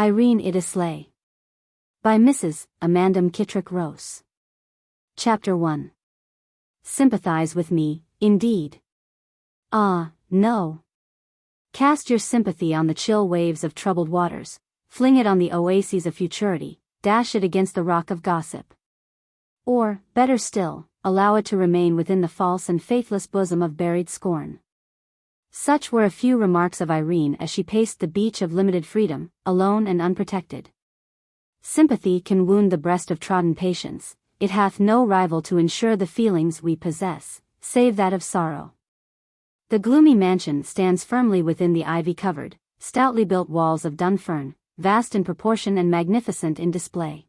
IRENE IDDESLEIGH by Mrs. Amanda McKittrick Ros. Chapter 1. Sympathize with me, indeed. Ah, no. Cast your sympathy on the chill waves of troubled waters, fling it on the oases of futurity, dash it against the rock of gossip. Or, better still, allow it to remain within the false and faithless bosom of buried scorn. Such were a few remarks of Irene as she paced the beach of limited freedom, alone and unprotected. Sympathy can wound the breast of trodden patience, it hath no rival to ensure the feelings we possess, save that of sorrow. The gloomy mansion stands firmly within the ivy-covered, stoutly built walls of Dunfern, vast in proportion and magnificent in display.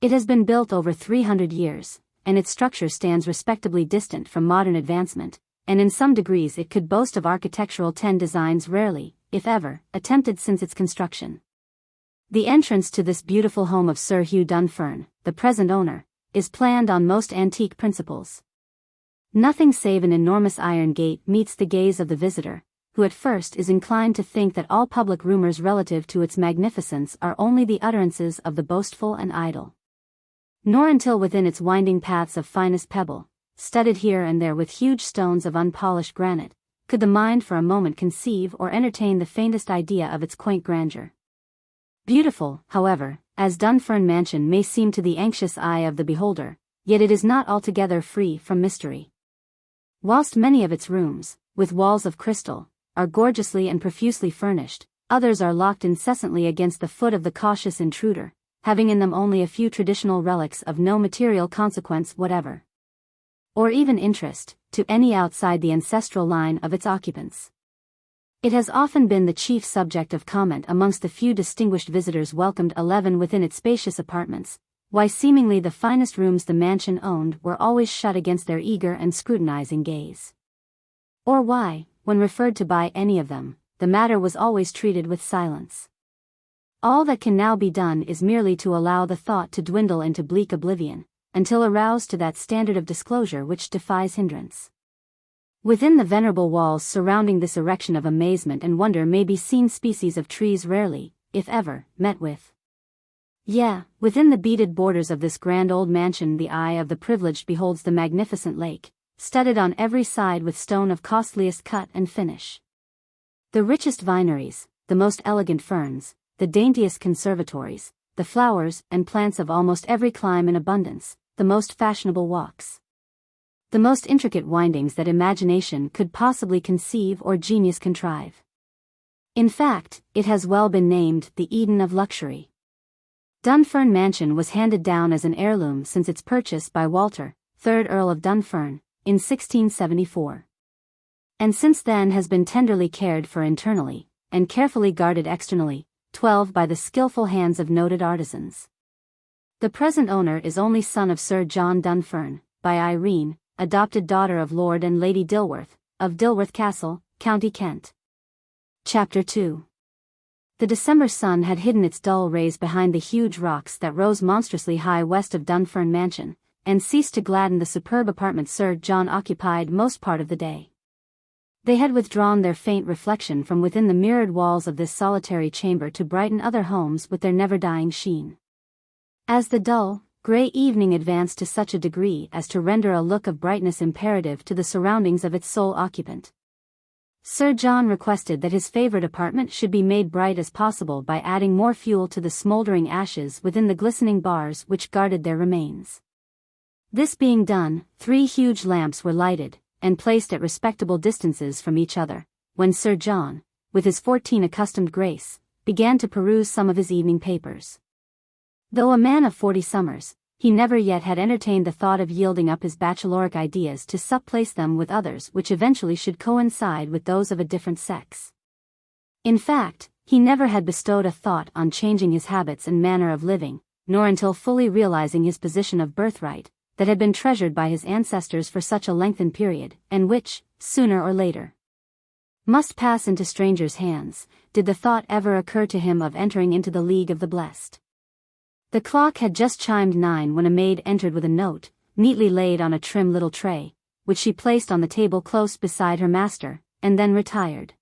It has been built over 300 years, and its structure stands respectably distant from modern advancement, and in some degrees it could boast of architectural designs rarely, if ever, attempted since its construction. The entrance to this beautiful home of Sir Hugh Dunfern, the present owner, is planned on most antique principles. Nothing save an enormous iron gate meets the gaze of the visitor, who at first is inclined to think that all public rumors relative to its magnificence are only the utterances of the boastful and idle. Nor until within its winding paths of finest pebble, studded here and there with huge stones of unpolished granite, could the mind for a moment conceive or entertain the faintest idea of its quaint grandeur. Beautiful, however, as Dunfern Mansion may seem to the anxious eye of the beholder, yet it is not altogether free from mystery. Whilst many of its rooms, with walls of crystal, are gorgeously and profusely furnished, others are locked incessantly against the foot of the cautious intruder, having in them only a few traditional relics of no material consequence whatever, or even interest, to any outside the ancestral line of its occupants. It has often been the chief subject of comment amongst the few distinguished visitors welcomed within its spacious apartments, why seemingly the finest rooms the mansion owned were always shut against their eager and scrutinizing gaze. Or why, when referred to by any of them, the matter was always treated with silence. All that can now be done is merely to allow the thought to dwindle into bleak oblivion, until aroused to that standard of disclosure which defies hindrance. Within the venerable walls surrounding this erection of amazement and wonder may be seen species of trees rarely, if ever, met with. Yea, within the beaded borders of this grand old mansion the eye of the privileged beholds the magnificent lake, studded on every side with stone of costliest cut and finish. The richest vineries, the most elegant ferns, the daintiest conservatories, the flowers and plants of almost every clime in abundance, the most fashionable walks, the most intricate windings that imagination could possibly conceive or genius contrive. In fact, it has well been named the Eden of luxury. Dunfern Mansion was handed down as an heirloom since its purchase by Walter, 3rd Earl of Dunfern, in 1674. And since then has been tenderly cared for internally, and carefully guarded externally, 12 by the skillful hands of noted artisans. The present owner is only son of Sir John Dunfern, by Irene, adopted daughter of Lord and Lady Dilworth, of Dilworth Castle, County Kent. Chapter 2. The December sun had hidden its dull rays behind the huge rocks that rose monstrously high west of Dunfern Mansion, and ceased to gladden the superb apartment Sir John occupied most part of the day. They had withdrawn their faint reflection from within the mirrored walls of this solitary chamber to brighten other homes with their never-dying sheen. As the dull, grey evening advanced to such a degree as to render a look of brightness imperative to the surroundings of its sole occupant, Sir John requested that his favourite apartment should be made bright as possible by adding more fuel to the smouldering ashes within the glistening bars which guarded their remains. This being done, 3 huge lamps were lighted, and placed at respectable distances from each other, when Sir John, with his 14 accustomed grace, began to peruse some of his evening papers. Though a man of 40 summers, he never yet had entertained the thought of yielding up his bacheloric ideas to supplant them with others which eventually should coincide with those of a different sex. In fact, he never had bestowed a thought on changing his habits and manner of living, nor until fully realizing his position of birthright, that had been treasured by his ancestors for such a lengthened period, and which, sooner or later, must pass into strangers' hands, did the thought ever occur to him of entering into the league of the blessed. The clock had just chimed 9 when a maid entered with a note, neatly laid on a trim little tray, which she placed on the table close beside her master, and then retired.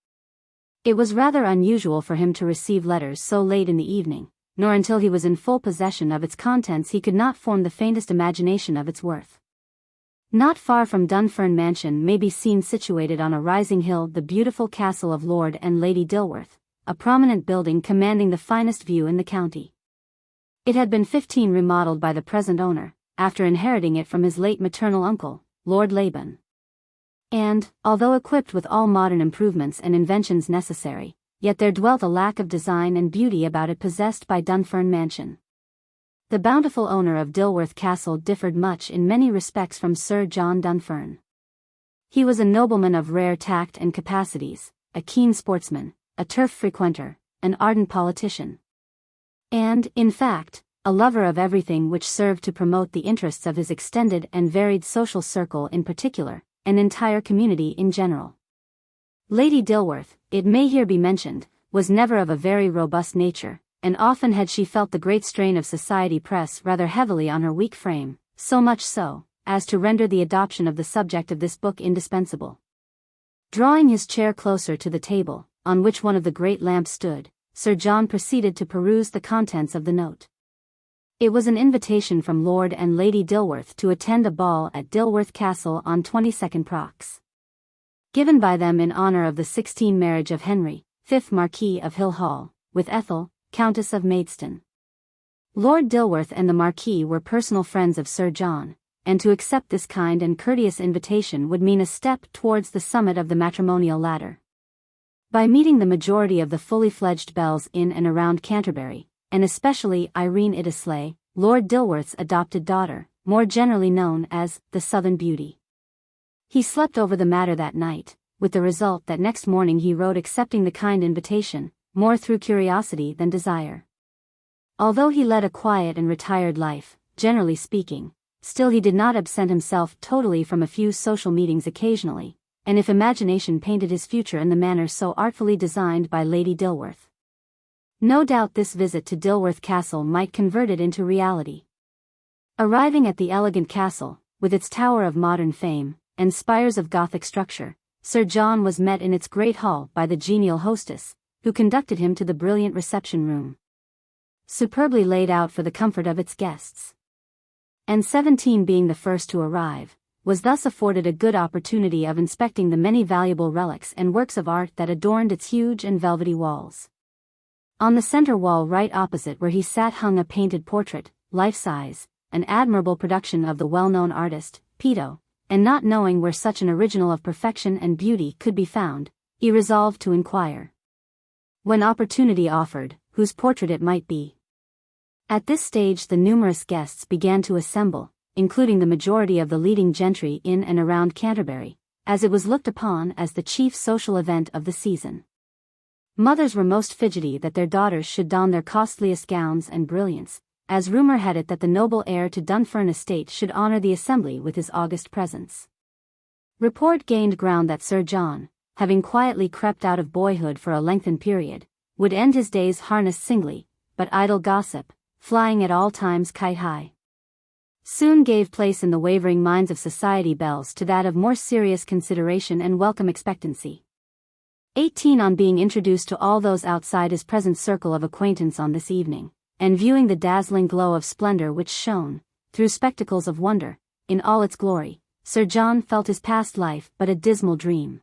It was rather unusual for him to receive letters so late in the evening, nor until he was in full possession of its contents he could not form the faintest imagination of its worth. Not far from Dunfern Mansion may be seen situated on a rising hill the beautiful castle of Lord and Lady Dilworth, a prominent building commanding the finest view in the county. It had been 15 remodeled by the present owner, after inheriting it from his late maternal uncle, Lord Laban. And, although equipped with all modern improvements and inventions necessary, yet there dwelt a lack of design and beauty about it possessed by Dunfern Mansion. The bountiful owner of Dilworth Castle differed much in many respects from Sir John Dunfern. He was a nobleman of rare tact and capacities, a keen sportsman, a turf frequenter, an ardent politician, and, in fact, a lover of everything which served to promote the interests of his extended and varied social circle in particular, and entire community in general. Lady Dilworth, it may here be mentioned, was never of a very robust nature, and often had she felt the great strain of society press rather heavily on her weak frame, so much so, as to render the adoption of the subject of this book indispensable. Drawing his chair closer to the table, on which one of the great lamps stood, Sir John proceeded to peruse the contents of the note. It was an invitation from Lord and Lady Dilworth to attend a ball at Dilworth Castle on 22nd Prox. Given by them in honor of the 16th marriage of Henry, 5th Marquis of Hill Hall, with Ethel, Countess of Maidstone. Lord Dilworth and the Marquis were personal friends of Sir John, and to accept this kind and courteous invitation would mean a step towards the summit of the matrimonial ladder. By meeting the majority of the fully fledged belles in and around Canterbury, and especially IRENE IDDESLEIGH, Lord Dilworth's adopted daughter, more generally known as the Southern Beauty. He slept over the matter that night, with the result that next morning he wrote accepting the kind invitation, more through curiosity than desire. Although he led a quiet and retired life, generally speaking, still he did not absent himself totally from a few social meetings occasionally, and if imagination painted his future in the manner so artfully designed by Lady Dilworth, no doubt this visit to Dilworth Castle might convert it into reality. Arriving at the elegant castle, with its tower of modern fame, and spires of Gothic structure, Sir John was met in its great hall by the genial hostess, who conducted him to the brilliant reception room, superbly laid out for the comfort of its guests. And XVII, being the first to arrive, was thus afforded a good opportunity of inspecting the many valuable relics and works of art that adorned its huge and velvety walls. On the center wall right opposite where he sat hung a painted portrait, life-size, an admirable production of the well-known artist, Pito, and not knowing where such an original of perfection and beauty could be found, he resolved to inquire, when opportunity offered, whose portrait it might be. At this stage the numerous guests began to assemble, including the majority of the leading gentry in and around Canterbury, as it was looked upon as the chief social event of the season. Mothers were most fidgety that their daughters should don their costliest gowns and brilliants, as rumor had it that the noble heir to Dunfern estate should honor the assembly with his august presence. Report gained ground that Sir John, having quietly crept out of boyhood for a lengthened period, would end his days harnessed singly, but idle gossip, flying at all times kite-high, soon gave place in the wavering minds of society belles to that of more serious consideration and welcome expectancy. XVIII, on being introduced to all those outside his present circle of acquaintance on this evening, and viewing the dazzling glow of splendor which shone, through spectacles of wonder, in all its glory, Sir John felt his past life but a dismal dream,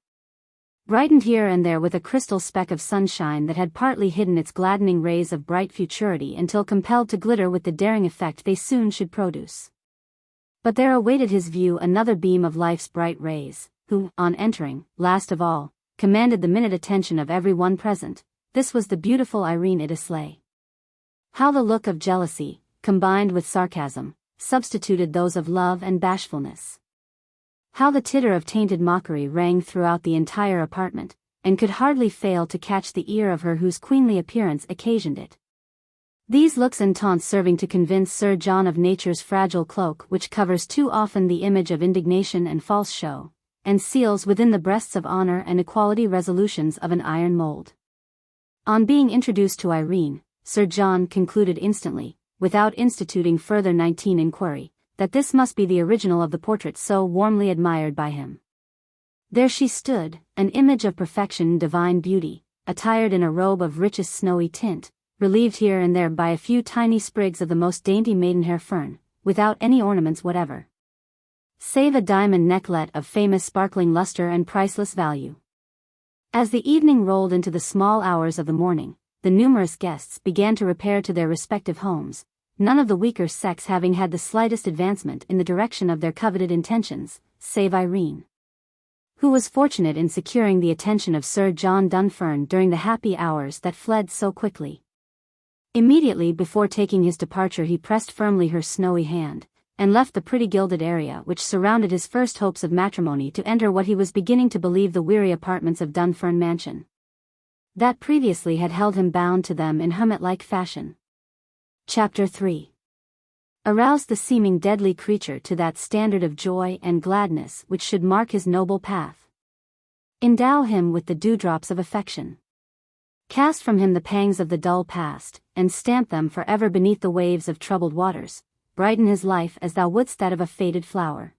brightened here and there with a crystal speck of sunshine that had partly hidden its gladdening rays of bright futurity until compelled to glitter with the daring effect they soon should produce. But there awaited his view another beam of life's bright rays, who, on entering, last of all, commanded the minute attention of every one present. This was the beautiful IRENE IDDESLEIGH. How the look of jealousy, combined with sarcasm, substituted those of love and bashfulness. How the titter of tainted mockery rang throughout the entire apartment, and could hardly fail to catch the ear of her whose queenly appearance occasioned it. These looks and taunts serving to convince Sir John of nature's fragile cloak which covers too often the image of indignation and false show, and seals within the breasts of honor and equality resolutions of an iron mold. On being introduced to IRENE, Sir John concluded instantly, without instituting further inquiry, that this must be the original of the portrait so warmly admired by him. There she stood, an image of perfection and divine beauty, attired in a robe of richest snowy tint, relieved here and there by a few tiny sprigs of the most dainty maidenhair fern, without any ornaments whatever, save a diamond necklet of famous sparkling luster and priceless value. As the evening rolled into the small hours of the morning, the numerous guests began to repair to their respective homes, none of the weaker sex having had the slightest advancement in the direction of their coveted intentions, save Irene, who was fortunate in securing the attention of Sir John Dunfern during the happy hours that fled so quickly. Immediately before taking his departure he pressed firmly her snowy hand, and left the pretty gilded area which surrounded his first hopes of matrimony to enter what he was beginning to believe the weary apartments of Dunfern Mansion, that previously had held him bound to them in hermit-like fashion. Chapter 3. Arouse the seeming deadly creature to that standard of joy and gladness which should mark his noble path. Endow him with the dewdrops of affection. Cast from him the pangs of the dull past, and stamp them forever beneath the waves of troubled waters. Brighten his life as thou wouldst that of a faded flower.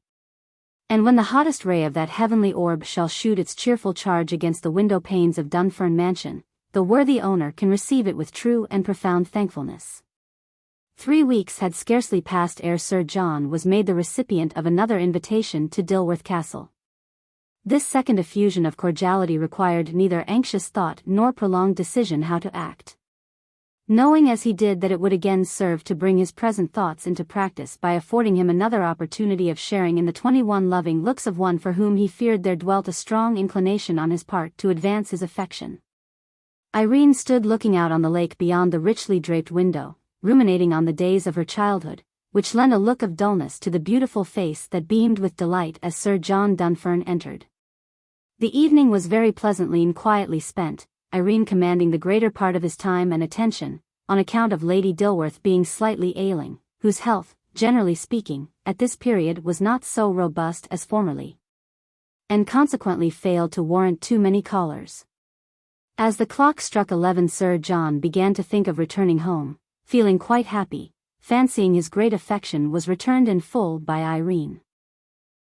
And when the hottest ray of that heavenly orb shall shoot its cheerful charge against the window panes of Dunfern Mansion, the worthy owner can receive it with true and profound thankfulness. 3 weeks had scarcely passed ere Sir John was made the recipient of another invitation to Dilworth Castle. This second effusion of cordiality required neither anxious thought nor prolonged decision how to act. Knowing as he did that it would again serve to bring his present thoughts into practice by affording him another opportunity of sharing in the 21 loving looks of one for whom he feared there dwelt a strong inclination on his part to advance his affection. Irene stood looking out on the lake beyond the richly draped window, ruminating on the days of her childhood, which lent a look of dullness to the beautiful face that beamed with delight as Sir John Dunfern entered. The evening was very pleasantly and quietly spent, Irene commanding the greater part of his time and attention, on account of Lady Dilworth being slightly ailing, whose health, generally speaking, at this period was not so robust as formerly, and consequently failed to warrant too many callers. As the clock struck 11, Sir John began to think of returning home, feeling quite happy, fancying his great affection was returned in full by Irene.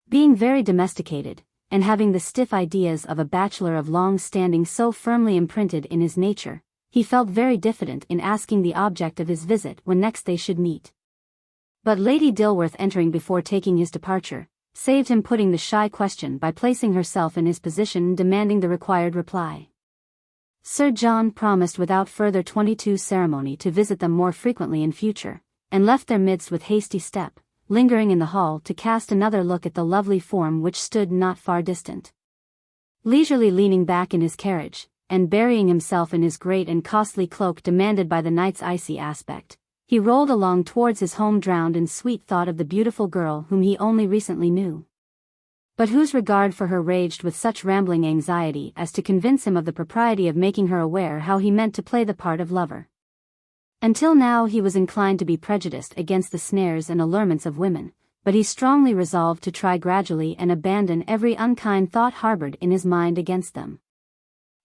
Being very domesticated, and having the stiff ideas of a bachelor of long standing so firmly imprinted in his nature, he felt very diffident in asking the object of his visit when next they should meet. But Lady Dilworth entering before taking his departure, saved him putting the shy question by placing herself in his position and demanding the required reply. Sir John promised without further 22 ceremony to visit them more frequently in future, and left their midst with hasty step, lingering in the hall to cast another look at the lovely form which stood not far distant. Leisurely leaning back in his carriage, and burying himself in his great and costly cloak demanded by the night's icy aspect, he rolled along towards his home drowned in sweet thought of the beautiful girl whom he only recently knew, but whose regard for her raged with such rambling anxiety as to convince him of the propriety of making her aware how he meant to play the part of lover. Until now he was inclined to be prejudiced against the snares and allurements of women, but he strongly resolved to try gradually and abandon every unkind thought harbored in his mind against them,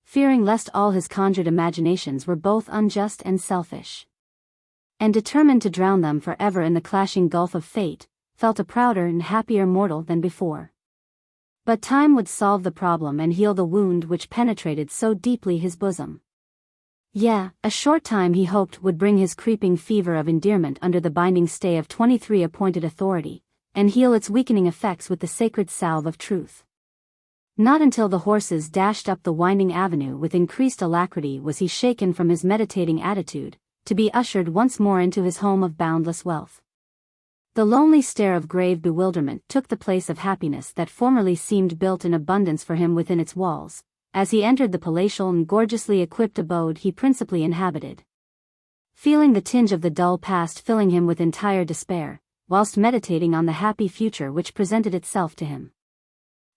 fearing lest all his conjured imaginations were both unjust and selfish, and determined to drown them forever in the clashing gulf of fate, felt a prouder and happier mortal than before. But time would solve the problem and heal the wound which penetrated so deeply his bosom. A short time he hoped would bring his creeping fever of endearment under the binding stay of 23 appointed authority, and heal its weakening effects with the sacred salve of truth. Not until the horses dashed up the winding avenue with increased alacrity was he shaken from his meditating attitude, to be ushered once more into his home of boundless wealth. The lonely stare of grave bewilderment took the place of happiness that formerly seemed built in abundance for him within its walls, as he entered the palatial and gorgeously equipped abode he principally inhabited, feeling the tinge of the dull past filling him with entire despair, whilst meditating on the happy future which presented itself to him.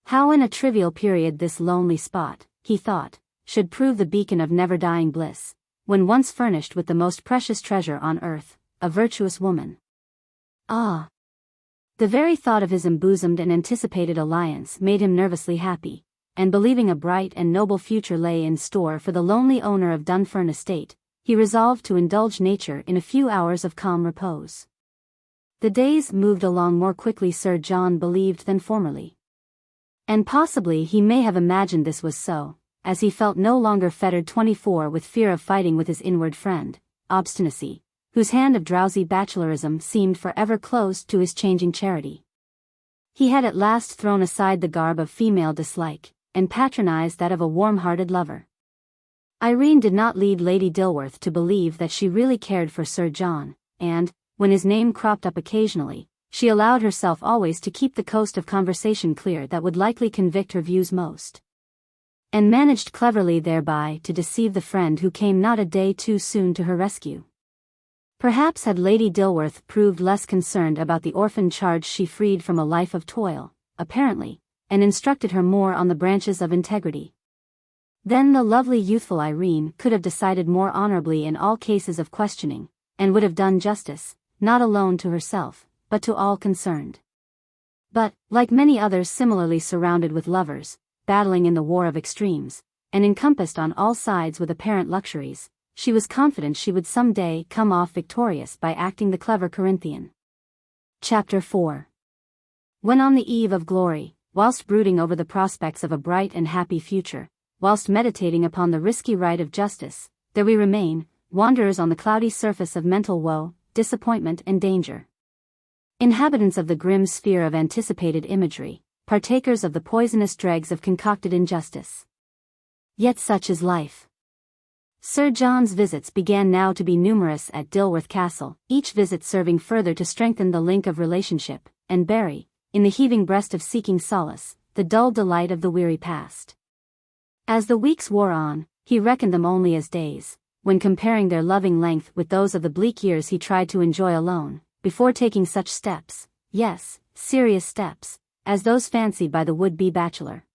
How in a trivial period this lonely spot, he thought, should prove the beacon of never-dying bliss, when once furnished with the most precious treasure on earth, a virtuous woman. Ah! The very thought of his embosomed and anticipated alliance made him nervously happy, and believing a bright and noble future lay in store for the lonely owner of Dunfern Estate, he resolved to indulge nature in a few hours of calm repose. The days moved along more quickly Sir John believed than formerly. And possibly he may have imagined this was so, as he felt no longer fettered 24 with fear of fighting with his inward friend, obstinacy, whose hand of drowsy bachelorism seemed forever closed to his changing charity. He had at last thrown aside the garb of female dislike, and patronized that of a warm-hearted lover. Irene did not lead Lady Dilworth to believe that she really cared for Sir John, and, when his name cropped up occasionally, she allowed herself always to keep the coast of conversation clear that would likely convict her views most, and managed cleverly thereby to deceive the friend who came not a day too soon to her rescue. Perhaps had Lady Dilworth proved less concerned about the orphan charge she freed from a life of toil, apparently, and instructed her more on the branches of integrity, then the lovely youthful Irene could have decided more honorably in all cases of questioning, and would have done justice, not alone to herself, but to all concerned. But, like many others similarly surrounded with lovers, battling in the war of extremes, and encompassed on all sides with apparent luxuries, she was confident she would some day come off victorious by acting the clever Corinthian. Chapter 4. When on the eve of glory, whilst brooding over the prospects of a bright and happy future, whilst meditating upon the risky right of justice, there we remain, wanderers on the cloudy surface of mental woe, disappointment and danger. Inhabitants of the grim sphere of anticipated imagery, partakers of the poisonous dregs of concocted injustice. Yet such is life. Sir John's visits began now to be numerous at Dilworth Castle, each visit serving further to strengthen the link of relationship, and bury, in the heaving breast of seeking solace, the dull delight of the weary past. As the weeks wore on, he reckoned them only as days, when comparing their loving length with those of the bleak years he tried to enjoy alone, before taking such steps, yes, serious steps, as those fancied by the would-be bachelor.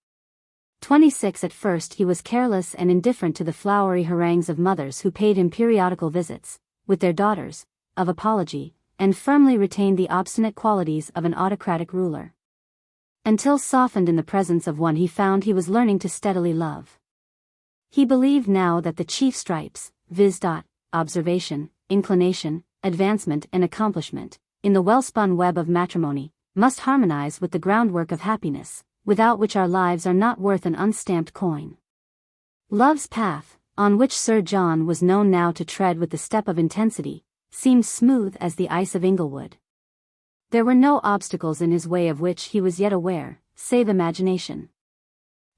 26 at first he was careless and indifferent to the flowery harangues of mothers who paid him periodical visits, with their daughters, of apology, and firmly retained the obstinate qualities of an autocratic ruler. Until softened in the presence of one he found he was learning to steadily love. He believed now that the chief stripes, viz. Observation, inclination, advancement and accomplishment, in the well-spun web of matrimony, must harmonize with the groundwork of happiness, without which our lives are not worth an unstamped coin. Love's path, on which Sir John was known now to tread with the step of intensity, seemed smooth as the ice of Inglewood. There were no obstacles in his way of which he was yet aware, save imagination.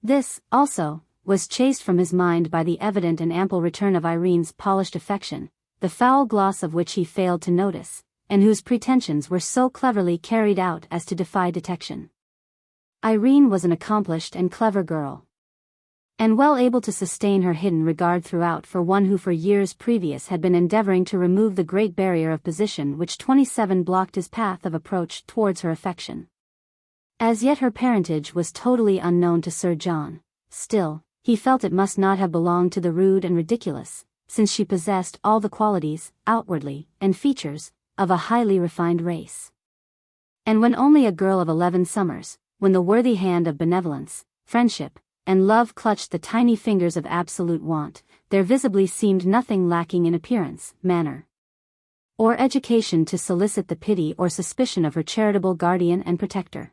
This, also, was chased from his mind by the evident and ample return of Irene's polished affection, the foul gloss of which he failed to notice, and whose pretensions were so cleverly carried out as to defy detection. Irene was an accomplished and clever girl, and well able to sustain her hidden regard throughout for one who for years previous had been endeavoring to remove the great barrier of position which 27 blocked his path of approach towards her affection. As yet her parentage was totally unknown to Sir John, still, he felt it must not have belonged to the rude and ridiculous, since she possessed all the qualities, outwardly, and features, of a highly refined race. And when only a girl of 11 summers, when the worthy hand of benevolence, friendship, and love clutched the tiny fingers of absolute want, there visibly seemed nothing lacking in appearance, manner, or education to solicit the pity or suspicion of her charitable guardian and protector.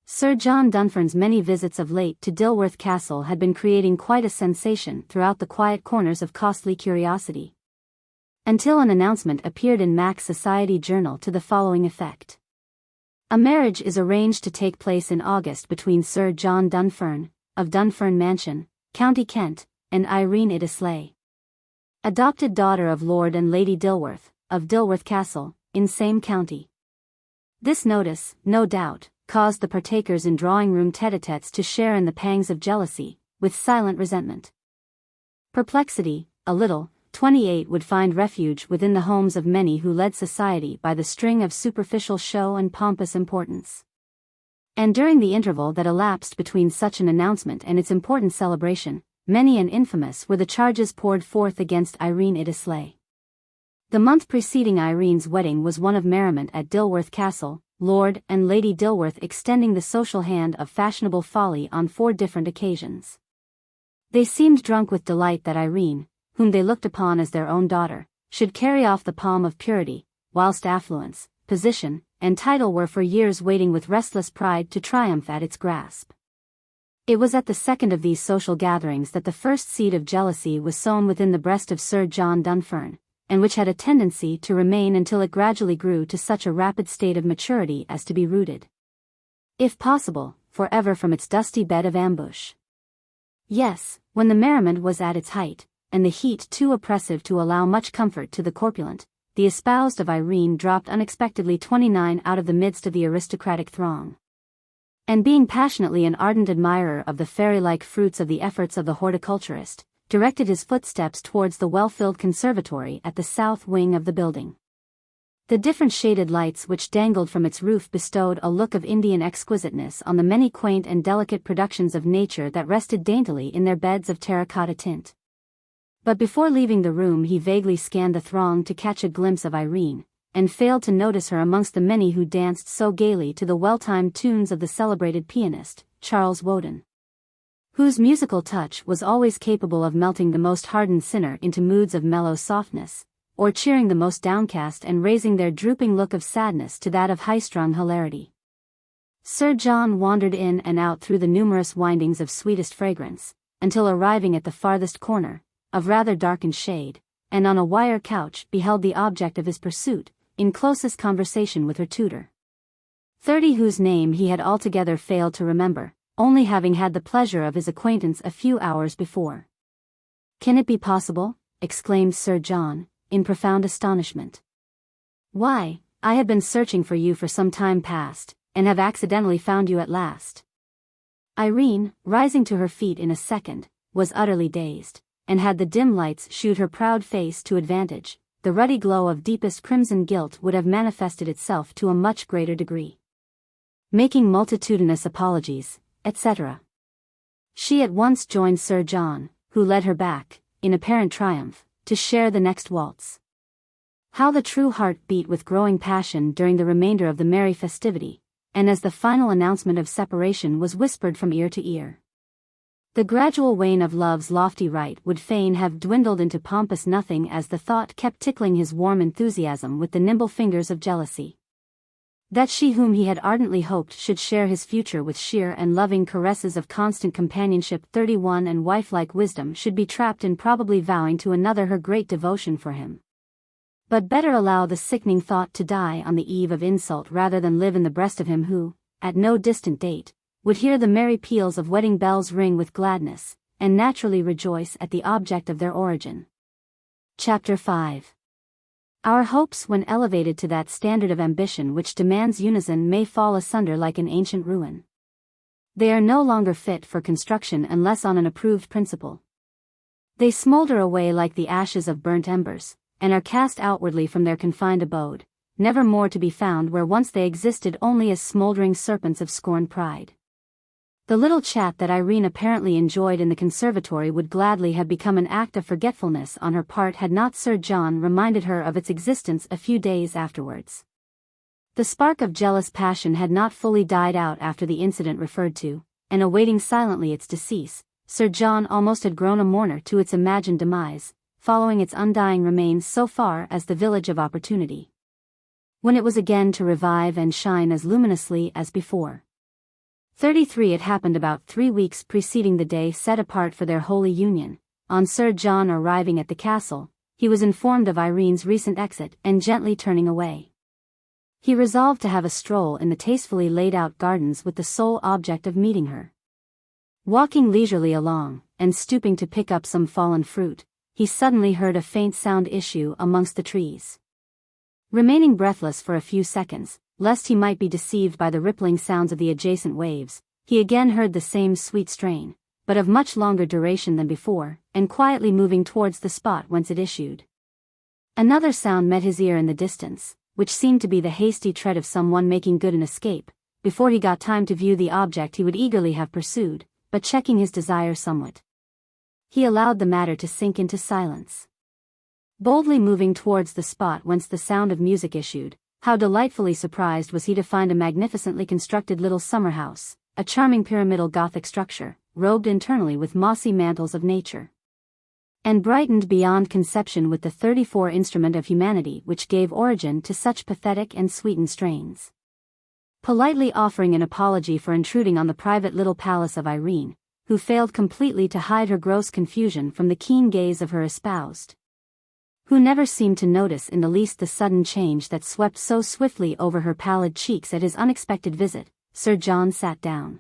Sir John Dunfern's many visits of late to Dilworth Castle had been creating quite a sensation throughout the quiet corners of costly curiosity, until an announcement appeared in Mac's Society Journal to the following effect. A marriage is arranged to take place in August between Sir John Dunfern, of Dunfern Mansion, County Kent, and Irene Iddeslleigh, adopted daughter of Lord and Lady Dilworth, of Dilworth Castle, in same county. This notice, no doubt, caused the partakers in drawing-room tete-a-tetes to share in the pangs of jealousy, with silent resentment. Perplexity, a little, 28 would find refuge within the homes of many who led society by the string of superficial show and pompous importance. And during the interval that elapsed between such an announcement and its important celebration, many and infamous were the charges poured forth against Irene Iddeslleigh. The month preceding Irene's wedding was one of merriment at Dilworth Castle, Lord and Lady Dilworth extending the social hand of fashionable folly on 4 different occasions. They seemed drunk with delight that Irene, whom they looked upon as their own daughter, should carry off the palm of purity, whilst affluence, position, and title were for years waiting with restless pride to triumph at its grasp. It was at the second of these social gatherings that the first seed of jealousy was sown within the breast of Sir John Dunfern, and which had a tendency to remain until it gradually grew to such a rapid state of maturity as to be rooted, if possible, forever from its dusty bed of ambush. Yes, when the merriment was at its height, and the heat too oppressive to allow much comfort to the corpulent, the espoused of Irene dropped unexpectedly 29 out of the midst of the aristocratic throng. And being passionately an ardent admirer of the fairy-like fruits of the efforts of the horticulturist, directed his footsteps towards the well-filled conservatory at the south wing of the building. The different shaded lights which dangled from its roof bestowed a look of Indian exquisiteness on the many quaint and delicate productions of nature that rested daintily in their beds of terracotta tint. But before leaving the room he vaguely scanned the throng to catch a glimpse of Irene, and failed to notice her amongst the many who danced so gaily to the well-timed tunes of the celebrated pianist, Charles Woden, whose musical touch was always capable of melting the most hardened sinner into moods of mellow softness, or cheering the most downcast and raising their drooping look of sadness to that of high-strung hilarity. Sir John wandered in and out through the numerous windings of sweetest fragrance, until arriving at the farthest corner, of rather darkened shade, and on a wire couch beheld the object of his pursuit, in closest conversation with her tutor. XXX, whose name he had altogether failed to remember, only having had the pleasure of his acquaintance a few hours before. "Can it be possible?" exclaimed Sir John, in profound astonishment. "Why, I had been searching for you for some time past, and have accidentally found you at last." Irene, rising to her feet in a second, was utterly dazed, and had the dim lights shewed her proud face to advantage, the ruddy glow of deepest crimson guilt would have manifested itself to a much greater degree. Making multitudinous apologies, etc., she at once joined Sir John, who led her back, in apparent triumph, to share the next waltz. How the true heart beat with growing passion during the remainder of the merry festivity, and as the final announcement of separation was whispered from ear to ear. The gradual wane of love's lofty rite would fain have dwindled into pompous nothing as the thought kept tickling his warm enthusiasm with the nimble fingers of jealousy. That she whom he had ardently hoped should share his future with sheer and loving caresses of constant companionship 31 and wife-like wisdom should be trapped in probably vowing to another her great devotion for him. But better allow the sickening thought to die on the eve of insult rather than live in the breast of him who, at no distant date, would hear the merry peals of wedding bells ring with gladness, and naturally rejoice at the object of their origin. Chapter 5. Our hopes when elevated to that standard of ambition which demands unison may fall asunder like an ancient ruin. They are no longer fit for construction unless on an approved principle. They smolder away like the ashes of burnt embers, and are cast outwardly from their confined abode, never more to be found where once they existed only as smoldering serpents of scorned pride. The little chat that Irene apparently enjoyed in the conservatory would gladly have become an act of forgetfulness on her part had not Sir John reminded her of its existence a few days afterwards. The spark of jealous passion had not fully died out after the incident referred to, and awaiting silently its decease, Sir John almost had grown a mourner to its imagined demise, following its undying remains so far as the village of opportunity, when it was again to revive and shine as luminously as before. 33 It happened about 3 weeks preceding the day set apart for their holy union. On Sir John arriving at the castle, he was informed of Irene's recent exit and gently turning away. He resolved to have a stroll in the tastefully laid-out gardens with the sole object of meeting her. Walking leisurely along, and stooping to pick up some fallen fruit, he suddenly heard a faint sound issue amongst the trees. Remaining breathless for a few seconds, lest he might be deceived by the rippling sounds of the adjacent waves, he again heard the same sweet strain, but of much longer duration than before, and quietly moving towards the spot whence it issued. Another sound met his ear in the distance, which seemed to be the hasty tread of someone making good an escape. Before he got time to view the object he would eagerly have pursued, but checking his desire somewhat, he allowed the matter to sink into silence. Boldly moving towards the spot whence the sound of music issued, how delightfully surprised was he to find a magnificently constructed little summer house, a charming pyramidal Gothic structure, robed internally with mossy mantles of nature, and brightened beyond conception with the 34 instrument of humanity which gave origin to such pathetic and sweetened strains. politely offering an apology for intruding on the private little palace of Irene, who failed completely to hide her gross confusion from the keen gaze of her espoused, who never seemed to notice in the least the sudden change that swept so swiftly over her pallid cheeks at his unexpected visit. Sir John sat down.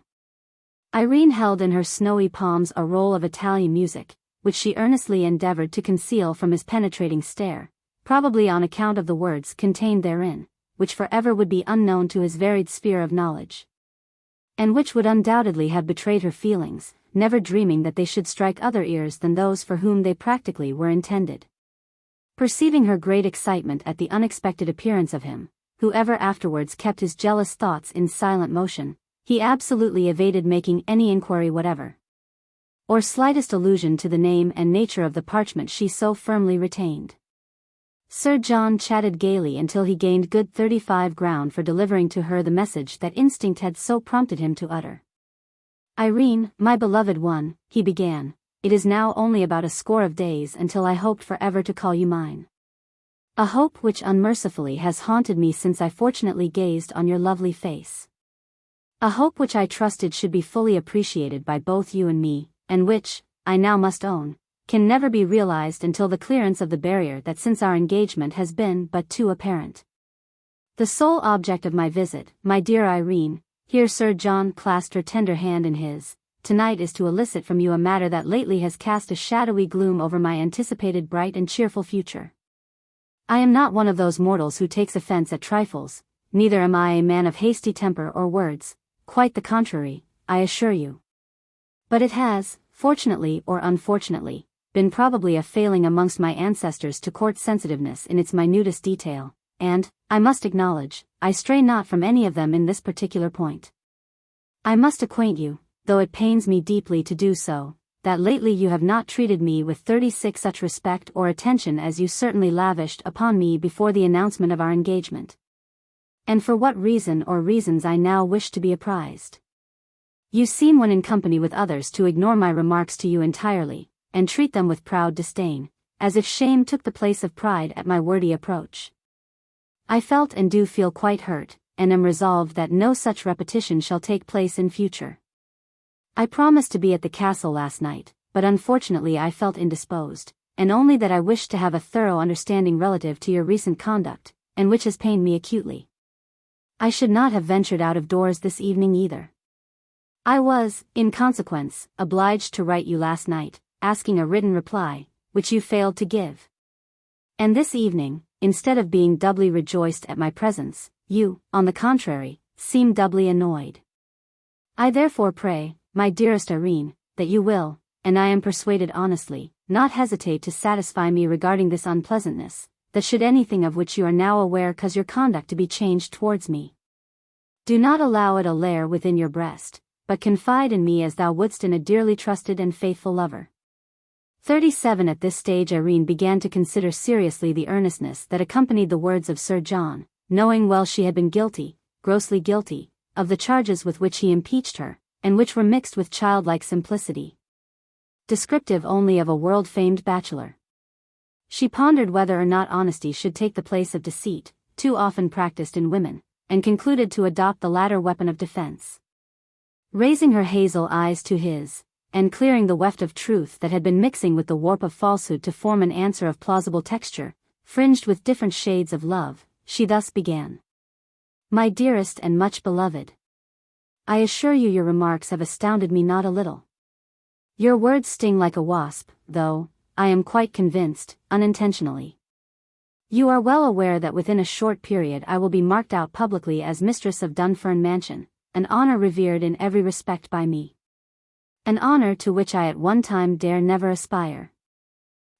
Irene held in her snowy palms a roll of Italian music, which she earnestly endeavored to conceal from his penetrating stare, probably on account of the words contained therein, which forever would be unknown to his varied sphere of knowledge, and which would undoubtedly have betrayed her feelings, never dreaming that they should strike other ears than those for whom they practically were intended. Perceiving her great excitement at the unexpected appearance of him, who ever afterwards kept his jealous thoughts in silent motion, he absolutely evaded making any inquiry whatever, or slightest allusion to the name and nature of the parchment she so firmly retained. Sir John chatted gaily until he gained good 35 ground for delivering to her the message that instinct had so prompted him to utter. "Irene, my beloved one," he began, "it is now only about a score of days until I hoped forever to call you mine. A hope which unmercifully has haunted me since I fortunately gazed on your lovely face. A hope which I trusted should be fully appreciated by both you and me, and which, I now must own, can never be realized until the clearance of the barrier that since our engagement has been but too apparent. The sole object of my visit, my dear Irene," here Sir John clasped her tender hand in his, "tonight is to elicit from you a matter that lately has cast a shadowy gloom over my anticipated bright and cheerful future. I am not one of those mortals who takes offense at trifles, neither am I a man of hasty temper or words, quite the contrary, I assure you. But it has, fortunately or unfortunately, been probably a failing amongst my ancestors to court sensitiveness in its minutest detail, and, I must acknowledge, I stray not from any of them in this particular point. I must acquaint you, though it pains me deeply to do so, that lately you have not treated me with 36 such respect or attention as you certainly lavished upon me before the announcement of our engagement. And for what reason or reasons I now wish to be apprised. You seem when in company with others to ignore my remarks to you entirely, and treat them with proud disdain, as if shame took the place of pride at my wordy approach. I felt and do feel quite hurt, and am resolved that no such repetition shall take place in future. I promised to be at the castle last night, but unfortunately I felt indisposed, and only that I wished to have a thorough understanding relative to your recent conduct, and which has pained me acutely. I should not have ventured out of doors this evening either. I was, in consequence, obliged to write you last night, asking a written reply, which you failed to give. And this evening, instead of being doubly rejoiced at my presence, you, on the contrary, seem doubly annoyed. I therefore pray, my dearest Irene, that you will, and I am persuaded honestly, not hesitate to satisfy me regarding this unpleasantness, that should anything of which you are now aware cause your conduct to be changed towards me, do not allow it a lair within your breast, but confide in me as thou wouldst in a dearly trusted and faithful lover." 37 At this stage Irene began to consider seriously the earnestness that accompanied the words of Sir John, knowing well she had been guilty, grossly guilty, of the charges with which he impeached her, and which were mixed with childlike simplicity, descriptive only of a world-famed bachelor. She pondered whether or not honesty should take the place of deceit, too often practiced in women, and concluded to adopt the latter weapon of defense. Raising her hazel eyes to his, and clearing the weft of truth that had been mixing with the warp of falsehood to form an answer of plausible texture, fringed with different shades of love, she thus began. "My dearest and much beloved, I assure you your remarks have astounded me not a little. Your words sting like a wasp, though, I am quite convinced, unintentionally. You are well aware that within a short period I will be marked out publicly as mistress of Dunfern Mansion, an honor revered in every respect by me. An honor to which I at one time dare never aspire.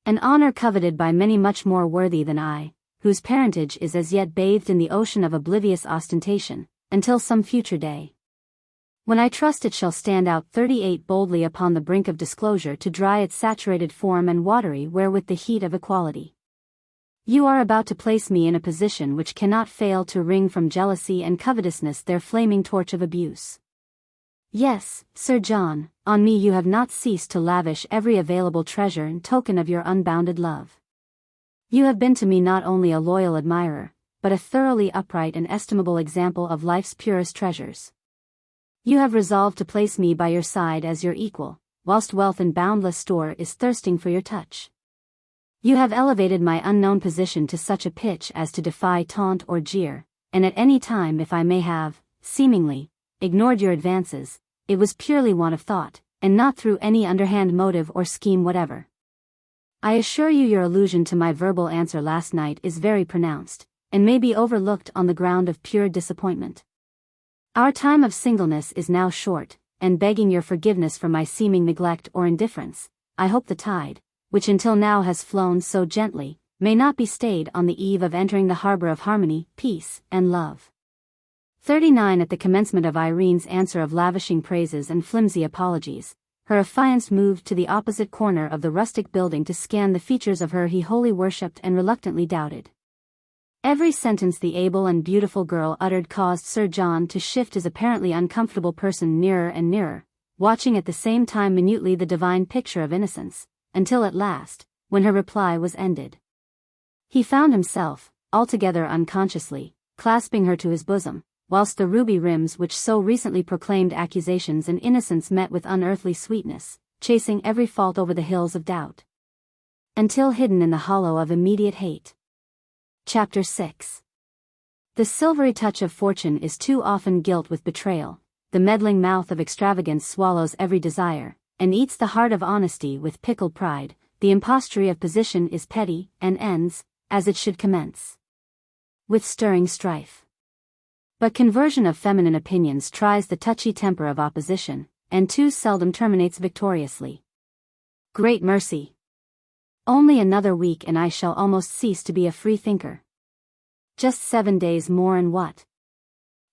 An honor coveted by many much more worthy than I, whose parentage is as yet bathed in the ocean of oblivious ostentation, until some future day, when I trust it shall stand out 38 boldly upon the brink of disclosure to dry its saturated form and watery wherewith the heat of equality. You are about to place me in a position which cannot fail to wring from jealousy and covetousness their flaming torch of abuse. Yes, Sir John, on me you have not ceased to lavish every available treasure in token of your unbounded love. You have been to me not only a loyal admirer, but a thoroughly upright and estimable example of life's purest treasures. You have resolved to place me by your side as your equal, whilst wealth in boundless store is thirsting for your touch. You have elevated my unknown position to such a pitch as to defy taunt or jeer, and at any time if I may have, seemingly, ignored your advances, it was purely want of thought, and not through any underhand motive or scheme whatever. I assure you your allusion to my verbal answer last night is very pronounced, and may be overlooked on the ground of pure disappointment. Our time of singleness is now short, and begging your forgiveness for my seeming neglect or indifference, I hope the tide, which until now has flown so gently, may not be stayed on the eve of entering the harbor of harmony, peace, and love. 39 At the commencement of Irene's answer of lavishing praises and flimsy apologies, her affianced moved to the opposite corner of the rustic building to scan the features of her he wholly worshipped and reluctantly doubted. Every sentence the able and beautiful girl uttered caused Sir John to shift his apparently uncomfortable person nearer and nearer, watching at the same time minutely the divine picture of innocence, until at last, when her reply was ended, he found himself, altogether unconsciously, clasping her to his bosom, whilst the ruby rims which so recently proclaimed accusations and innocence met with unearthly sweetness, chasing every fault over the hills of doubt, until hidden in the hollow of immediate hate. Chapter 6. The silvery touch of fortune is too often gilt with betrayal, the meddling mouth of extravagance swallows every desire, and eats the heart of honesty with pickled pride, the impostery of position is petty, and ends, as it should commence, with stirring strife. But conversion of feminine opinions tries the touchy temper of opposition, and too seldom terminates victoriously. Great mercy! Only another week and I shall almost cease to be a free thinker. Just 7 days more and what?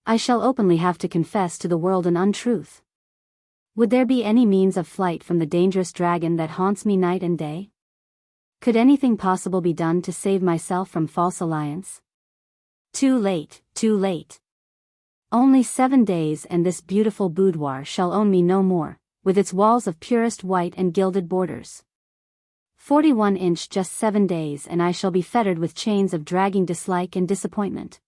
I shall openly have to confess to the world an untruth. Would there be any means of flight from the dangerous dragon that haunts me night and day? Could anything possible be done to save myself from false alliance? Too late, too late. Only 7 days and this beautiful boudoir shall own me no more, with its walls of purest white and gilded borders. 41 inch just 7 days and I shall be fettered with chains of dragging dislike and disappointment.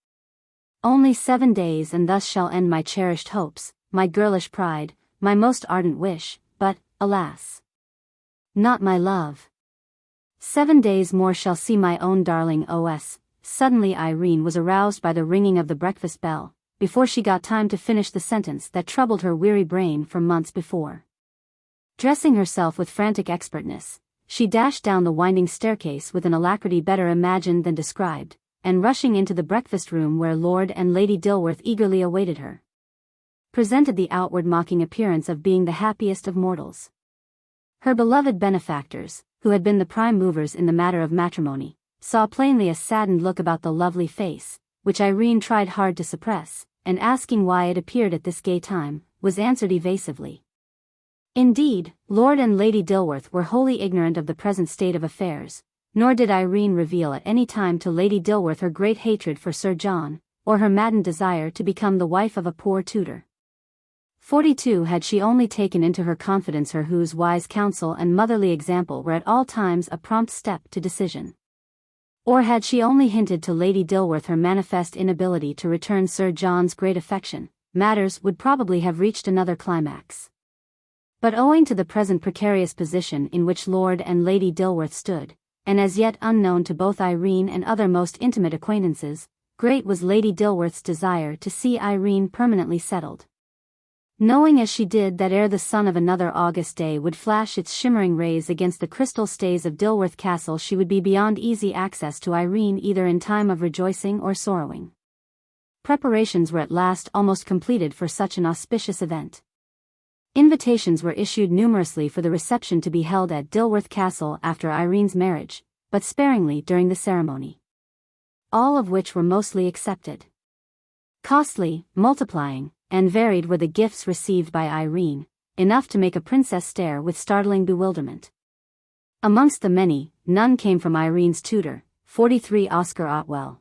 Only 7 days and thus shall end my cherished hopes, my girlish pride, my most ardent wish, but, alas, not my love. 7 days more shall see my own darling OS. Suddenly Irene was aroused by the ringing of the breakfast bell, before she got time to finish the sentence that troubled her weary brain for months before. Dressing herself with frantic expertness, she dashed down the winding staircase with an alacrity better imagined than described, and rushing into the breakfast room where Lord and Lady Dilworth eagerly awaited her, presented the outward mocking appearance of being the happiest of mortals. Her beloved benefactors, who had been the prime movers in the matter of matrimony, saw plainly a saddened look about the lovely face, which Irene tried hard to suppress, and asking why it appeared at this gay time, was answered evasively. Indeed, Lord and Lady Dilworth were wholly ignorant of the present state of affairs, nor did Irene reveal at any time to Lady Dilworth her great hatred for Sir John, or her maddened desire to become the wife of a poor tutor. 42 Had she only taken into her confidence her whose wise counsel and motherly example were at all times a prompt step to decision. Or had she only hinted to Lady Dilworth her manifest inability to return Sir John's great affection, matters would probably have reached another climax. But owing to the present precarious position in which Lord and Lady Dilworth stood, and as yet unknown to both Irene and other most intimate acquaintances, great was Lady Dilworth's desire to see Irene permanently settled. Knowing as she did that ere the sun of another August day would flash its shimmering rays against the crystal stays of Dilworth Castle, she would be beyond easy access to Irene either in time of rejoicing or sorrowing. Preparations were at last almost completed for such an auspicious event. Invitations were issued numerously for the reception to be held at Dilworth Castle after Irene's marriage, but sparingly during the ceremony. All of which were mostly accepted. Costly, multiplying, and varied were the gifts received by Irene, enough to make a princess stare with startling bewilderment. Amongst the many, none came from Irene's tutor, 43 Oscar Otwell.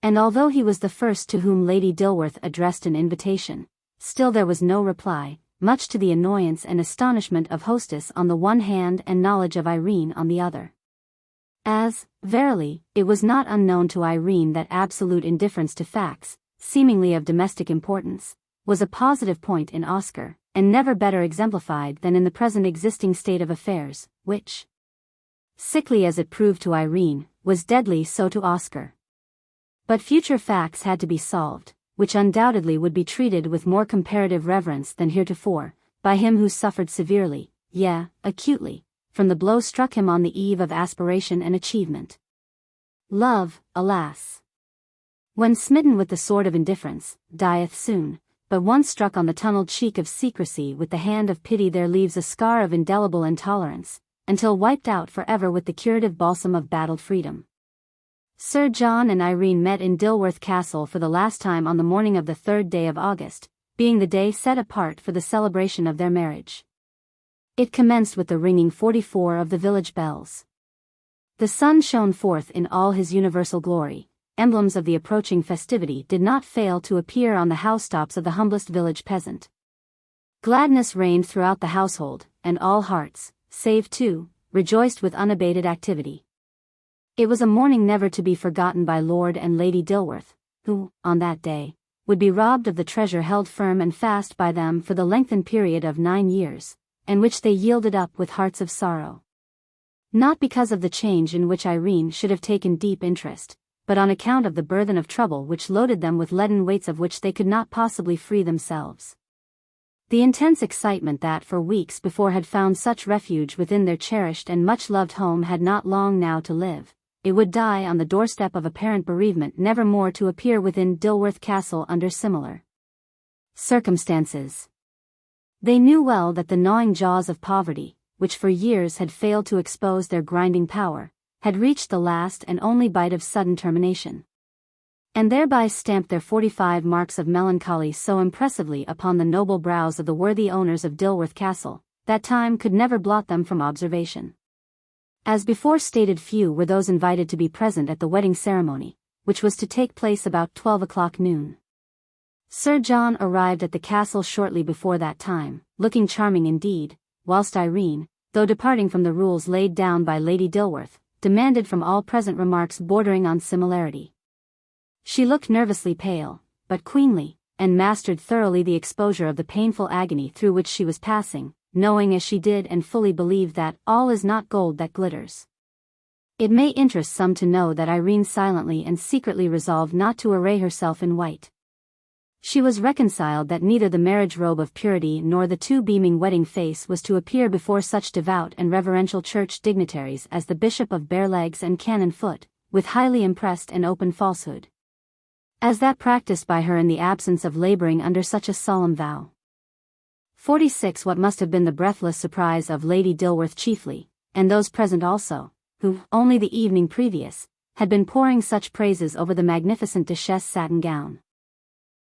And although he was the first to whom Lady Dilworth addressed an invitation, still there was no reply, much to the annoyance and astonishment of hostess on the one hand and knowledge of Irene on the other. As, verily, it was not unknown to Irene that absolute indifference to facts, seemingly of domestic importance, was a positive point in Oscar, and never better exemplified than in the present existing state of affairs, which, sickly as it proved to Irene, was deadly so to Oscar. But future facts had to be solved, which undoubtedly would be treated with more comparative reverence than heretofore, by him who suffered severely, yea, acutely, from the blow struck him on the eve of aspiration and achievement. Love, alas! When smitten with the sword of indifference, dieth soon, but once struck on the tunneled cheek of secrecy with the hand of pity there leaves a scar of indelible intolerance, until wiped out forever with the curative balsam of battled freedom. Sir John and Irene met in Dilworth Castle for the last time on the morning of the 3rd day of August, being the day set apart for the celebration of their marriage. It commenced with the ringing 44 of the village bells. The sun shone forth in all his universal glory. Emblems of the approaching festivity did not fail to appear on the housetops of the humblest village peasant. Gladness reigned throughout the household, and all hearts, save two, rejoiced with unabated activity. It was a morning never to be forgotten by Lord and Lady Dilworth, who, on that day, would be robbed of the treasure held firm and fast by them for the lengthened period of 9 years, and which they yielded up with hearts of sorrow. Not because of the change in which Irene should have taken deep interest, but on account of the burthen of trouble which loaded them with leaden weights of which they could not possibly free themselves. The intense excitement that for weeks before had found such refuge within their cherished and much-loved home had not long now to live. It would die on the doorstep of apparent bereavement, never more to appear within Dilworth Castle under similar circumstances. They knew well that the gnawing jaws of poverty, which for years had failed to expose their grinding power, had reached the last and only bite of sudden termination, and thereby stamped their 45 marks of melancholy so impressively upon the noble brows of the worthy owners of Dilworth Castle, that time could never blot them from observation. As before stated, few were those invited to be present at the wedding ceremony, which was to take place about 12 o'clock noon. Sir John arrived at the castle shortly before that time, looking charming indeed, whilst Irene, though departing from the rules laid down by Lady Dilworth, demanded from all present remarks bordering on similarity. She looked nervously pale, but queenly, and mastered thoroughly the exposure of the painful agony through which she was passing, knowing as she did and fully believed that all is not gold that glitters. It may interest some to know that Irene silently and secretly resolved not to array herself in white. She was reconciled that neither the marriage robe of purity nor the too beaming wedding face was to appear before such devout and reverential church dignitaries as the Bishop of Barelegs and Canon Foot, with highly impressed and open falsehood, as that practiced by her in the absence of laboring under such a solemn vow. 46 What must have been the breathless surprise of Lady Dilworth chiefly, and those present also, who, only the evening previous, had been pouring such praises over the magnificent duchesse satin gown,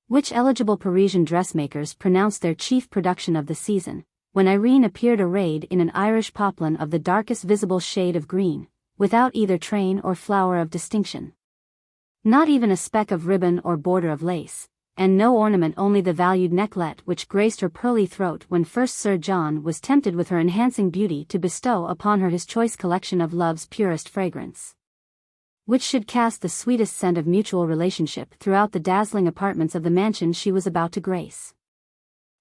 which eligible Parisian dressmakers pronounced their chief production of the season, when Irene appeared arrayed in an Irish poplin of the darkest visible shade of green, without either train or flower of distinction. Not even a speck of ribbon or border of lace, and no ornament, only the valued necklet which graced her pearly throat when first Sir John was tempted with her enhancing beauty to bestow upon her his choice collection of love's purest fragrance, which should cast the sweetest scent of mutual relationship throughout the dazzling apartments of the mansion she was about to grace.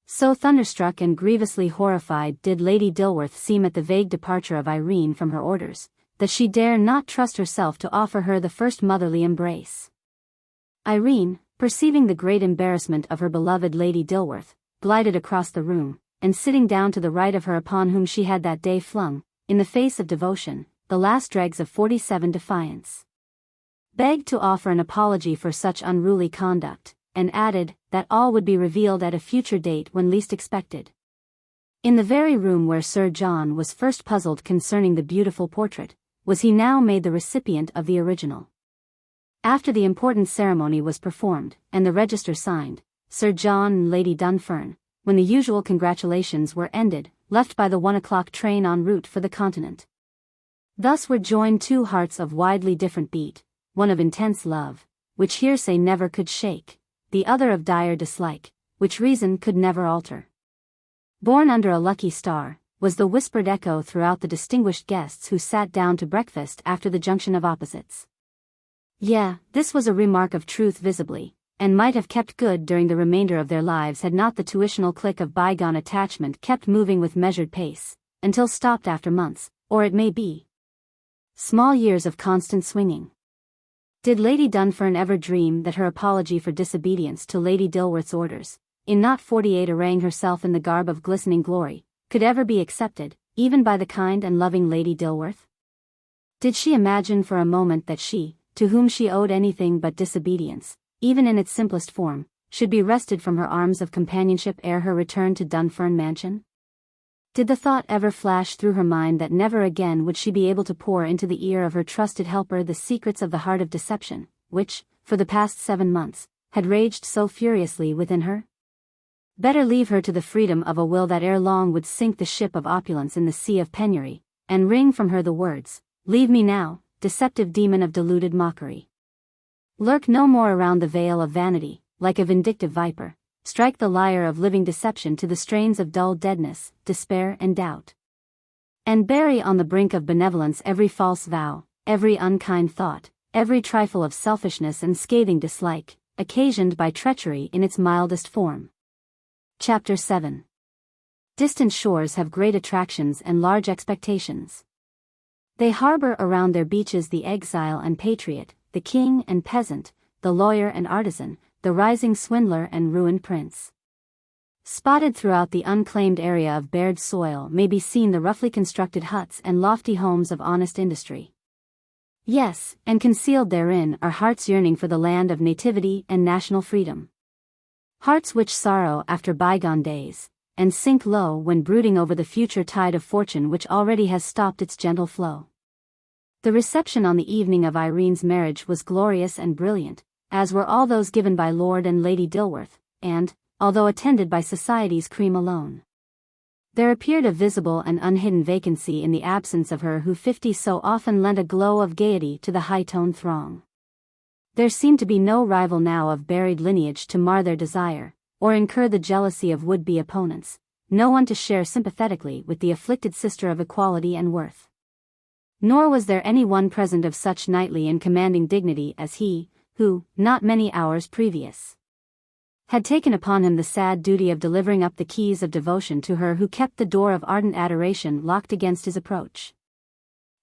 So thunderstruck and grievously horrified did Lady Dilworth seem at the vague departure of Irene from her orders, that she dare not trust herself to offer her the first motherly embrace. Irene, perceiving the great embarrassment of her beloved Lady Dilworth, glided across the room, and sitting down to the right of her upon whom she had that day flung, in the face of devotion, the last dregs of 47 defiance, begged to offer an apology for such unruly conduct, and added that all would be revealed at a future date when least expected. In the very room where Sir John was first puzzled concerning the beautiful portrait, was he now made the recipient of the original. After the important ceremony was performed, and the register signed, Sir John and Lady Dunfern, when the usual congratulations were ended, left by the 1 o'clock train en route for the continent. Thus were joined two hearts of widely different beat, one of intense love, which hearsay never could shake, the other of dire dislike, which reason could never alter. Born under a lucky star, was the whispered echo throughout the distinguished guests who sat down to breakfast after the junction of opposites. Yeah, this was a remark of truth visibly, and might have kept good during the remainder of their lives had not the tuitional click of bygone attachment kept moving with measured pace, until stopped after months, or it may be, small years of constant swinging. Did Lady Dunfern ever dream that her apology for disobedience to Lady Dilworth's orders, in not 48 arraying herself in the garb of glistening glory, could ever be accepted, even by the kind and loving Lady Dilworth? Did she imagine for a moment that she, to whom she owed anything but disobedience, even in its simplest form, should be wrested from her arms of companionship ere her return to Dunfern Mansion? Did the thought ever flash through her mind that never again would she be able to pour into the ear of her trusted helper the secrets of the heart of deception, which, for the past 7 months, had raged so furiously within her? Better leave her to the freedom of a will that ere long would sink the ship of opulence in the sea of penury, and wring from her the words, "Leave me now, deceptive demon of deluded mockery. Lurk no more around the veil of vanity, like a vindictive viper. Strike the lyre of living deception to the strains of dull deadness, despair and doubt. And bury on the brink of benevolence every false vow, every unkind thought, every trifle of selfishness and scathing dislike, occasioned by treachery in its mildest form." Chapter 7. Distant shores have great attractions and large expectations. They harbor around their beaches the exile and patriot, the king and peasant, the lawyer and artisan, the rising swindler and ruined prince. Spotted throughout the unclaimed area of bared soil may be seen the roughly constructed huts and lofty homes of honest industry. Yes, and concealed therein are hearts yearning for the land of nativity and national freedom. Hearts which sorrow after bygone days, and sink low when brooding over the future tide of fortune which already has stopped its gentle flow. The reception on the evening of Irene's marriage was glorious and brilliant, as were all those given by Lord and Lady Dilworth, and, although attended by society's cream alone, there appeared a visible and unhidden vacancy in the absence of her who 50 so often lent a glow of gaiety to the high-toned throng. There seemed to be no rival now of buried lineage to mar their desire, or incur the jealousy of would-be opponents, no one to share sympathetically with the afflicted sister of equality and worth. Nor was there any one present of such knightly and commanding dignity as he, who, not many hours previous, had taken upon him the sad duty of delivering up the keys of devotion to her who kept the door of ardent adoration locked against his approach.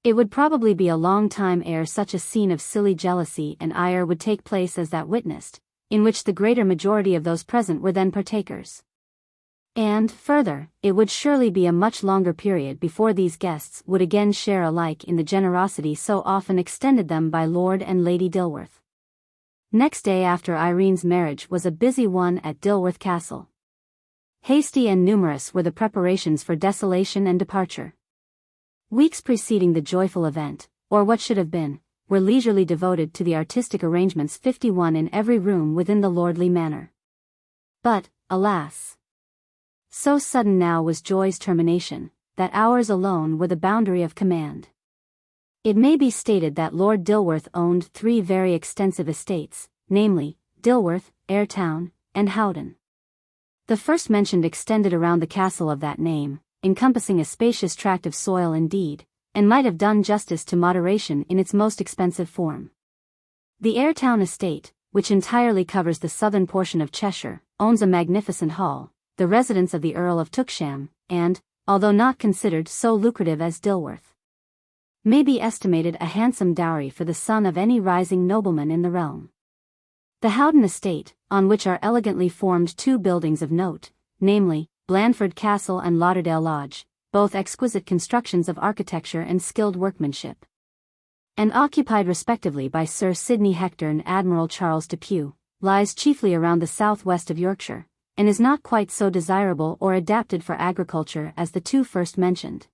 It would probably be a long time ere such a scene of silly jealousy and ire would take place as that witnessed, in which the greater majority of those present were then partakers. And, further, it would surely be a much longer period before these guests would again share alike in the generosity so often extended them by Lord and Lady Dilworth. Next day after Irene's marriage was a busy one at Dilworth Castle. Hasty and numerous were the preparations for desolation and departure. Weeks preceding the joyful event, or what should have been, were leisurely devoted to the artistic arrangements 51 in every room within the lordly manor. But, alas! So sudden now was joy's termination, that hours alone were the boundary of command. It may be stated that Lord Dilworth owned 3 very extensive estates, namely, Dilworth, Ayrtown, and Howden. The first mentioned extended around the castle of that name, encompassing a spacious tract of soil indeed, and might have done justice to moderation in its most expensive form. The Ayrtown estate, which entirely covers the southern portion of Cheshire, owns a magnificent hall, the residence of the Earl of Tewkesham, and, although not considered so lucrative as Dilworth, may be estimated a handsome dowry for the son of any rising nobleman in the realm. The Howden estate, on which are elegantly formed 2 buildings of note, namely, Blandford Castle and Lauderdale Lodge, both exquisite constructions of architecture and skilled workmanship, and occupied respectively by Sir Sidney Hector and Admiral Charles Depew, lies chiefly around the southwest of Yorkshire, and is not quite so desirable or adapted for agriculture as the 2 first mentioned,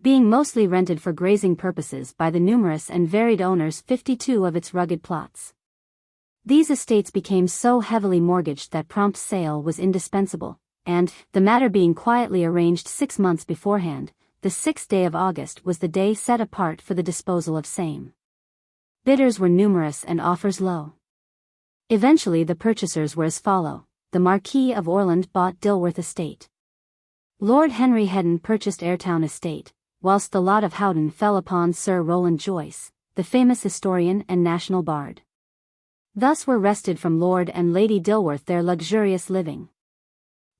being mostly rented for grazing purposes by the numerous and varied owners 52 of its rugged plots. These estates became so heavily mortgaged that prompt sale was indispensable, and, the matter being quietly arranged 6 months beforehand, the 6th day of August was the day set apart for the disposal of same. Bidders were numerous and offers low. Eventually the purchasers were as follow: the Marquis of Orland bought Dilworth estate. Lord Henry Hedden purchased Ayrtown estate, whilst the lot of Howden fell upon Sir Rowland Joyce, the famous historian and national bard. Thus were wrested from Lord and Lady Dilworth their luxurious living.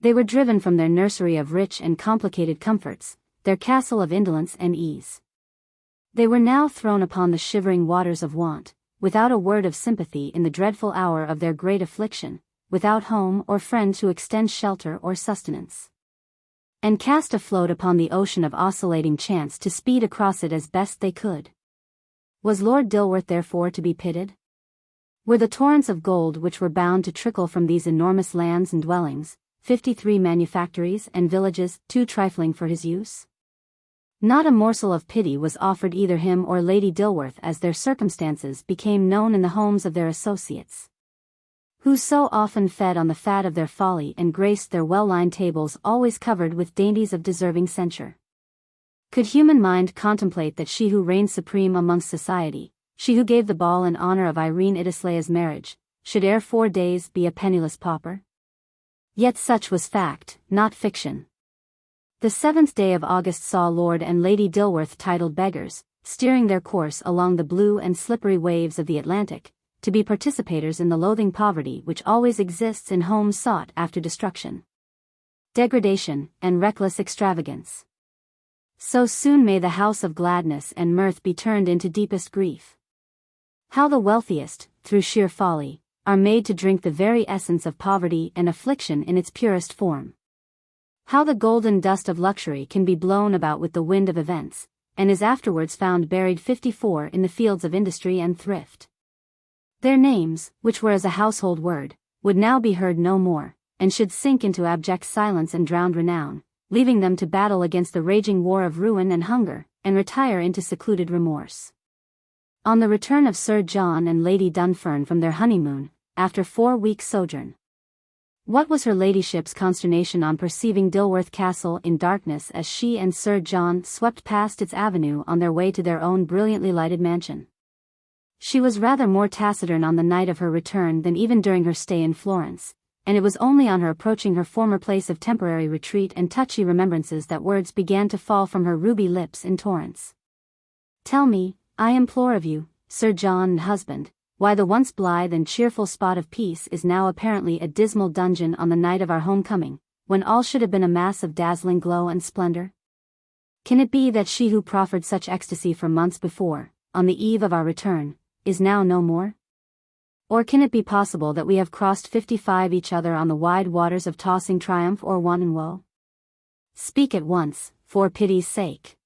They were driven from their nursery of rich and complicated comforts, their castle of indolence and ease. They were now thrown upon the shivering waters of want, without a word of sympathy in the dreadful hour of their great affliction, without home or friend to extend shelter or sustenance, and cast afloat upon the ocean of oscillating chance to speed across it as best they could. Was Lord Dilworth therefore to be pitied? Were the torrents of gold which were bound to trickle from these enormous lands and dwellings, 53 manufactories and villages, too trifling for his use? Not a morsel of pity was offered either him or Lady Dilworth as their circumstances became known in the homes of their associates, who so often fed on the fat of their folly and graced their well-lined tables always covered with dainties of deserving censure. Could human mind contemplate that she who reigned supreme amongst society, she who gave the ball in honor of IRENE IDDESLEIGH's marriage, should ere 4 days be a penniless pauper? Yet such was fact, not fiction. The 7th day of August saw Lord and Lady Dilworth titled beggars, steering their course along the blue and slippery waves of the Atlantic, to be participators in the loathing poverty which always exists in homes sought after destruction, degradation, and reckless extravagance. So soon may the house of gladness and mirth be turned into deepest grief. How the wealthiest, through sheer folly, are made to drink the very essence of poverty and affliction in its purest form. How the golden dust of luxury can be blown about with the wind of events, and is afterwards found buried 54 in the fields of industry and thrift. Their names, which were as a household word, would now be heard no more, and should sink into abject silence and drowned renown, leaving them to battle against the raging war of ruin and hunger, and retire into secluded remorse. On the return of Sir John and Lady Dunfern from their honeymoon, after 4 weeks' sojourn, what was her ladyship's consternation on perceiving Dilworth Castle in darkness as she and Sir John swept past its avenue on their way to their own brilliantly lighted mansion. She was rather more taciturn on the night of her return than even during her stay in Florence, and it was only on her approaching her former place of temporary retreat and touchy remembrances that words began to fall from her ruby lips in torrents. Tell me, I implore of you, Sir John and husband, why the once blithe and cheerful spot of peace is now apparently a dismal dungeon on the night of our homecoming, when all should have been a mass of dazzling glow and splendor? Can it be that she who proffered such ecstasy for months before, on the eve of our return, is now no more? Or can it be possible that we have crossed 55 each other on the wide waters of tossing triumph or wanton woe? Speak at once, for pity's sake.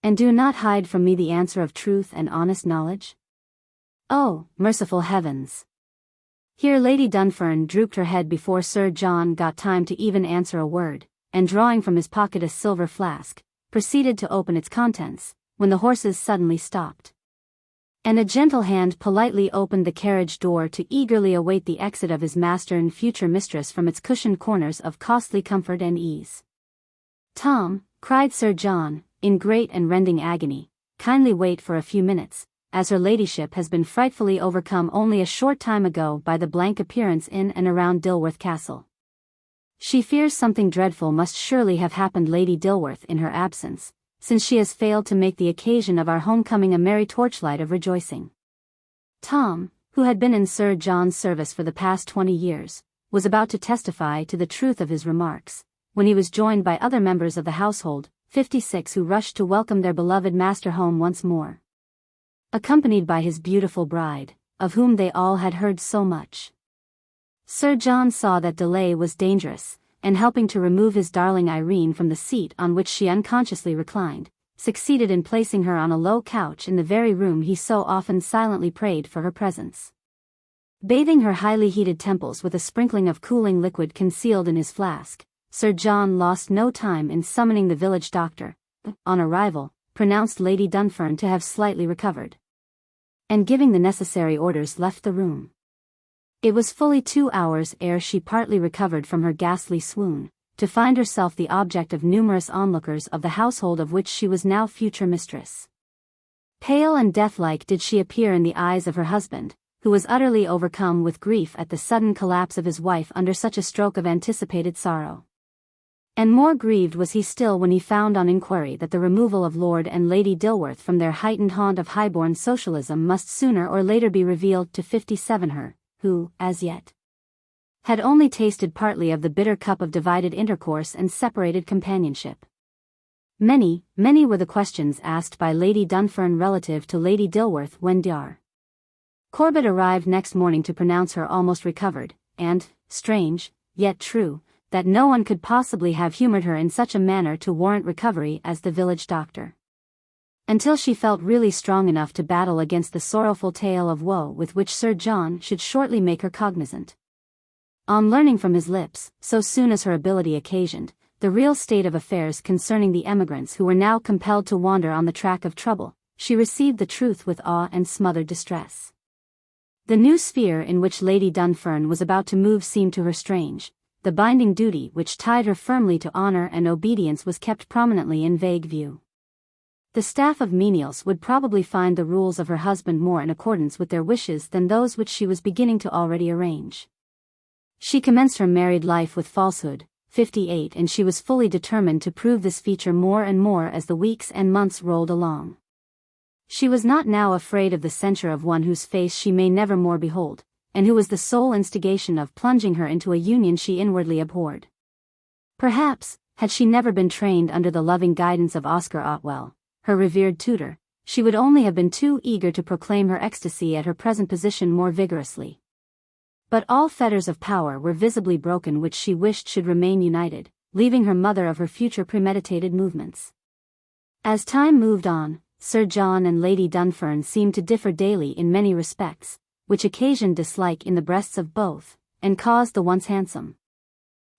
And do not hide from me the answer of truth and honest knowledge. Oh, merciful heavens! Here Lady Dunfern drooped her head before Sir John got time to even answer a word, and drawing from his pocket a silver flask, proceeded to open its contents, when the horses suddenly stopped, and a gentle hand politely opened the carriage door to eagerly await the exit of his master and future mistress from its cushioned corners of costly comfort and ease. Tom, cried Sir John, in great and rending agony, kindly wait for a few minutes, as her ladyship has been frightfully overcome only a short time ago by the blank appearance in and around Dilworth Castle. She fears something dreadful must surely have happened Lady Dilworth in her absence, since she has failed to make the occasion of our homecoming a merry torchlight of rejoicing. Tom, who had been in Sir John's service for the past 20 years, was about to testify to the truth of his remarks, when he was joined by other members of the household, 56, who rushed to welcome their beloved master home once more, accompanied by his beautiful bride, of whom they all had heard so much. Sir John saw that delay was dangerous, and helping to remove his darling Irene from the seat on which she unconsciously reclined, succeeded in placing her on a low couch in the very room he so often silently prayed for her presence. Bathing her highly heated temples with a sprinkling of cooling liquid concealed in his flask, Sir John lost no time in summoning the village doctor, who, on arrival, pronounced Lady Dunfern to have slightly recovered, and giving the necessary orders left the room. It was fully 2 hours ere she partly recovered from her ghastly swoon, to find herself the object of numerous onlookers of the household of which she was now future mistress. Pale and deathlike did she appear in the eyes of her husband, who was utterly overcome with grief at the sudden collapse of his wife under such a stroke of anticipated sorrow. And more grieved was he still when he found on inquiry that the removal of Lord and Lady Dilworth from their heightened haunt of highborn socialism must sooner or later be revealed to 57 her, who, as yet, had only tasted partly of the bitter cup of divided intercourse and separated companionship. Many were the questions asked by Lady Dunfern relative to Lady Dilworth when Dr. Corbett arrived next morning to pronounce her almost recovered, and, strange, yet true, that no one could possibly have humoured her in such a manner to warrant recovery as the village doctor. Until she felt really strong enough to battle against the sorrowful tale of woe with which Sir John should shortly make her cognizant. On learning from his lips, so soon as her ability occasioned, the real state of affairs concerning the emigrants who were now compelled to wander on the track of trouble, she received the truth with awe and smothered distress. The new sphere in which Lady Dunfern was about to move seemed to her strange. The binding duty which tied her firmly to honor and obedience was kept prominently in vague view. The staff of menials would probably find the rules of her husband more in accordance with their wishes than those which she was beginning to already arrange. She commenced her married life with falsehood, 58, and she was fully determined to prove this feature more and more as the weeks and months rolled along. She was not now afraid of the censure of one whose face she may never more behold, and who was the sole instigation of plunging her into a union she inwardly abhorred. Perhaps, had she never been trained under the loving guidance of Oscar Otwell, her revered tutor, she would only have been too eager to proclaim her ecstasy at her present position more vigorously. But all fetters of power were visibly broken which she wished should remain united, leaving her mother of her future premeditated movements. As time moved on, Sir John and Lady Dunfern seemed to differ daily in many respects, which occasioned dislike in the breasts of both, and caused the once handsome,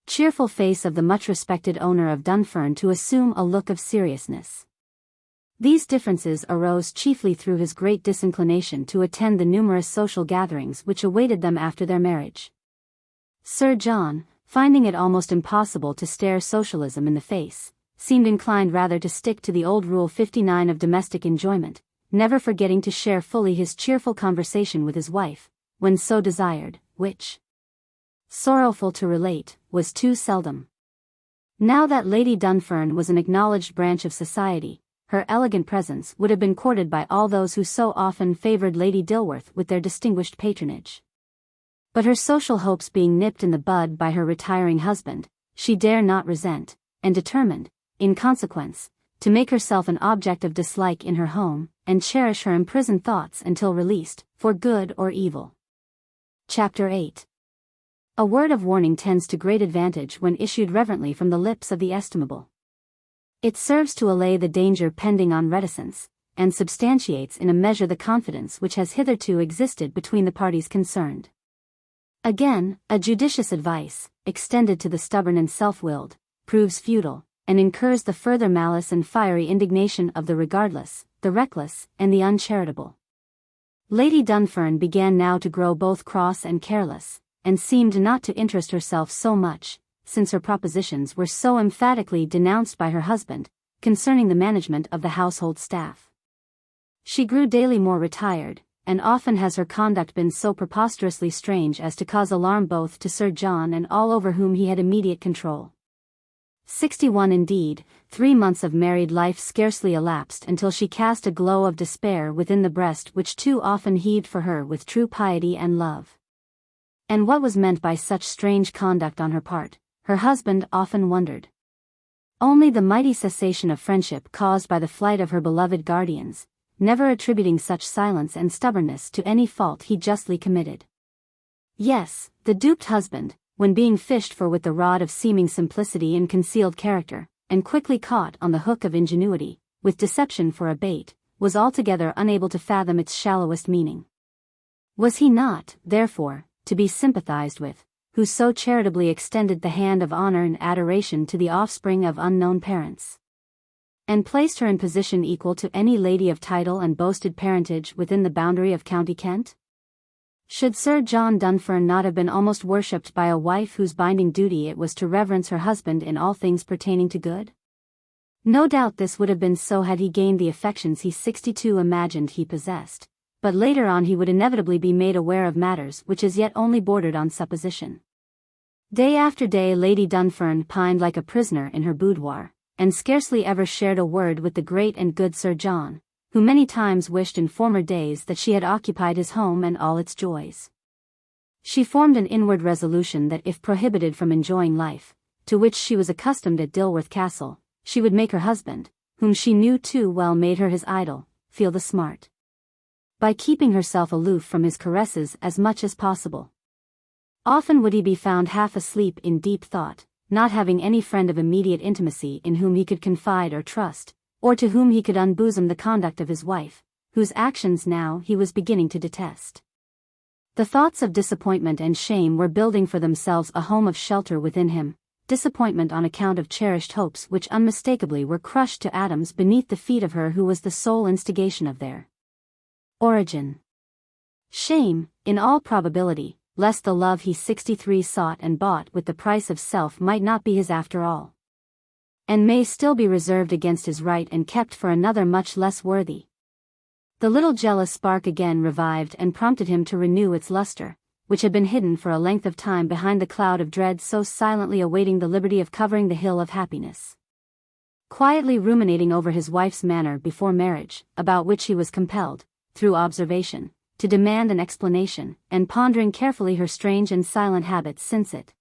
cheerful face of the much-respected owner of Dunfern to assume a look of seriousness. These differences arose chiefly through his great disinclination to attend the numerous social gatherings which awaited them after their marriage. Sir John, finding it almost impossible to stare socialism in the face, seemed inclined rather to stick to the old Rule 59 of domestic enjoyment, never forgetting to share fully his cheerful conversation with his wife, when so desired, which, sorrowful to relate, was too seldom. Now that Lady Dunfern was an acknowledged branch of society, her elegant presence would have been courted by all those who so often favoured Lady Dilworth with their distinguished patronage. But her social hopes being nipped in the bud by her retiring husband, she dare not resent, and determined, in consequence, to make herself an object of dislike in her home, and cherish her imprisoned thoughts until released, for good or evil. Chapter 8. A word of warning tends to great advantage when issued reverently from the lips of the estimable. It serves to allay the danger pending on reticence, and substantiates in a measure the confidence which has hitherto existed between the parties concerned. Again, a judicious advice, extended to the stubborn and self-willed, proves futile, and incurs the further malice and fiery indignation of the regardless, the reckless, and the uncharitable. Lady Dunfern began now to grow both cross and careless, and seemed not to interest herself so much, since her propositions were so emphatically denounced by her husband, concerning the management of the household staff. She grew daily more retired, and often has her conduct been so preposterously strange as to cause alarm both to Sir John and all over whom he had immediate control. 61 indeed, 3 months of married life scarcely elapsed until she cast a glow of despair within the breast which too often heaved for her with true piety and love. And what was meant by such strange conduct on her part, her husband often wondered. Only the mighty cessation of friendship caused by the flight of her beloved guardians, never attributing such silence and stubbornness to any fault he justly committed. Yes, the duped husband, when being fished for with the rod of seeming simplicity and concealed character, and quickly caught on the hook of ingenuity, with deception for a bait, was altogether unable to fathom its shallowest meaning. Was he not, therefore, to be sympathized with, who so charitably extended the hand of honor and adoration to the offspring of unknown parents, and placed her in position equal to any lady of title and boasted parentage within the boundary of County Kent? Should Sir John Dunfern not have been almost worshipped by a wife whose binding duty it was to reverence her husband in all things pertaining to good? No doubt this would have been so had he gained the affections he 62 imagined he possessed, but later on he would inevitably be made aware of matters which as yet only bordered on supposition. Day after day Lady Dunfern pined like a prisoner in her boudoir, and scarcely ever shared a word with the great and good Sir John, who many times wished in former days that she had occupied his home and all its joys. She formed an inward resolution that if prohibited from enjoying life, to which she was accustomed at Dilworth Castle, she would make her husband, whom she knew too well made her his idol, feel the smart. By keeping herself aloof from his caresses as much as possible. Often would he be found half asleep in deep thought, not having any friend of immediate intimacy in whom he could confide or trust, or to whom he could unbosom the conduct of his wife, whose actions now he was beginning to detest. The thoughts of disappointment and shame were building for themselves a home of shelter within him, disappointment on account of cherished hopes which unmistakably were crushed to atoms beneath the feet of her who was the sole instigation of their origin. Shame, in all probability, lest the love he 63 sought and bought with the price of self might not be his after all, and may still be reserved against his right and kept for another much less worthy. The little jealous spark again revived and prompted him to renew its luster, which had been hidden for a length of time behind the cloud of dread so silently awaiting the liberty of covering the hill of happiness. Quietly ruminating over his wife's manner before marriage, about which he was compelled, through observation, to demand an explanation, and pondering carefully her strange and silent habits since it,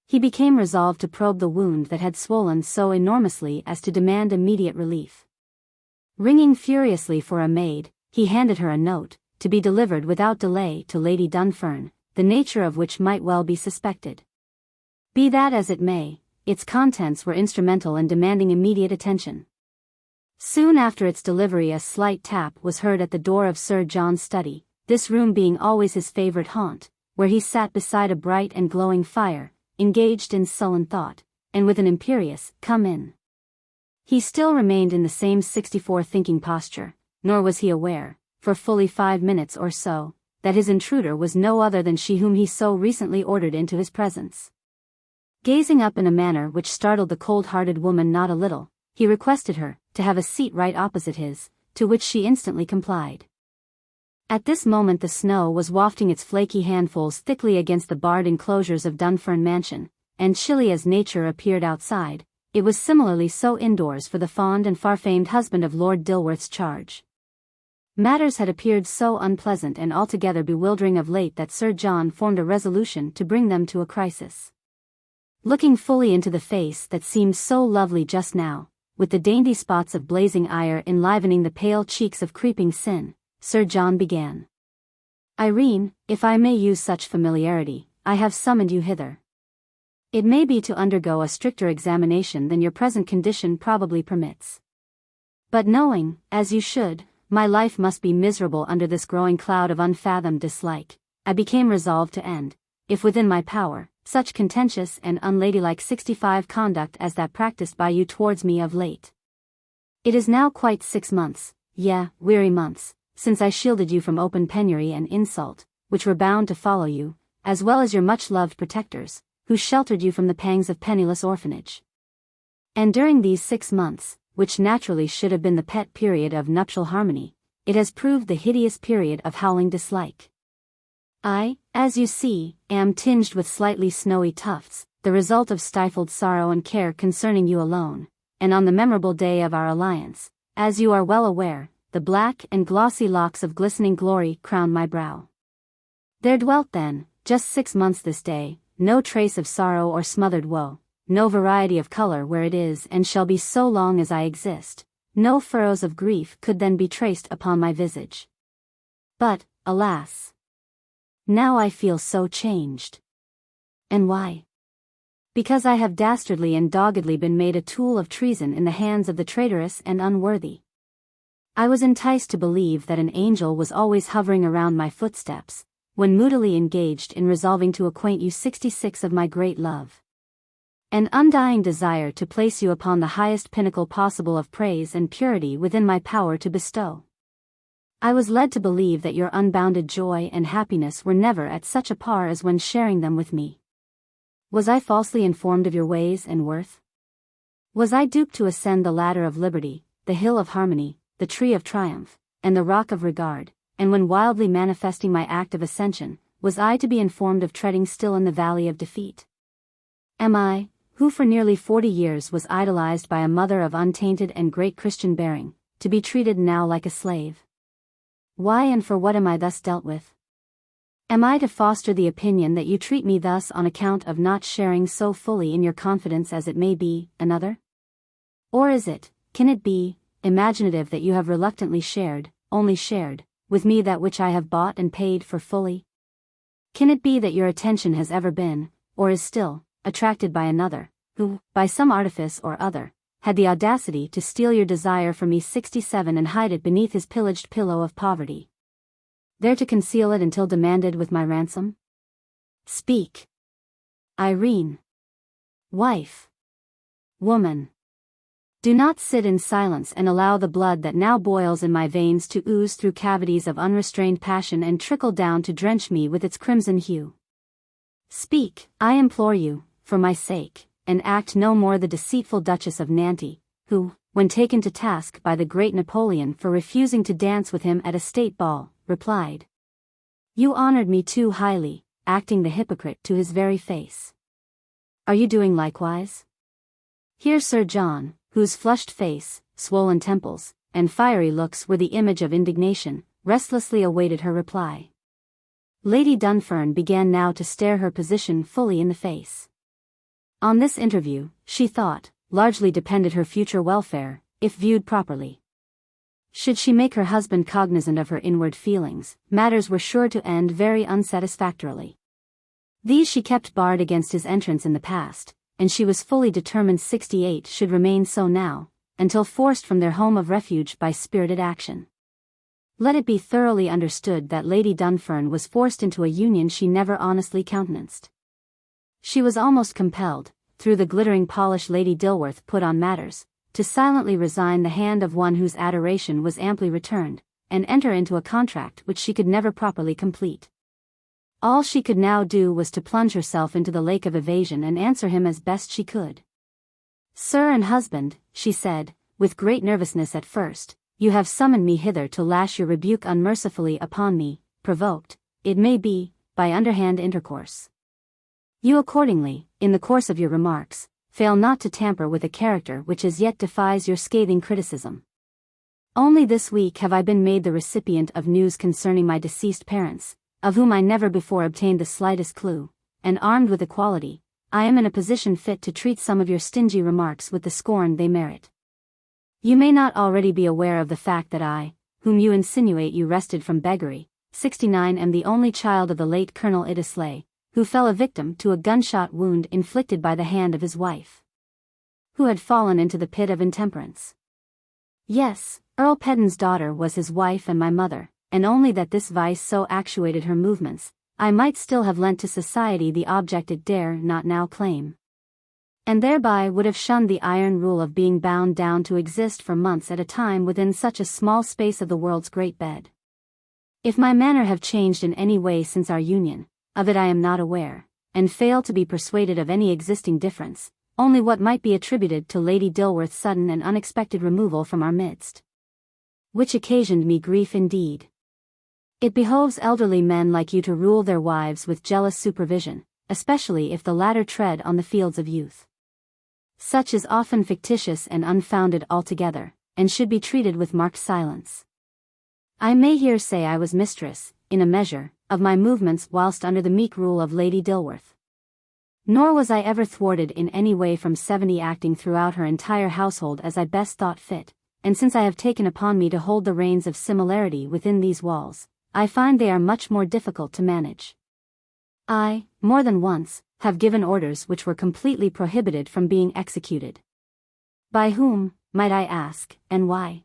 he became resolved to probe the wound that had swollen so enormously as to demand immediate relief. Ringing furiously for a maid, he handed her a note, to be delivered without delay to Lady Dunfern, the nature of which might well be suspected. Be that as it may, its contents were instrumental in demanding immediate attention. Soon after its delivery a slight tap was heard at the door of Sir John's study, this room being always his favourite haunt, where he sat beside a bright and glowing fire, engaged in sullen thought, and with an imperious, "Come in." He still remained in the same 64 thinking posture, nor was he aware, for fully 5 minutes or so, that his intruder was no other than she whom he so recently ordered into his presence. Gazing up in a manner which startled the cold-hearted woman not a little, he requested her to have a seat right opposite his, to which she instantly complied. At this moment the snow was wafting its flaky handfuls thickly against the barred enclosures of Dunfern Mansion, and chilly as nature appeared outside, it was similarly so indoors for the fond and far-famed husband of Lord Dilworth's charge. Matters had appeared so unpleasant and altogether bewildering of late that Sir John formed a resolution to bring them to a crisis. Looking fully into the face that seemed so lovely just now, with the dainty spots of blazing ire enlivening the pale cheeks of creeping sin, Sir John began. "Irene, if I may use such familiarity, I have summoned you hither. It may be to undergo a stricter examination than your present condition probably permits. But knowing, as you should, my life must be miserable under this growing cloud of unfathomed dislike, I became resolved to end, if within my power, such contentious and unladylike 65 conduct as that practiced by you towards me of late. It is now quite 6 months, weary months, since I shielded you from open penury and insult, which were bound to follow you, as well as your much-loved protectors, who sheltered you from the pangs of penniless orphanage. And during these 6 months, which naturally should have been the pet period of nuptial harmony, it has proved the hideous period of howling dislike. I, as you see, am tinged with slightly snowy tufts, the result of stifled sorrow and care concerning you alone, and on the memorable day of our alliance, as you are well aware, the black and glossy locks of glistening glory crowned my brow. There dwelt then, just 6 months this day, no trace of sorrow or smothered woe, no variety of color where it is and shall be so long as I exist, no furrows of grief could then be traced upon my visage. But, alas! Now I feel so changed. And why? Because I have dastardly and doggedly been made a tool of treason in the hands of the traitorous and unworthy. I was enticed to believe that an angel was always hovering around my footsteps, when moodily engaged in resolving to acquaint you 66 of my great love. An undying desire to place you upon the highest pinnacle possible of praise and purity within my power to bestow. I was led to believe that your unbounded joy and happiness were never at such a par as when sharing them with me. Was I falsely informed of your ways and worth? Was I duped to ascend the ladder of liberty, the hill of harmony, the tree of triumph, and the rock of regard, and when wildly manifesting my act of ascension, was I to be informed of treading still in the valley of defeat? Am I, who for nearly 40 years was idolized by a mother of untainted and great Christian bearing, to be treated now like a slave? Why and for what am I thus dealt with? Am I to foster the opinion that you treat me thus on account of not sharing so fully in your confidence as it may be, another? Or can it be, imaginative that you have reluctantly shared, only shared, with me that which I have bought and paid for fully? Can it be that your attention has ever been, or is still, attracted by another, who, by some artifice or other, had the audacity to steal your desire for me 67 and hide it beneath his pillaged pillow of poverty, there to conceal it until demanded with my ransom? Speak. Irene. Wife. Woman. Do not sit in silence and allow the blood that now boils in my veins to ooze through cavities of unrestrained passion and trickle down to drench me with its crimson hue. Speak, I implore you, for my sake, and act no more the deceitful Duchess of Nanty, who, when taken to task by the great Napoleon for refusing to dance with him at a state ball, replied, "You honored me too highly," acting the hypocrite to his very face. Are you doing likewise? Here Sir John, whose flushed face, swollen temples, and fiery looks were the image of indignation, restlessly awaited her reply. Lady Dunfern began now to stare her position fully in the face. On this interview, she thought, largely depended her future welfare, if viewed properly. Should she make her husband cognizant of her inward feelings, matters were sure to end very unsatisfactorily. These she kept barred against his entrance in the past, and she was fully determined 68 should remain so now, until forced from their home of refuge by spirited action. Let it be thoroughly understood that Lady Dunfern was forced into a union she never honestly countenanced. She was almost compelled, through the glittering polish Lady Dilworth put on matters, to silently resign the hand of one whose adoration was amply returned, and enter into a contract which she could never properly complete. All she could now do was to plunge herself into the lake of evasion and answer him as best she could. "Sir and husband," she said, with great nervousness at first, "you have summoned me hither to lash your rebuke unmercifully upon me, provoked, it may be, by underhand intercourse. You accordingly, in the course of your remarks, fail not to tamper with a character which as yet defies your scathing criticism. Only this week have I been made the recipient of news concerning my deceased parents, of whom I never before obtained the slightest clue, and armed with equality, I am in a position fit to treat some of your stingy remarks with the scorn they merit. You may not already be aware of the fact that I, whom you insinuate you wrested from beggary, 69 am the only child of the late Colonel Iddesley, who fell a victim to a gunshot wound inflicted by the hand of his wife, who had fallen into the pit of intemperance. Yes, Earl Pedden's daughter was his wife and my mother, and only that this vice so actuated her movements, I might still have lent to society the object it dare not now claim, and thereby would have shunned the iron rule of being bound down to exist for months at a time within such a small space of the world's great bed. If my manner have changed in any way since our union, of it I am not aware, and fail to be persuaded of any existing difference, only what might be attributed to Lady Dilworth's sudden and unexpected removal from our midst, which occasioned me grief indeed. It behoves elderly men like you to rule their wives with jealous supervision, especially if the latter tread on the fields of youth. Such is often fictitious and unfounded altogether, and should be treated with marked silence. I may here say I was mistress, in a measure, of my movements whilst under the meek rule of Lady Dilworth. Nor was I ever thwarted in any way from 70 acting throughout her entire household as I best thought fit, and since I have taken upon me to hold the reins of similarity within these walls, I find they are much more difficult to manage. I, more than once, have given orders which were completely prohibited from being executed. By whom, might I ask, and why?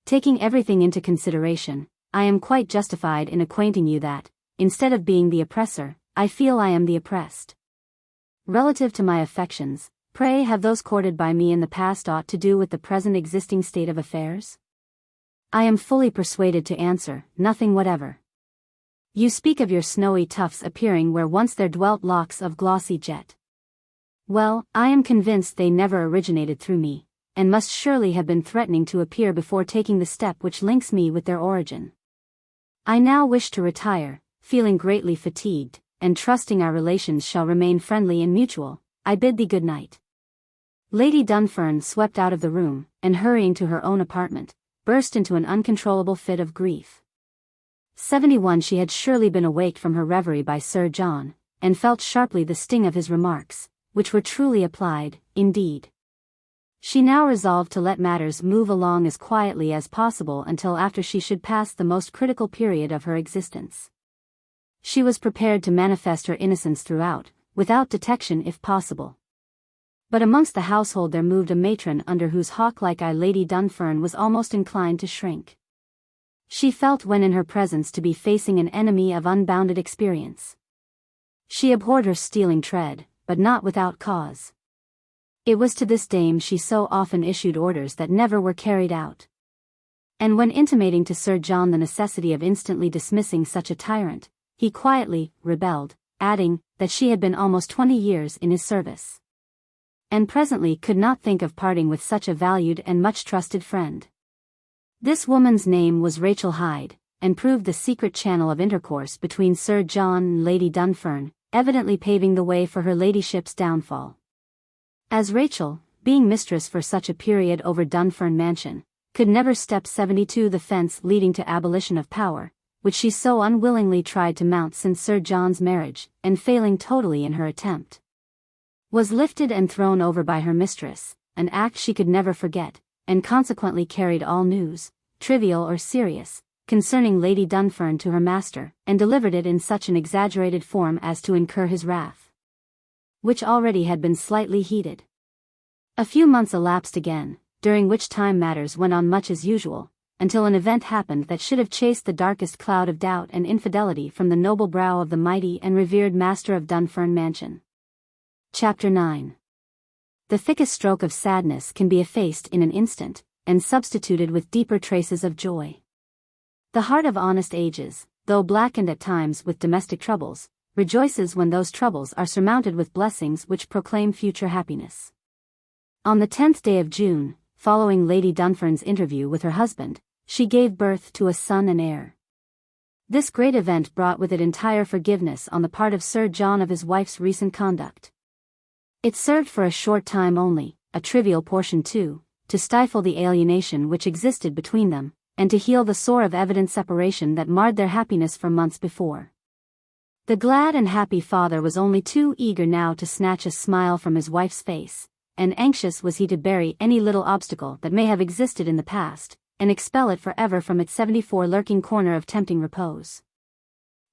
Taking everything into consideration, I am quite justified in acquainting you that, instead of being the oppressor, I feel I am the oppressed. Relative to my affections, pray have those courted by me in the past aught to do with the present existing state of affairs? I am fully persuaded to answer, nothing whatever. You speak of your snowy tufts appearing where once there dwelt locks of glossy jet. Well, I am convinced they never originated through me, and must surely have been threatening to appear before taking the step which links me with their origin. I now wish to retire, feeling greatly fatigued, and trusting our relations shall remain friendly and mutual, I bid thee good night." Lady Dunfern swept out of the room, and hurrying to her own apartment, burst into an uncontrollable fit of grief. 71 She had surely been awaked from her reverie by Sir John, and felt sharply the sting of his remarks, which were truly applied, indeed. She now resolved to let matters move along as quietly as possible until after she should pass the most critical period of her existence. She was prepared to manifest her innocence throughout, without detection if possible. But amongst the household there moved a matron under whose hawk-like eye Lady Dunfern was almost inclined to shrink. She felt when in her presence to be facing an enemy of unbounded experience. She abhorred her stealing tread, but not without cause. It was to this dame she so often issued orders that never were carried out. And when intimating to Sir John the necessity of instantly dismissing such a tyrant, he quietly rebelled, adding that she had been almost 20 years in his service, and presently could not think of parting with such a valued and much trusted friend. This woman's name was Rachel Hyde, and proved the secret channel of intercourse between Sir John and Lady Dunfern, evidently paving the way for her ladyship's downfall. As Rachel, being mistress for such a period over Dunfern Mansion, could never step 72 the fence leading to abolition of power, which she so unwillingly tried to mount since Sir John's marriage, and failing totally in her attempt, was lifted and thrown over by her mistress, an act she could never forget, and consequently carried all news, trivial or serious, concerning Lady Dunfern to her master, and delivered it in such an exaggerated form as to incur his wrath, which already had been slightly heated. A few months elapsed again, during which time matters went on much as usual, until an event happened that should have chased the darkest cloud of doubt and infidelity from the noble brow of the mighty and revered master of Dunfern Mansion. Chapter 9. The thickest stroke of sadness can be effaced in an instant, and substituted with deeper traces of joy. The heart of honest ages, though blackened at times with domestic troubles, rejoices when those troubles are surmounted with blessings which proclaim future happiness. On the 10th day of June, following Lady Dunfern's interview with her husband, she gave birth to a son and heir. This great event brought with it entire forgiveness on the part of Sir John of his wife's recent conduct. It served for a short time only, a trivial portion too, to stifle the alienation which existed between them, and to heal the sore of evident separation that marred their happiness for months before. The glad and happy father was only too eager now to snatch a smile from his wife's face, and anxious was he to bury any little obstacle that may have existed in the past, and expel it forever from its 74 lurking corner of tempting repose.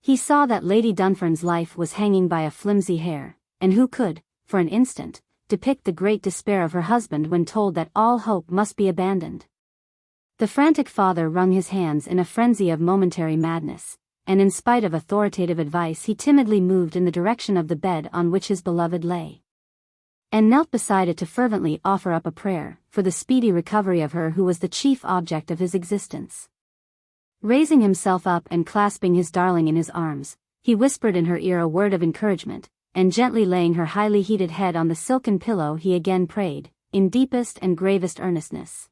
He saw that Lady Dunfern's life was hanging by a flimsy hair, and who could, for an instant, depict the great despair of her husband when told that all hope must be abandoned. The frantic father wrung his hands in a frenzy of momentary madness, and in spite of authoritative advice he timidly moved in the direction of the bed on which his beloved lay, and knelt beside it to fervently offer up a prayer for the speedy recovery of her who was the chief object of his existence. Raising himself up and clasping his darling in his arms, he whispered in her ear a word of encouragement, and gently laying her highly heated head on the silken pillow he again prayed, in deepest and gravest earnestness,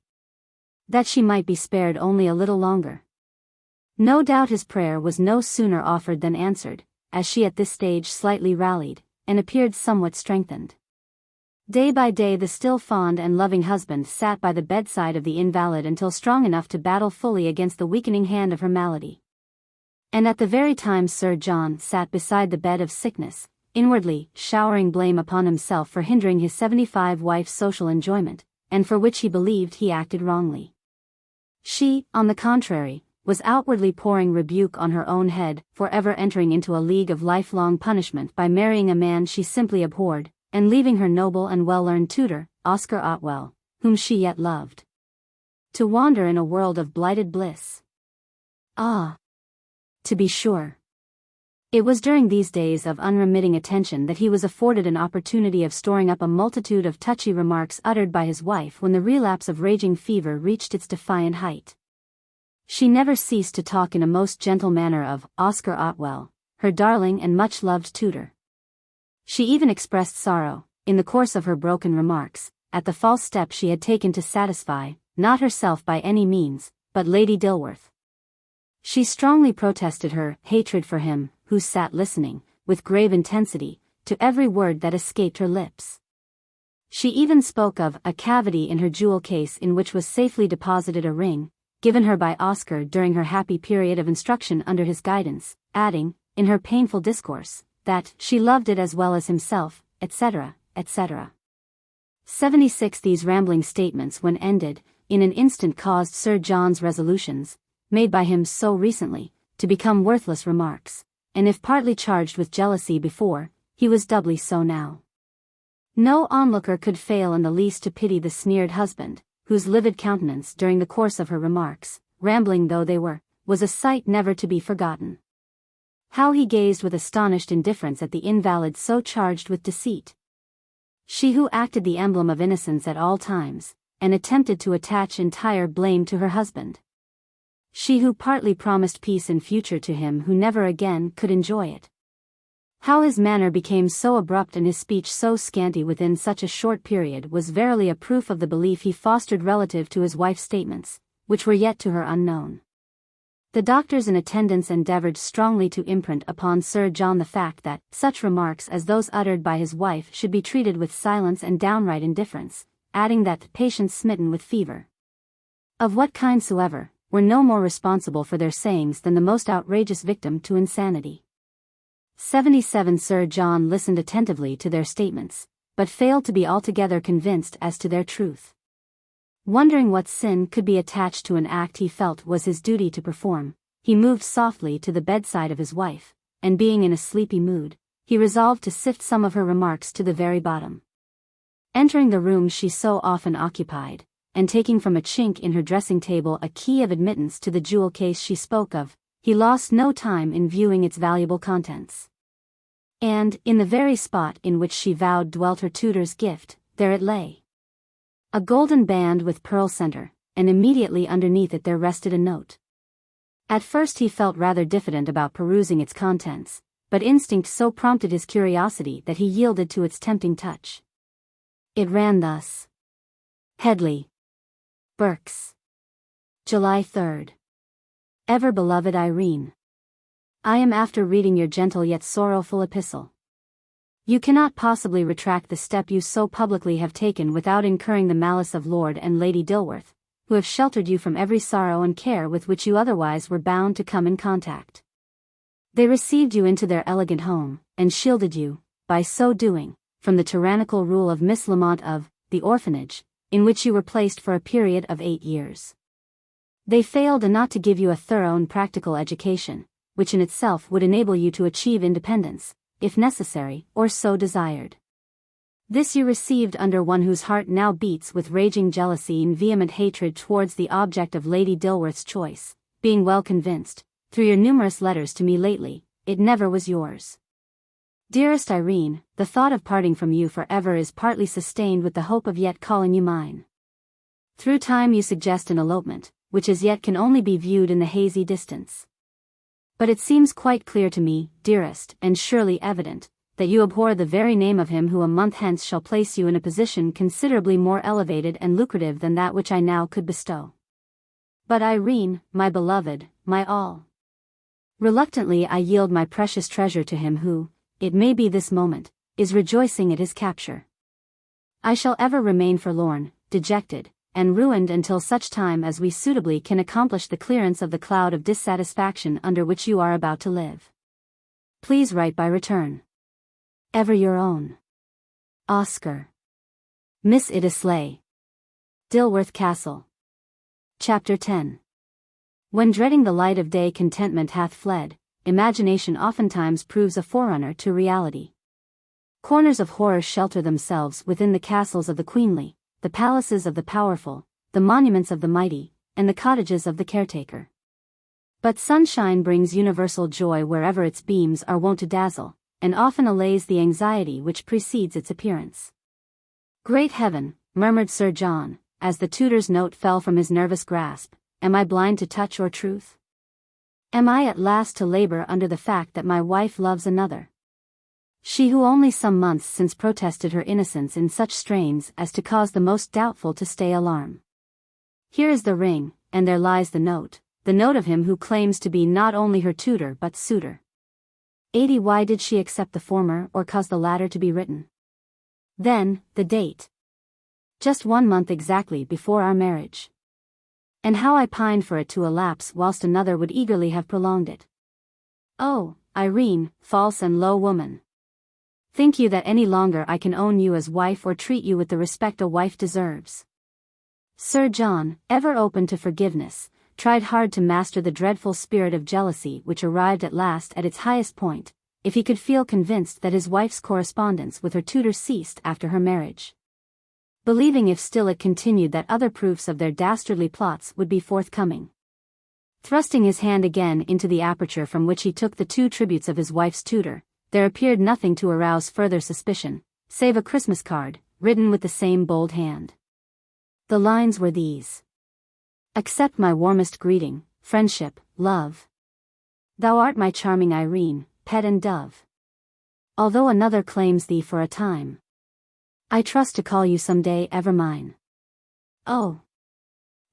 that she might be spared only a little longer. No doubt his prayer was no sooner offered than answered, as she at this stage slightly rallied, and appeared somewhat strengthened. Day by day the still fond and loving husband sat by the bedside of the invalid until strong enough to battle fully against the weakening hand of her malady. And at the very time Sir John sat beside the bed of sickness, inwardly showering blame upon himself for hindering his 75 wife's social enjoyment, and for which he believed he acted wrongly. She, on the contrary, was outwardly pouring rebuke on her own head for ever entering into a league of lifelong punishment by marrying a man she simply abhorred, and leaving her noble and well-learned tutor, Oscar Otwell, whom she yet loved, to wander in a world of blighted bliss. Ah! To be sure. It was during these days of unremitting attention that he was afforded an opportunity of storing up a multitude of touchy remarks uttered by his wife when the relapse of raging fever reached its defiant height. She never ceased to talk in a most gentle manner of Oscar Otwell, her darling and much-loved tutor. She even expressed sorrow, in the course of her broken remarks, at the false step she had taken to satisfy, not herself by any means, but Lady Dilworth. She strongly protested her hatred for him, who sat listening, with grave intensity, to every word that escaped her lips. She even spoke of a cavity in her jewel case in which was safely deposited a ring, given her by Oscar during her happy period of instruction under his guidance, adding, in her painful discourse, that she loved it as well as himself, etc., etc. 76. These rambling statements, when ended, in an instant caused Sir John's resolutions, made by him so recently, to become worthless remarks, and if partly charged with jealousy before, he was doubly so now. No onlooker could fail in the least to pity the sneered husband, whose livid countenance during the course of her remarks, rambling though they were, was a sight never to be forgotten. How he gazed with astonished indifference at the invalid so charged with deceit. She who acted the emblem of innocence at all times, and attempted to attach entire blame to her husband. She who partly promised peace in future to him who never again could enjoy it. How his manner became so abrupt and his speech so scanty within such a short period was verily a proof of the belief he fostered relative to his wife's statements, which were yet to her unknown. The doctors in attendance endeavored strongly to imprint upon Sir John the fact that such remarks as those uttered by his wife should be treated with silence and downright indifference, adding that the patients smitten with fever, of what kind soever, were no more responsible for their sayings than the most outrageous victim to insanity. 77. Sir John listened attentively to their statements, but failed to be altogether convinced as to their truth. Wondering what sin could be attached to an act he felt was his duty to perform, he moved softly to the bedside of his wife, and being in a sleepy mood, he resolved to sift some of her remarks to the very bottom. Entering the room she so often occupied, and taking from a chink in her dressing-table a key of admittance to the jewel case she spoke of, he lost no time in viewing its valuable contents. And, in the very spot in which she vowed dwelt her tutor's gift, there it lay. A golden band with pearl center, and immediately underneath it there rested a note. At first he felt rather diffident about perusing its contents, but instinct so prompted his curiosity that he yielded to its tempting touch. It ran thus. Headley, Berks, July 3rd. Ever beloved Irene. I am after reading your gentle yet sorrowful epistle. You cannot possibly retract the step you so publicly have taken without incurring the malice of Lord and Lady Dilworth, who have sheltered you from every sorrow and care with which you otherwise were bound to come in contact. They received you into their elegant home, and shielded you, by so doing, from the tyrannical rule of Miss Lamont of the orphanage, in which you were placed for a period of 8 years. They failed not to give you a thorough and practical education, which in itself would enable you to achieve independence, if necessary, or so desired. This you received under one whose heart now beats with raging jealousy and vehement hatred towards the object of Lady Dilworth's choice, being well convinced, through your numerous letters to me lately, it never was yours. Dearest Irene, the thought of parting from you forever is partly sustained with the hope of yet calling you mine. Through time you suggest an elopement, which as yet can only be viewed in the hazy distance. But it seems quite clear to me, dearest, and surely evident, that you abhor the very name of him who a month hence shall place you in a position considerably more elevated and lucrative than that which I now could bestow. But Irene, my beloved, my all. Reluctantly I yield my precious treasure to him who, it may be this moment, is rejoicing at his capture. I shall ever remain forlorn, dejected, and ruined until such time as we suitably can accomplish the clearance of the cloud of dissatisfaction under which you are about to live. Please write by return. Ever your own. Oscar. Miss Iddesleigh. Dilworth Castle. Chapter 10. When dreading the light of day contentment hath fled, imagination oftentimes proves a forerunner to reality. Corners of horror shelter themselves within the castles of the queenly, the palaces of the powerful, the monuments of the mighty, and the cottages of the caretaker. But sunshine brings universal joy wherever its beams are wont to dazzle, and often allays the anxiety which precedes its appearance. Great heaven, murmured Sir John, as the tutor's note fell from his nervous grasp, am I blind to touch or truth? Am I at last to labor under the fact that my wife loves another? She who only some months since protested her innocence in such strains as to cause the most doubtful to stay alarm. Here is the ring, and there lies the note of him who claims to be not only her tutor but suitor. 80. Why did she accept the former or cause the latter to be written? Then, the date. Just 1 month exactly before our marriage. And how I pined for it to elapse whilst another would eagerly have prolonged it. Oh, Irene, false and low woman. Think you that any longer I can own you as wife or treat you with the respect a wife deserves? Sir John, ever open to forgiveness, tried hard to master the dreadful spirit of jealousy which arrived at last at its highest point, if he could feel convinced that his wife's correspondence with her tutor ceased after her marriage. Believing if still it continued that other proofs of their dastardly plots would be forthcoming. Thrusting his hand again into the aperture from which he took the 2 tributes of his wife's tutor, there appeared nothing to arouse further suspicion, save a Christmas card, written with the same bold hand. The lines were these. Accept my warmest greeting, friendship, love. Thou art my charming Irene, pet and dove. Although another claims thee for a time, I trust to call you some day ever mine. Oh!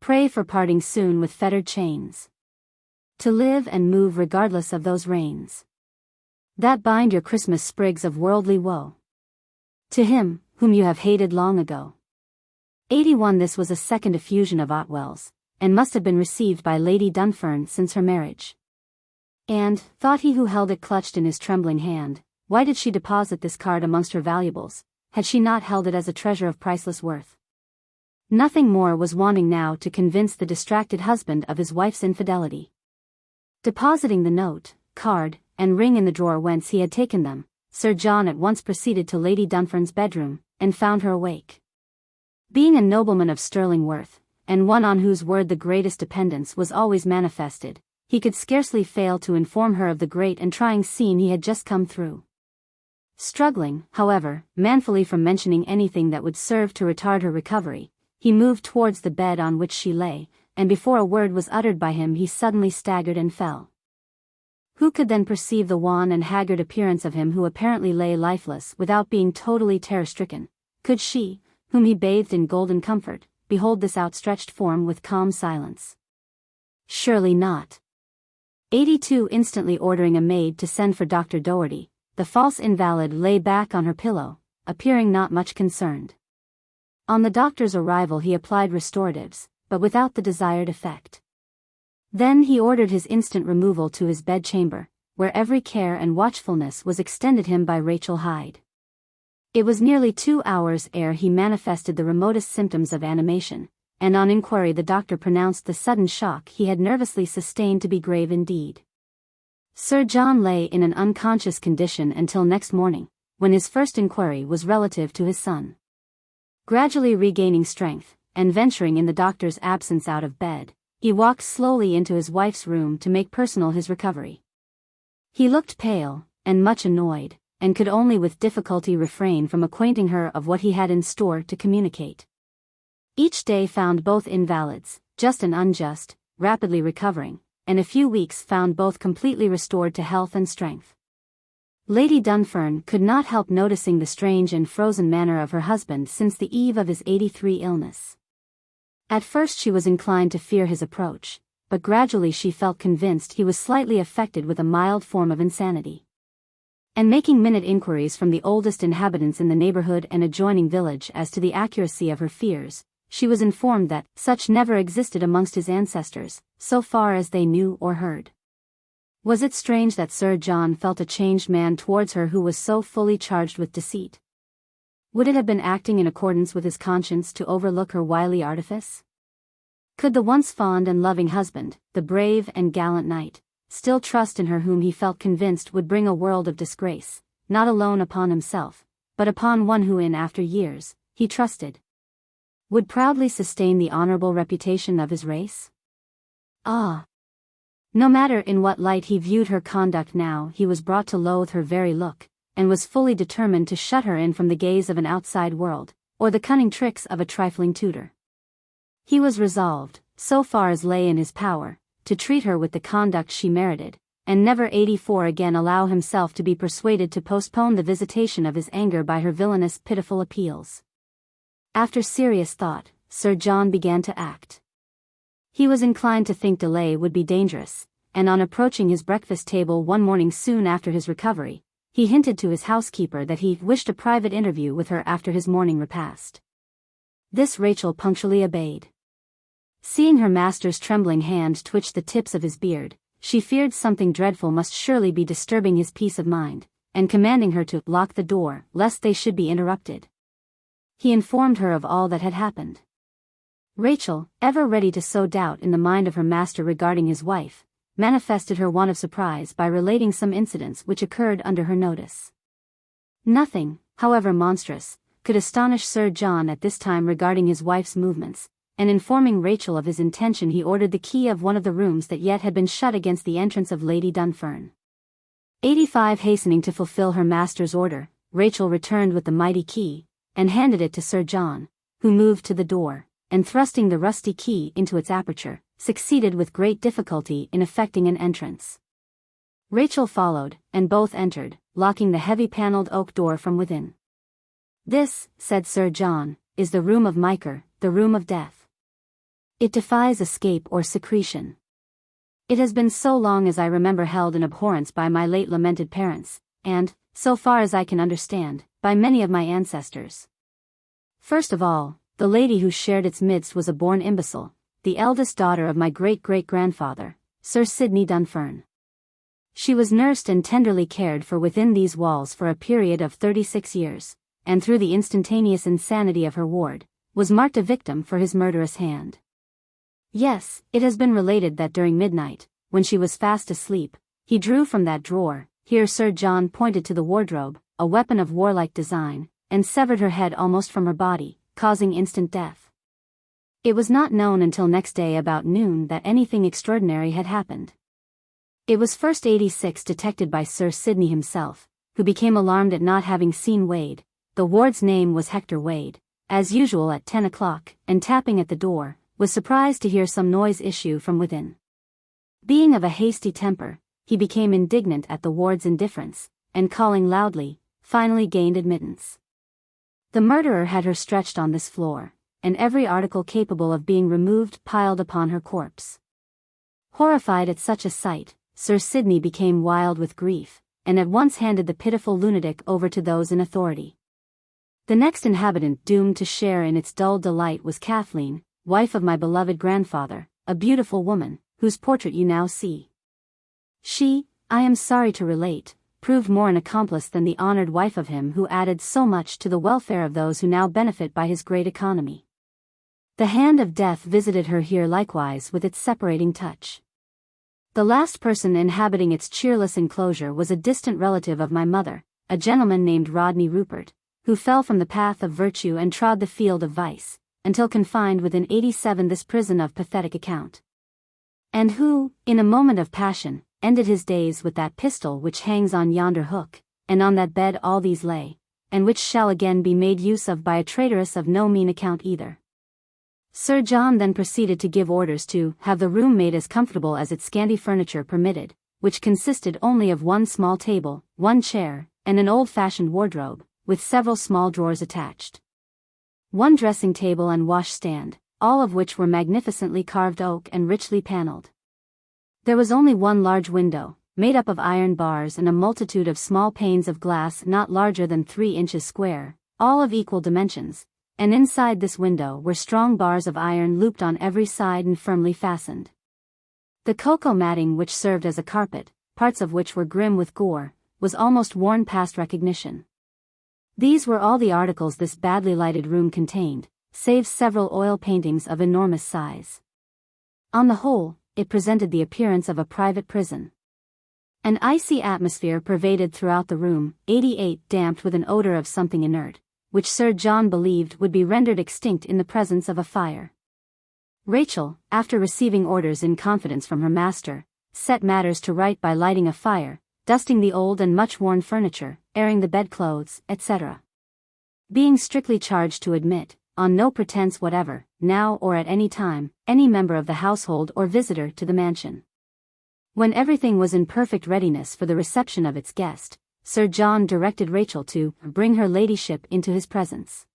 Pray for parting soon with fettered chains, to live and move regardless of those reins that bind your Christmas sprigs of worldly woe, to him, whom you have hated long ago. 81. This was a second effusion of Otwell's, and must have been received by Lady Dunfern since her marriage. And, thought he who held it clutched in his trembling hand, why did she deposit this card amongst her valuables? Had she not held it as a treasure of priceless worth? Nothing more was wanting now to convince the distracted husband of his wife's infidelity. Depositing the note, card, and ring in the drawer whence he had taken them, Sir John at once proceeded to Lady Dunfern's bedroom, and found her awake. Being a nobleman of sterling worth, and one on whose word the greatest dependence was always manifested, he could scarcely fail to inform her of the great and trying scene he had just come through. Struggling, however, manfully from mentioning anything that would serve to retard her recovery, he moved towards the bed on which she lay, and before a word was uttered by him he suddenly staggered and fell. Who could then perceive the wan and haggard appearance of him who apparently lay lifeless without being totally terror-stricken? Could she, whom he bathed in golden comfort, behold this outstretched form with calm silence? Surely not. 82. Instantly ordering a maid to send for Dr. Doherty, the false invalid lay back on her pillow, appearing not much concerned. On the doctor's arrival he applied restoratives, but without the desired effect. Then he ordered his instant removal to his bedchamber, where every care and watchfulness was extended him by Rachel Hyde. It was nearly 2 hours ere he manifested the remotest symptoms of animation, and on inquiry the doctor pronounced the sudden shock he had nervously sustained to be grave indeed. Sir John lay in an unconscious condition until next morning, when his first inquiry was relative to his son. Gradually regaining strength, and venturing in the doctor's absence out of bed, he walked slowly into his wife's room to make personal his recovery. He looked pale, and much annoyed, and could only with difficulty refrain from acquainting her of what he had in store to communicate. Each day found both invalids, just and unjust, rapidly recovering, and a few weeks found both completely restored to health and strength. Lady Dunfern could not help noticing the strange and frozen manner of her husband since the eve of his 83 illness. At first she was inclined to fear his approach, but gradually she felt convinced he was slightly affected with a mild form of insanity. And making minute inquiries from the oldest inhabitants in the neighborhood and adjoining village as to the accuracy of her fears, she was informed that such never existed amongst his ancestors, so far as they knew or heard. Was it strange that Sir John felt a changed man towards her who was so fully charged with deceit? Would it have been acting in accordance with his conscience to overlook her wily artifice? Could the once fond and loving husband, the brave and gallant knight, still trust in her whom he felt convinced would bring a world of disgrace, not alone upon himself, but upon one who in after years, he trusted, would proudly sustain the honorable reputation of his race? Ah! No matter in what light he viewed her conduct now, he was brought to loathe her very look, and was fully determined to shut her in from the gaze of an outside world, or the cunning tricks of a trifling tutor. He was resolved, so far as lay in his power, to treat her with the conduct she merited, and never 84 again allow himself to be persuaded to postpone the visitation of his anger by her villainous pitiful appeals. After serious thought, Sir John began to act. He was inclined to think delay would be dangerous, and on approaching his breakfast table one morning soon after his recovery, he hinted to his housekeeper that he wished a private interview with her after his morning repast. This Rachel punctually obeyed. Seeing her master's trembling hand twitch the tips of his beard, she feared something dreadful must surely be disturbing his peace of mind, and commanding her to lock the door, lest they should be interrupted. He informed her of all that had happened. Rachel, ever ready to sow doubt in the mind of her master regarding his wife, manifested her want of surprise by relating some incidents which occurred under her notice. Nothing, however monstrous, could astonish Sir John at this time regarding his wife's movements, and informing Rachel of his intention he ordered the key of one of the rooms that yet had been shut against the entrance of Lady Dunfern. 85 Hastening to fulfill her master's order, Rachel returned with the mighty key, and handed it to Sir John, who moved to the door, and thrusting the rusty key into its aperture, succeeded with great difficulty in effecting an entrance. Rachel followed, and both entered, locking the heavy panelled oak door from within. "This," said Sir John, "is the room of Miker, the room of death. It defies escape or secretion. It has been so long as I remember held in abhorrence by my late lamented parents, and, so far as I can understand, by many of my ancestors. First of all, the lady who shared its midst was a born imbecile, the eldest daughter of my great-great-grandfather, Sir Sidney Dunfern. She was nursed and tenderly cared for within these walls for a period of 36 years, and through the instantaneous insanity of her ward, was marked a victim for his murderous hand. Yes, it has been related that during midnight, when she was fast asleep, he drew from that drawer," here Sir John pointed to the wardrobe, "a weapon of warlike design, and severed her head almost from her body, causing instant death. It was not known until next day about noon that anything extraordinary had happened. It was first 86 detected by Sir Sidney himself, who became alarmed at not having seen Wade. The ward's name was Hector Wade, as usual at 10 o'clock, and tapping at the door, was surprised to hear some noise issue from within. Being of a hasty temper, he became indignant at the ward's indifference, and calling loudly, finally gained admittance. The murderer had her stretched on this floor, and every article capable of being removed piled upon her corpse. Horrified at such a sight, Sir Sidney became wild with grief, and at once handed the pitiful lunatic over to those in authority. The next inhabitant doomed to share in its dull delight was Kathleen, wife of my beloved grandfather, a beautiful woman, whose portrait you now see. She, I am sorry to relate, proved more an accomplice than the honored wife of him who added so much to the welfare of those who now benefit by his great economy. The hand of death visited her here likewise with its separating touch. The last person inhabiting its cheerless enclosure was a distant relative of my mother, a gentleman named Rodney Rupert, who fell from the path of virtue and trod the field of vice, until confined within 87 this prison of pathetic account. And who, in a moment of passion, ended his days with that pistol which hangs on yonder hook, and on that bed all these lay, and which shall again be made use of by a traitoress of no mean account either." Sir John then proceeded to give orders to have the room made as comfortable as its scanty furniture permitted, which consisted only of one small table, one chair, and an old-fashioned wardrobe, with several small drawers attached. One dressing table and wash-stand, all of which were magnificently carved oak and richly panelled. There was only one large window, made up of iron bars and a multitude of small panes of glass not larger than 3 inches square, all of equal dimensions, and inside this window were strong bars of iron looped on every side and firmly fastened. The cocoa matting which served as a carpet, parts of which were grim with gore, was almost worn past recognition. These were all the articles this badly lighted room contained, save several oil paintings of enormous size. On the whole, it presented the appearance of a private prison. An icy atmosphere pervaded throughout the room, 88 damped with an odor of something inert, which Sir John believed would be rendered extinct in the presence of a fire. Rachel, after receiving orders in confidence from her master, set matters to right by lighting a fire, dusting the old and much-worn furniture, airing the bedclothes, etc. Being strictly charged to admit, on no pretense whatever, now or at any time, any member of the household or visitor to the mansion. When everything was in perfect readiness for the reception of its guest, Sir John directed Rachel to bring her ladyship into his presence.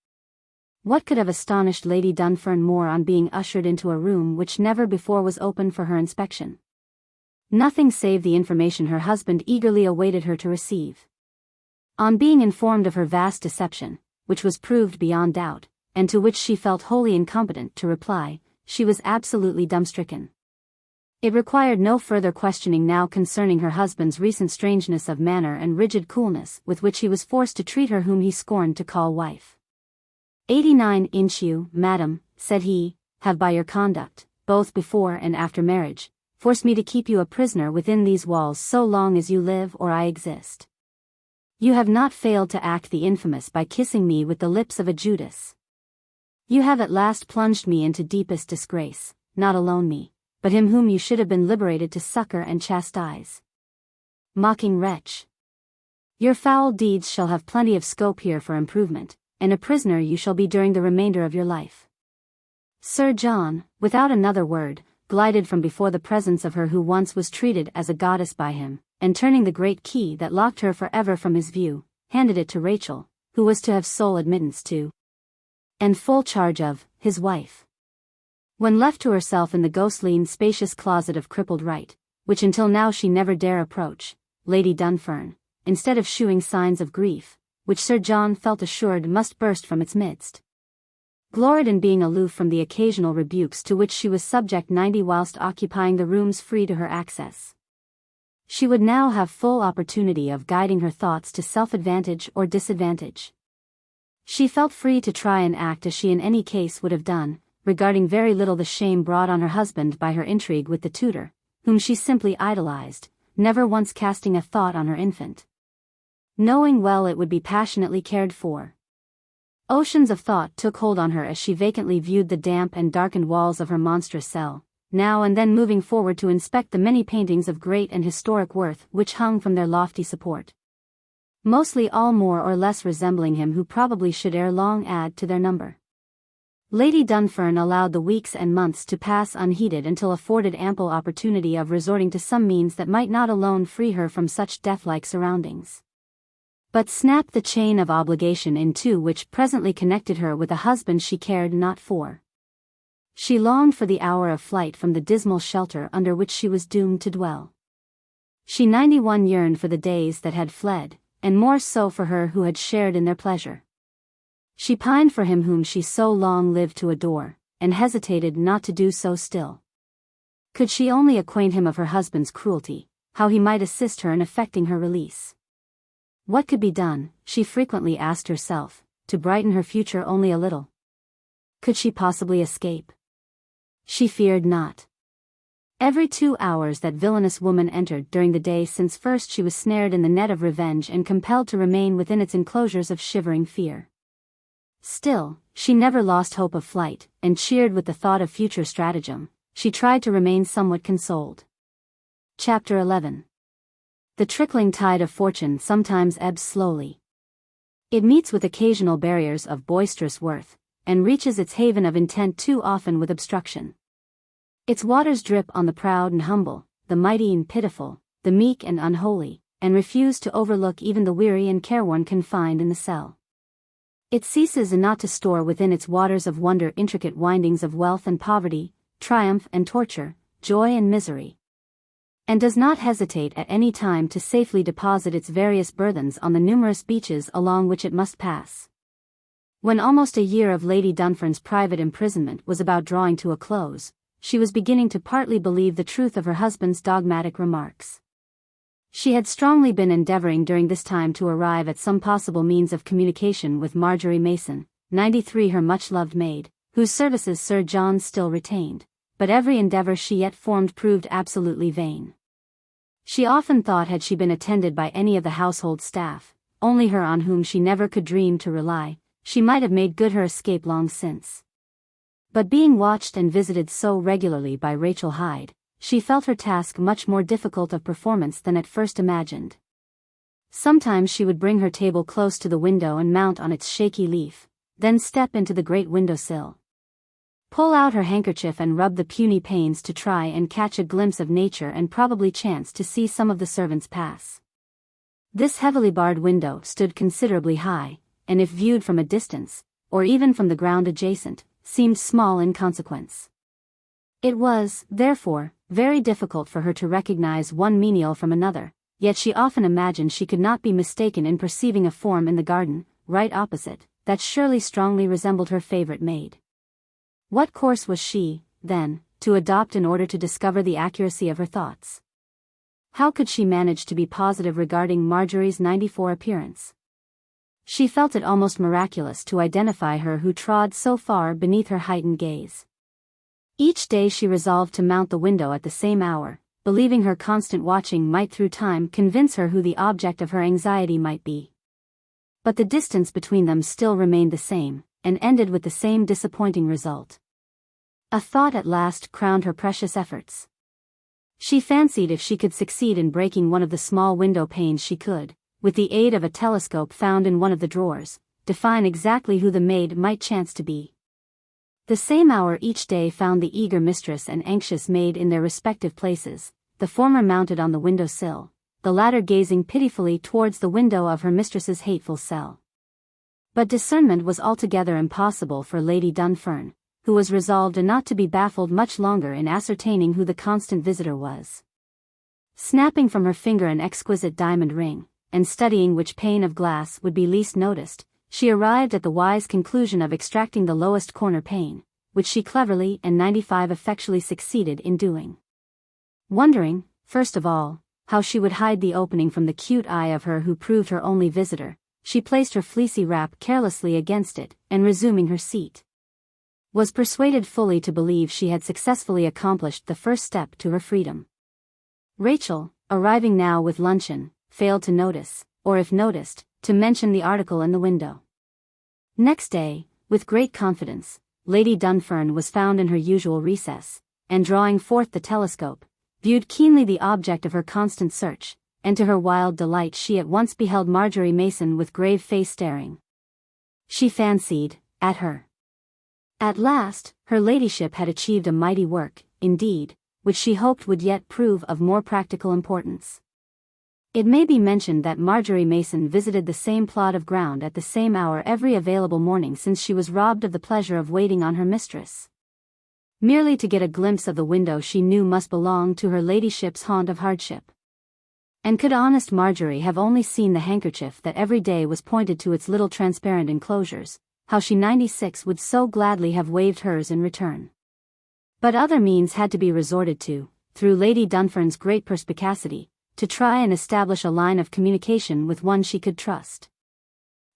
What could have astonished Lady Dunfern more on being ushered into a room which never before was opened for her inspection? Nothing save the information her husband eagerly awaited her to receive. On being informed of her vast deception, which was proved beyond doubt, and to which she felt wholly incompetent to reply, she was absolutely dumbstricken. It required no further questioning now concerning her husband's recent strangeness of manner and rigid coolness with which he was forced to treat her whom he scorned to call wife. 89 You, madam, said he, have by your conduct, both before and after marriage, forced me to keep you a prisoner within these walls so long as you live or I exist. You have not failed to act the infamous by kissing me with the lips of a Judas. You have at last plunged me into deepest disgrace, not alone me, but him whom you should have been liberated to succor and chastise. Mocking wretch! Your foul deeds shall have plenty of scope here for improvement, and a prisoner you shall be during the remainder of your life. Sir John, without another word, glided from before the presence of her who once was treated as a goddess by him, and turning the great key that locked her forever from his view, handed it to Rachel, who was to have sole admittance to, and full charge of, his wife. When left to herself in the ghostly and spacious closet of crippled right, which until now she never dare approach, Lady Dunfern, instead of shewing signs of grief, which Sir John felt assured must burst from its midst, gloried in being aloof from the occasional rebukes to which she was subject whilst occupying the rooms free to her access. She would now have full opportunity of guiding her thoughts to self-advantage or disadvantage. She felt free to try and act as she in any case would have done, regarding very little the shame brought on her husband by her intrigue with the tutor, whom she simply idolized, never once casting a thought on her infant, knowing well it would be passionately cared for. Oceans of thought took hold on her as she vacantly viewed the damp and darkened walls of her monstrous cell, now and then moving forward to inspect the many paintings of great and historic worth which hung from their lofty support, mostly all more or less resembling him who probably should ere long add to their number. Lady Dunfern allowed the weeks and months to pass unheeded until afforded ample opportunity of resorting to some means that might not alone free her from such death-like surroundings, but snap the chain of obligation in two which presently connected her with a husband she cared not for. She longed for the hour of flight from the dismal shelter under which she was doomed to dwell. She yearned for the days that had fled, and more so for her who had shared in their pleasure. She pined for him whom she so long lived to adore, and hesitated not to do so still. Could she only acquaint him of her husband's cruelty, how he might assist her in effecting her release. What could be done, she frequently asked herself, to brighten her future only a little? Could she possibly escape? She feared not. Every 2 hours that villainous woman entered during the day since first she was snared in the net of revenge and compelled to remain within its enclosures of shivering fear. Still, she never lost hope of flight, and cheered with the thought of future stratagem, she tried to remain somewhat consoled. Chapter 11. The trickling tide of fortune sometimes ebbs slowly. It meets with occasional barriers of boisterous worth, and reaches its haven of intent too often with obstruction. Its waters drip on the proud and humble, the mighty and pitiful, the meek and unholy, and refuse to overlook even the weary and careworn confined in the cell. It ceases not to store within its waters of wonder intricate windings of wealth and poverty, triumph and torture, joy and misery, and does not hesitate at any time to safely deposit its various burthens on the numerous beaches along which it must pass. When almost a year of Lady Dunfern's private imprisonment was about drawing to a close, she was beginning to partly believe the truth of her husband's dogmatic remarks. She had strongly been endeavoring during this time to arrive at some possible means of communication with Marjorie Mason, 93, her much-loved maid, whose services Sir John still retained, but every endeavor she yet formed proved absolutely vain. She often thought had she been attended by any of the household staff, only her on whom she never could dream to rely, she might have made good her escape long since. But being watched and visited so regularly by Rachel Hyde, she felt her task much more difficult of performance than at first imagined. Sometimes she would bring her table close to the window and mount on its shaky leaf, then step into the great window-sill, pull out her handkerchief and rub the puny panes to try and catch a glimpse of nature and probably chance to see some of the servants pass. This heavily barred window stood considerably high, and if viewed from a distance, or even from the ground adjacent, seemed small in consequence. It was, therefore, very difficult for her to recognize one menial from another, yet she often imagined she could not be mistaken in perceiving a form in the garden, right opposite, that surely strongly resembled her favorite maid. What course was she, then, to adopt in order to discover the accuracy of her thoughts? How could she manage to be positive regarding Marjorie's 94 appearance? She felt it almost miraculous to identify her who trod so far beneath her heightened gaze. Each day she resolved to mount the window at the same hour, believing her constant watching might through time convince her who the object of her anxiety might be. But the distance between them still remained the same, and ended with the same disappointing result. A thought at last crowned her precious efforts. She fancied if she could succeed in breaking one of the small window panes she could, with the aid of a telescope found in one of the drawers, define exactly who the maid might chance to be. The same hour each day found the eager mistress and anxious maid in their respective places, the former mounted on the window sill, the latter gazing pitifully towards the window of her mistress's hateful cell. But discernment was altogether impossible for Lady Dunfern, who was resolved not to be baffled much longer in ascertaining who the constant visitor was. Snapping from her finger an exquisite diamond ring, and studying which pane of glass would be least noticed, she arrived at the wise conclusion of extracting the lowest corner pane, which she cleverly and 95 effectually succeeded in doing. Wondering, first of all, how she would hide the opening from the cute eye of her who proved her only visitor, she placed her fleecy wrap carelessly against it, and resuming her seat, was persuaded fully to believe she had successfully accomplished the first step to her freedom. Rachel, arriving now with luncheon, failed to notice, or if noticed, to mention the article in the window. Next day, with great confidence, Lady Dunfern was found in her usual recess, and drawing forth the telescope, viewed keenly the object of her constant search, and to her wild delight she at once beheld Marjorie Mason with grave face staring. She fancied, at her. At last, her ladyship had achieved a mighty work, indeed, which she hoped would yet prove of more practical importance. It may be mentioned that Marjorie Mason visited the same plot of ground at the same hour every available morning since she was robbed of the pleasure of waiting on her mistress. Merely to get a glimpse of the window she knew must belong to her ladyship's haunt of hardship. And could honest Marjorie have only seen the handkerchief that every day was pointed to its little transparent enclosures, how she 96 would so gladly have waved hers in return. But other means had to be resorted to, through Lady Dunfern's great perspicacity, to try and establish a line of communication with one she could trust.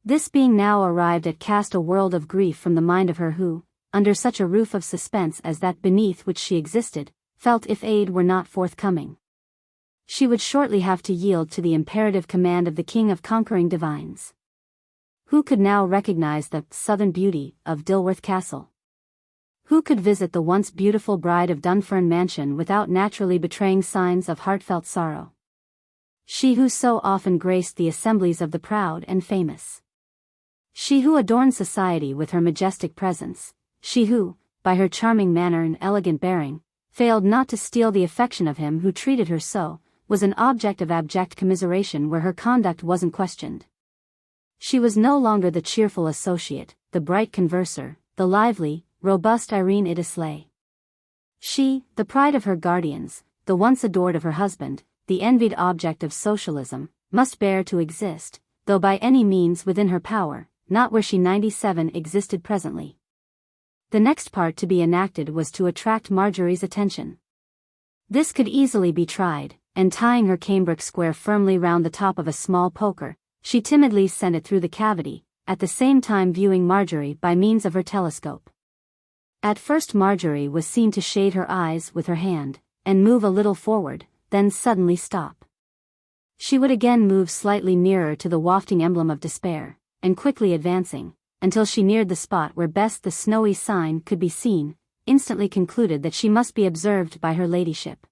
This being now arrived at cast a world of grief from the mind of her who, under such a roof of suspense as that beneath which she existed, felt if aid were not forthcoming, she would shortly have to yield to the imperative command of the king of conquering divines. Who could now recognize the southern beauty of Dilworth Castle? Who could visit the once beautiful bride of Dunfern Mansion without naturally betraying signs of heartfelt sorrow? She who so often graced the assemblies of the proud and famous. She who adorned society with her majestic presence. She who, by her charming manner and elegant bearing, failed not to steal the affection of him who treated her so, was an object of abject commiseration where her conduct wasn't questioned. She was no longer the cheerful associate, the bright converser, the lively, robust IRENE IDDESLEIGH. She, the pride of her guardians, the once adored of her husband, the envied object of socialism, must bear to exist, though by any means within her power, not where she 97 existed presently. The next part to be enacted was to attract Marjorie's attention. This could easily be tried, and tying her cambric square firmly round the top of a small poker, she timidly sent it through the cavity, at the same time viewing Marjorie by means of her telescope. At first Marjorie was seen to shade her eyes with her hand, and move a little forward, then suddenly stop. She would again move slightly nearer to the wafting emblem of despair, and quickly advancing, until she neared the spot where best the snowy sign could be seen, instantly concluded that she must be observed by her ladyship.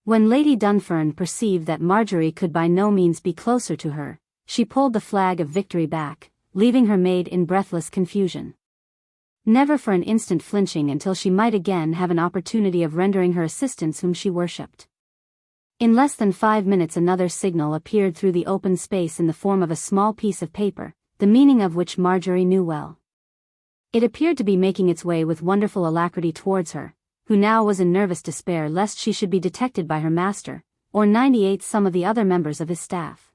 When Lady Dunfern perceived that Marjorie could by no means be closer to her, she pulled the flag of victory back, leaving her maid in breathless confusion, never for an instant flinching until she might again have an opportunity of rendering her assistance whom she worshipped. In less than 5 minutes another signal appeared through the open space in the form of a small piece of paper, the meaning of which Marjorie knew well. It appeared to be making its way with wonderful alacrity towards her, who now was in nervous despair lest she should be detected by her master, or 98 some of the other members of his staff.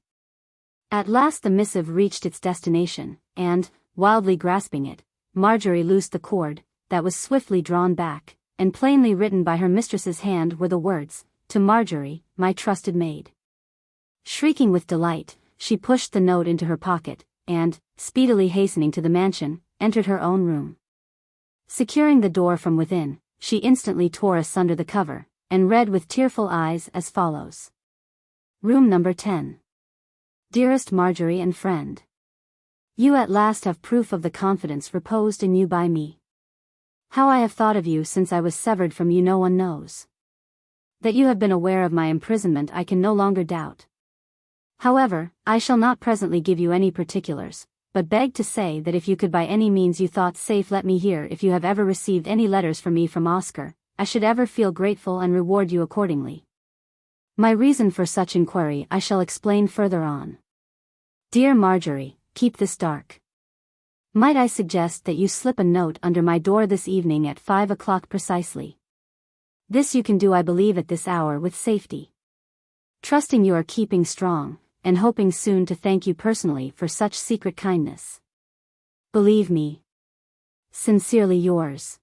At last the missive reached its destination, and, wildly grasping it, Marjorie loosed the cord, that was swiftly drawn back, and plainly written by her mistress's hand were the words, "To Marjorie, my trusted maid." Shrieking with delight, she pushed the note into her pocket, and, speedily hastening to the mansion, entered her own room. Securing the door from within, she instantly tore asunder the cover, and read with tearful eyes as follows. Room number 10. Dearest Marjorie and friend. You at last have proof of the confidence reposed in you by me. How I have thought of you since I was severed from you no one knows. That you have been aware of my imprisonment I can no longer doubt. However, I shall not presently give you any particulars, but beg to say that if you could by any means you thought safe let me hear if you have ever received any letters from me from Oscar, I should ever feel grateful and reward you accordingly. My reason for such inquiry I shall explain further on. Dear Marjorie, keep this dark. Might I suggest that you slip a note under my door this evening at 5 o'clock precisely? This you can do I believe at this hour with safety. Trusting you are keeping strong, and hoping soon to thank you personally for such secret kindness. Believe me. Sincerely yours,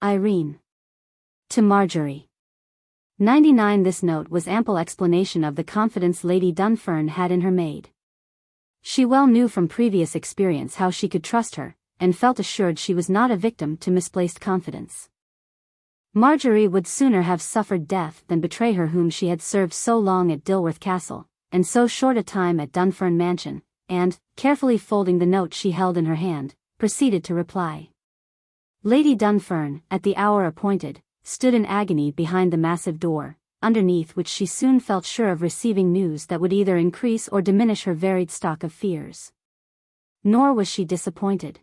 Irene. To Marjorie. 99. This note was ample explanation of the confidence Lady Dunfern had in her maid. She well knew from previous experience how she could trust her, and felt assured she was not a victim to misplaced confidence. Marjorie would sooner have suffered death than betray her whom she had served so long at Dilworth Castle, and so short a time at Dunfern Mansion, and, carefully folding the note she held in her hand, proceeded to reply. Lady Dunfern, at the hour appointed, stood in agony behind the massive door, underneath which she soon felt sure of receiving news that would either increase or diminish her varied stock of fears. Nor was she disappointed.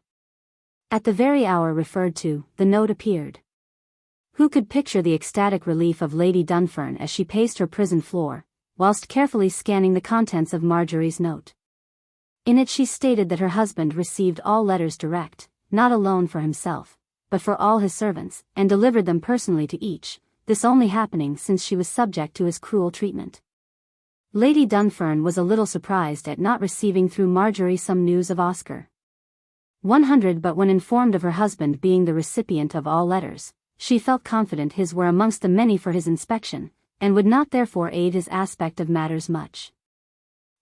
At the very hour referred to, the note appeared. Who could picture the ecstatic relief of Lady Dunfern as she paced her prison floor, whilst carefully scanning the contents of Marjorie's note? In it she stated that her husband received all letters direct, not alone for himself, but for all his servants, and delivered them personally to each, this only happening since she was subject to his cruel treatment. Lady Dunfern was a little surprised at not receiving through Marjorie some news of Oscar. 100. But when informed of her husband being the recipient of all letters, she felt confident his were amongst the many for his inspection, and would not therefore aid his aspect of matters much.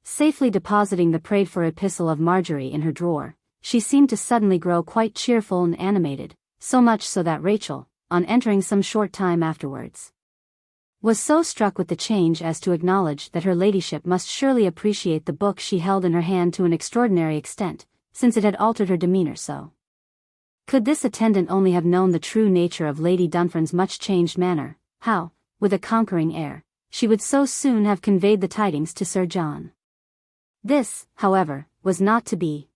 Safely depositing the prayed-for epistle of Marjorie in her drawer, she seemed to suddenly grow quite cheerful and animated, so much so that Rachel, on entering some short time afterwards, was so struck with the change as to acknowledge that her ladyship must surely appreciate the book she held in her hand to an extraordinary extent, since it had altered her demeanour so. Could this attendant only have known the true nature of Lady Dunfern's much changed manner, how, with a conquering air, she would so soon have conveyed the tidings to Sir John. This, however, was not to be.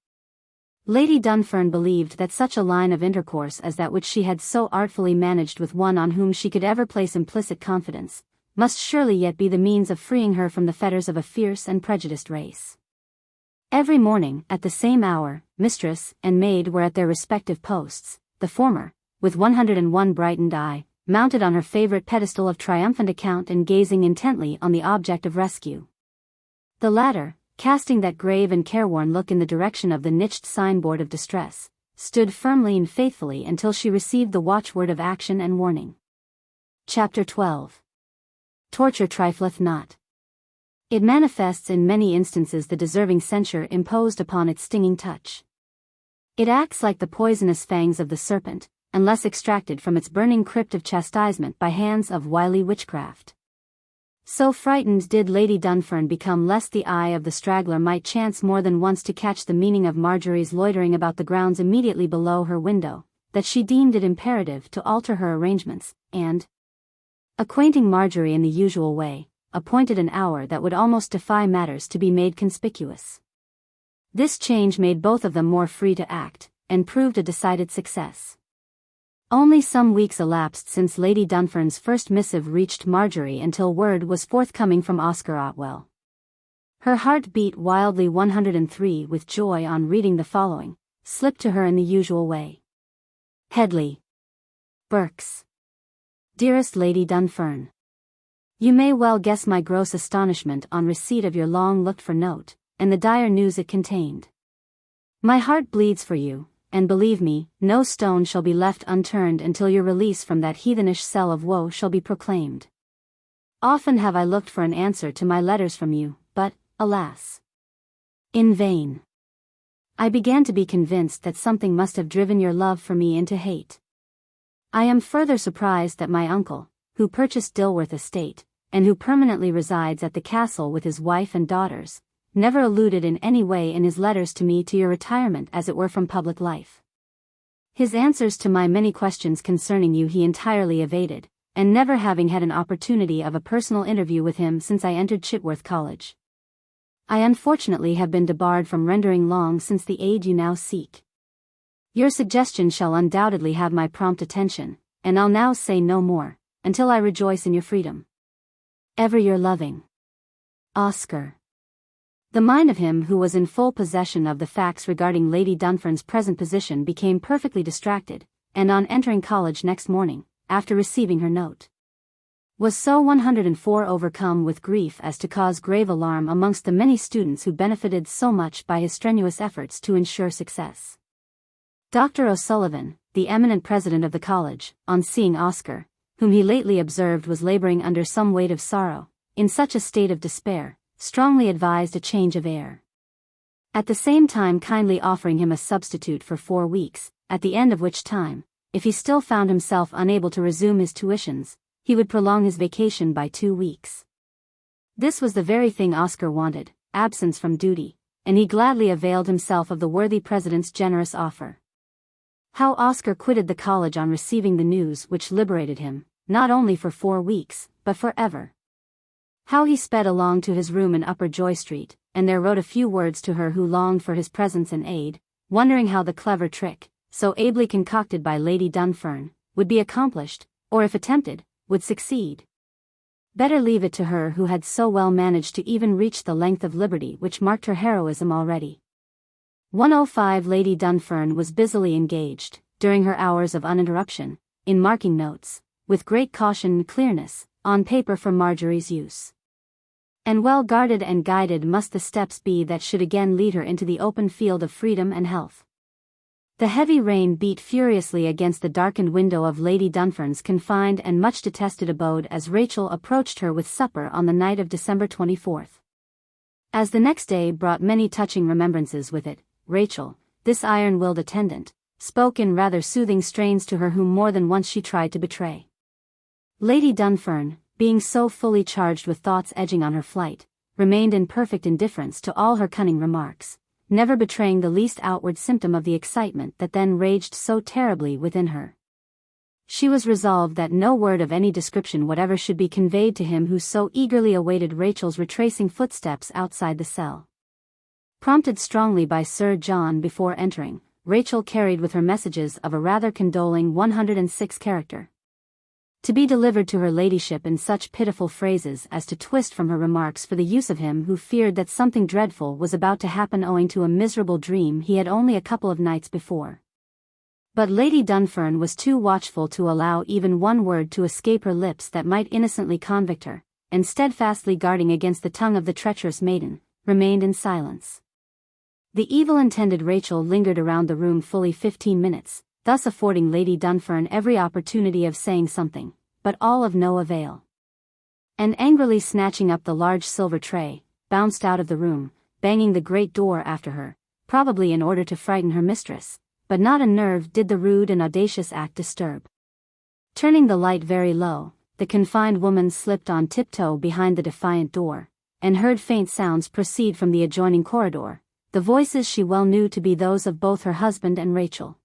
Lady Dunfern believed that such a line of intercourse as that which she had so artfully managed with one on whom she could ever place implicit confidence, must surely yet be the means of freeing her from the fetters of a fierce and prejudiced race. Every morning, at the same hour, mistress and maid were at their respective posts, the former, with 101 brightened eye, mounted on her favorite pedestal of triumphant account and gazing intently on the object of rescue. The latter, casting that grave and careworn look in the direction of the niched signboard of distress, stood firmly and faithfully until she received the watchword of action and warning. Chapter 12. Torture trifleth not. It manifests in many instances the deserving censure imposed upon its stinging touch. It acts like the poisonous fangs of the serpent, unless extracted from its burning crypt of chastisement by hands of wily witchcraft. So frightened did Lady Dunfern become lest the eye of the straggler might chance more than once to catch the meaning of Marjorie's loitering about the grounds immediately below her window, that she deemed it imperative to alter her arrangements, and, acquainting Marjorie in the usual way, appointed an hour that would almost defy matters to be made conspicuous. This change made both of them more free to act, and proved a decided success. Only some weeks elapsed since Lady Dunfern's first missive reached Marjorie until word was forthcoming from Oscar Otwell. Her heart beat wildly 103 with joy on reading the following, slipped to her in the usual way. Headley. Berks. Dearest Lady Dunfern. You may well guess my gross astonishment on receipt of your long-looked-for note, and the dire news it contained. My heart bleeds for you, and believe me, no stone shall be left unturned until your release from that heathenish cell of woe shall be proclaimed. Often have I looked for an answer to my letters from you, but, alas, in vain. I began to be convinced that something must have driven your love for me into hate. I am further surprised that my uncle, who purchased Dilworth Estate, and who permanently resides at the castle with his wife and daughters, never alluded in any way in his letters to me to your retirement as it were from public life. His answers to my many questions concerning you he entirely evaded, and never having had an opportunity of a personal interview with him since I entered Chitworth College. I unfortunately have been debarred from rendering long since the aid you now seek. Your suggestion shall undoubtedly have my prompt attention, and I'll now say no more, until I rejoice in your freedom. Ever your loving Oscar. The mind of him who was in full possession of the facts regarding Lady Dunfern's present position became perfectly distracted, and on entering college next morning, after receiving her note, was so 104 overcome with grief as to cause grave alarm amongst the many students who benefited so much by his strenuous efforts to ensure success. Dr. O'Sullivan, the eminent president of the college, on seeing Oscar, whom he lately observed was laboring under some weight of sorrow, in such a state of despair, strongly advised a change of air. At the same time kindly offering him a substitute for 4 weeks, at the end of which time, if he still found himself unable to resume his tuitions, he would prolong his vacation by 2 weeks. This was the very thing Oscar wanted, absence from duty, and he gladly availed himself of the worthy president's generous offer. How Oscar quitted the college on receiving the news which liberated him, not only for 4 weeks, but forever. How he sped along to his room in Upper Joy Street, and there wrote a few words to her who longed for his presence and aid, wondering how the clever trick, so ably concocted by Lady Dunfern, would be accomplished, or if attempted, would succeed. Better leave it to her who had so well managed to even reach the length of liberty which marked her heroism already. 105 Lady Dunfern was busily engaged, during her hours of uninterruption, in marking notes, with great caution and clearness, on paper for Marjorie's use. And well guarded and guided must the steps be that should again lead her into the open field of freedom and health. The heavy rain beat furiously against the darkened window of Lady Dunfern's confined and much detested abode as Rachel approached her with supper on the night of December 24th. As the next day brought many touching remembrances with it, Rachel, this iron-willed attendant, spoke in rather soothing strains to her whom more than once she tried to betray. Lady Dunfern, being so fully charged with thoughts edging on her flight, remained in perfect indifference to all her cunning remarks, never betraying the least outward symptom of the excitement that then raged so terribly within her. She was resolved that no word of any description whatever should be conveyed to him who so eagerly awaited Rachel's retracing footsteps outside the cell. Prompted strongly by Sir John before entering, Rachel carried with her messages of a rather condoling 106 character, to be delivered to her ladyship in such pitiful phrases as to twist from her remarks for the use of him who feared that something dreadful was about to happen owing to a miserable dream he had only a couple of nights before. But Lady Dunfern was too watchful to allow even one word to escape her lips that might innocently convict her, and steadfastly guarding against the tongue of the treacherous maiden, remained in silence. The evil-intended Rachel lingered around the room fully 15 minutes, thus affording Lady Dunfern every opportunity of saying something, but all of no avail. And angrily snatching up the large silver tray, bounced out of the room, banging the great door after her, probably in order to frighten her mistress, but not a nerve did the rude and audacious act disturb. Turning the light very low, the confined woman slipped on tiptoe behind the defiant door, and heard faint sounds proceed from the adjoining corridor, the voices she well knew to be those of both her husband and Rachel.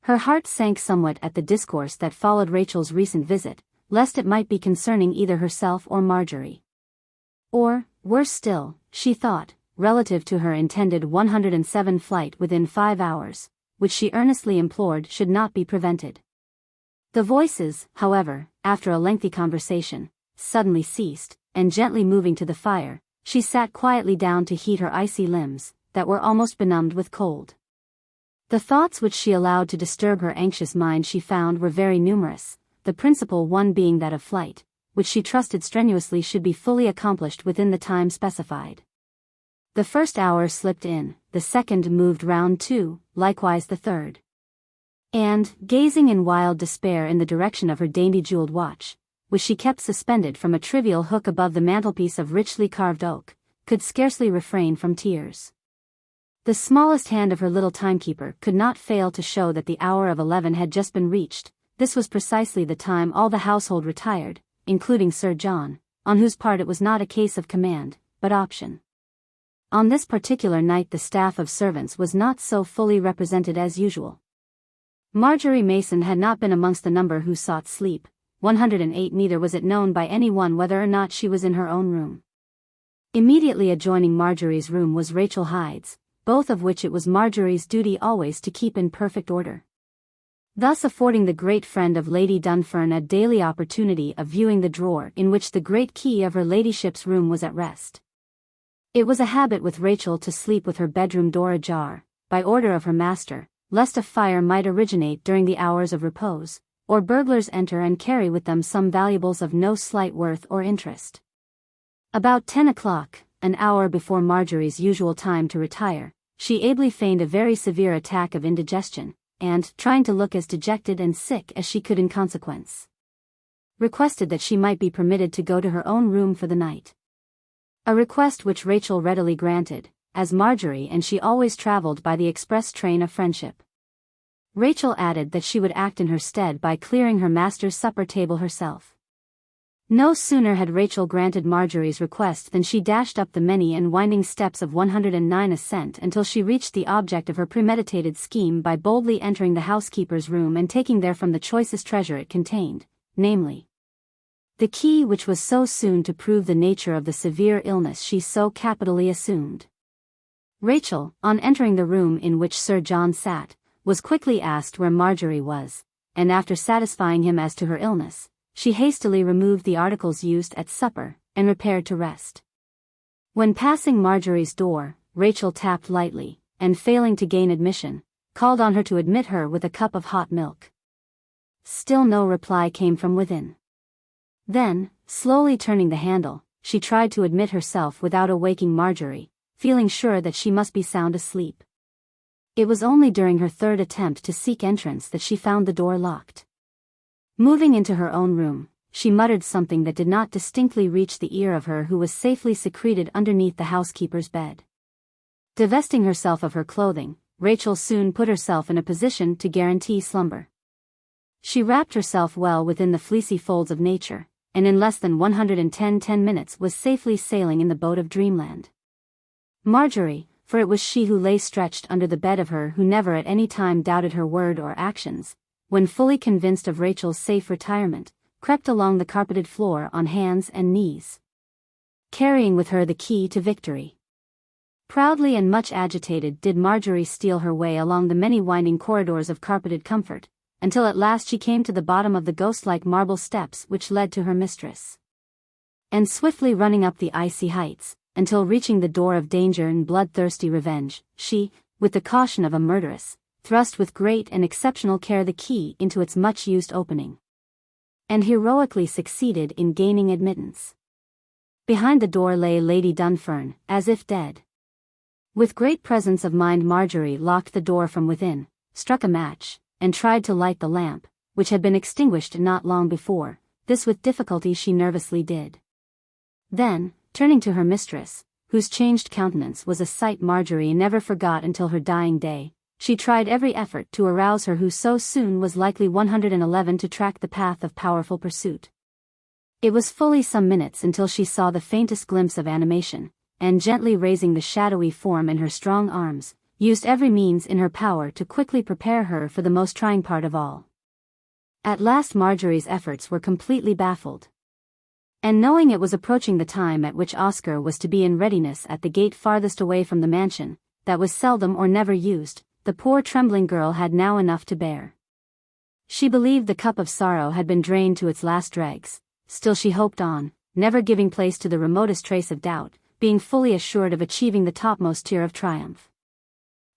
Her heart sank somewhat at the discourse that followed Rachel's recent visit, lest it might be concerning either herself or Marjorie. Or, worse still, she thought, relative to her intended 107 flight within 5 hours, which she earnestly implored should not be prevented. The voices, however, after a lengthy conversation, suddenly ceased, and gently moving to the fire, she sat quietly down to heat her icy limbs, that were almost benumbed with cold. The thoughts which she allowed to disturb her anxious mind she found were very numerous, the principal one being that of flight, which she trusted strenuously should be fully accomplished within the time specified. The first hour slipped in, the second moved round too, likewise the third. And, gazing in wild despair in the direction of her dainty jeweled watch, which she kept suspended from a trivial hook above the mantelpiece of richly carved oak, could scarcely refrain from tears. The smallest hand of her little timekeeper could not fail to show that the hour of 11 had just been reached. This was precisely the time all the household retired, including Sir John, on whose part it was not a case of command, but option. On this particular night the staff of servants was not so fully represented as usual. Marjorie Mason had not been amongst the number who sought sleep, 108, neither was it known by anyone whether or not she was in her own room. Immediately adjoining Marjorie's room was Rachel Hyde's, both of which it was Marjorie's duty always to keep in perfect order, thus affording the great friend of Lady Dunfern a daily opportunity of viewing the drawer in which the great key of her ladyship's room was at rest. It was a habit with Rachel to sleep with her bedroom door ajar, by order of her master, lest a fire might originate during the hours of repose, or burglars enter and carry with them some valuables of no slight worth or interest. About 10 o'clock, an hour before Marjorie's usual time to retire, she ably feigned a very severe attack of indigestion, and, trying to look as dejected and sick as she could in consequence, requested that she might be permitted to go to her own room for the night. A request which Rachel readily granted, as Marjorie and she always travelled by the express train of friendship. Rachel added that she would act in her stead by clearing her master's supper table herself. No sooner had Rachel granted Marjorie's request than she dashed up the many and winding steps of 109 ascent until she reached the object of her premeditated scheme by boldly entering the housekeeper's room and taking therefrom the choicest treasure it contained, namely, the key which was so soon to prove the nature of the severe illness she so capitally assumed. Rachel, on entering the room in which Sir John sat, was quickly asked where Marjorie was, and after satisfying him as to her illness, she hastily removed the articles used at supper, and repaired to rest. When passing Marjorie's door, Rachel tapped lightly, and failing to gain admission, called on her to admit her with a cup of hot milk. Still no reply came from within. Then, slowly turning the handle, she tried to admit herself without awaking Marjorie, feeling sure that she must be sound asleep. It was only during her third attempt to seek entrance that she found the door locked. Moving into her own room, she muttered something that did not distinctly reach the ear of her who was safely secreted underneath the housekeeper's bed. Divesting herself of her clothing, Rachel soon put herself in a position to guarantee slumber. She wrapped herself well within the fleecy folds of nature, and in less than 110 minutes was safely sailing in the boat of dreamland. Marjorie, for it was she who lay stretched under the bed of her who never at any time doubted her word or actions, when fully convinced of Rachel's safe retirement, crept along the carpeted floor on hands and knees, carrying with her the key to victory. Proudly and much agitated did Marjorie steal her way along the many winding corridors of carpeted comfort, until at last she came to the bottom of the ghost-like marble steps which led to her mistress. And swiftly running up the icy heights, until reaching the door of danger and bloodthirsty revenge, she, with the caution of a murderess, thrust with great and exceptional care the key into its much-used opening, and heroically succeeded in gaining admittance. Behind the door lay Lady Dunfern, as if dead. With great presence of mind Marjorie locked the door from within, struck a match, and tried to light the lamp, which had been extinguished not long before. This with difficulty she nervously did. Then, turning to her mistress, whose changed countenance was a sight Marjorie never forgot until her dying day, she tried every effort to arouse her who so soon was likely 111 to track the path of powerful pursuit. It was fully some minutes until she saw the faintest glimpse of animation, and gently raising the shadowy form in her strong arms, used every means in her power to quickly prepare her for the most trying part of all. At last Marjorie's efforts were completely baffled. And knowing it was approaching the time at which Oscar was to be in readiness at the gate farthest away from the mansion, that was seldom or never used, the poor trembling girl had now enough to bear. She believed the cup of sorrow had been drained to its last dregs, still she hoped on, never giving place to the remotest trace of doubt, being fully assured of achieving the topmost tier of triumph.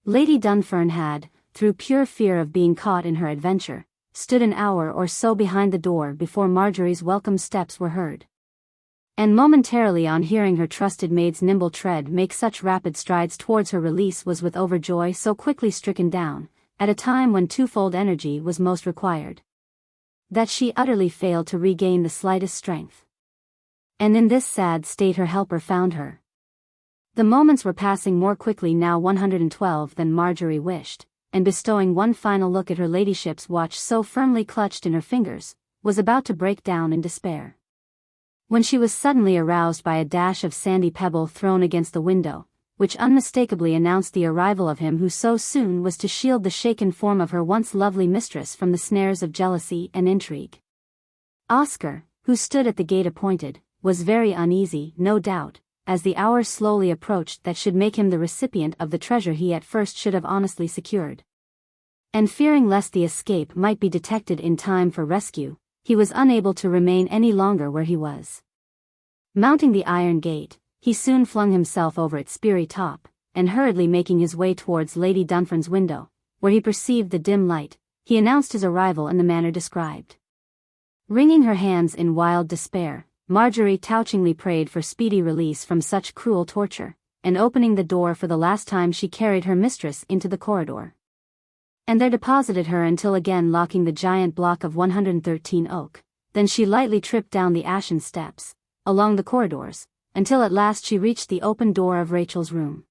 Lady Dunfern had, through pure fear of being caught in her adventure, stood an hour or so behind the door before Marjorie's welcome steps were heard. And momentarily on hearing her trusted maid's nimble tread make such rapid strides towards her release was with overjoy so quickly stricken down, at a time when twofold energy was most required, that she utterly failed to regain the slightest strength. And in this sad state her helper found her. The moments were passing more quickly now 112 than Marjorie wished, and bestowing one final look at her ladyship's watch so firmly clutched in her fingers, was about to break down in despair, when she was suddenly aroused by a dash of sandy pebble thrown against the window, which unmistakably announced the arrival of him who so soon was to shield the shaken form of her once lovely mistress from the snares of jealousy and intrigue. Oscar, who stood at the gate appointed, was very uneasy, no doubt, as the hour slowly approached that should make him the recipient of the treasure he at first should have honestly secured. And fearing lest the escape might be detected in time for rescue, he was unable to remain any longer where he was. Mounting the iron gate, he soon flung himself over its speary top, and hurriedly making his way towards Lady Dunfern's window, where he perceived the dim light, he announced his arrival in the manner described. Wringing her hands in wild despair, Marjorie touchingly prayed for speedy release from such cruel torture, and opening the door for the last time she carried her mistress into the corridor, and there deposited her until again locking the giant block of 113 oak. Then she lightly tripped down the ashen steps, along the corridors, until at last she reached the open door of Rachel's room.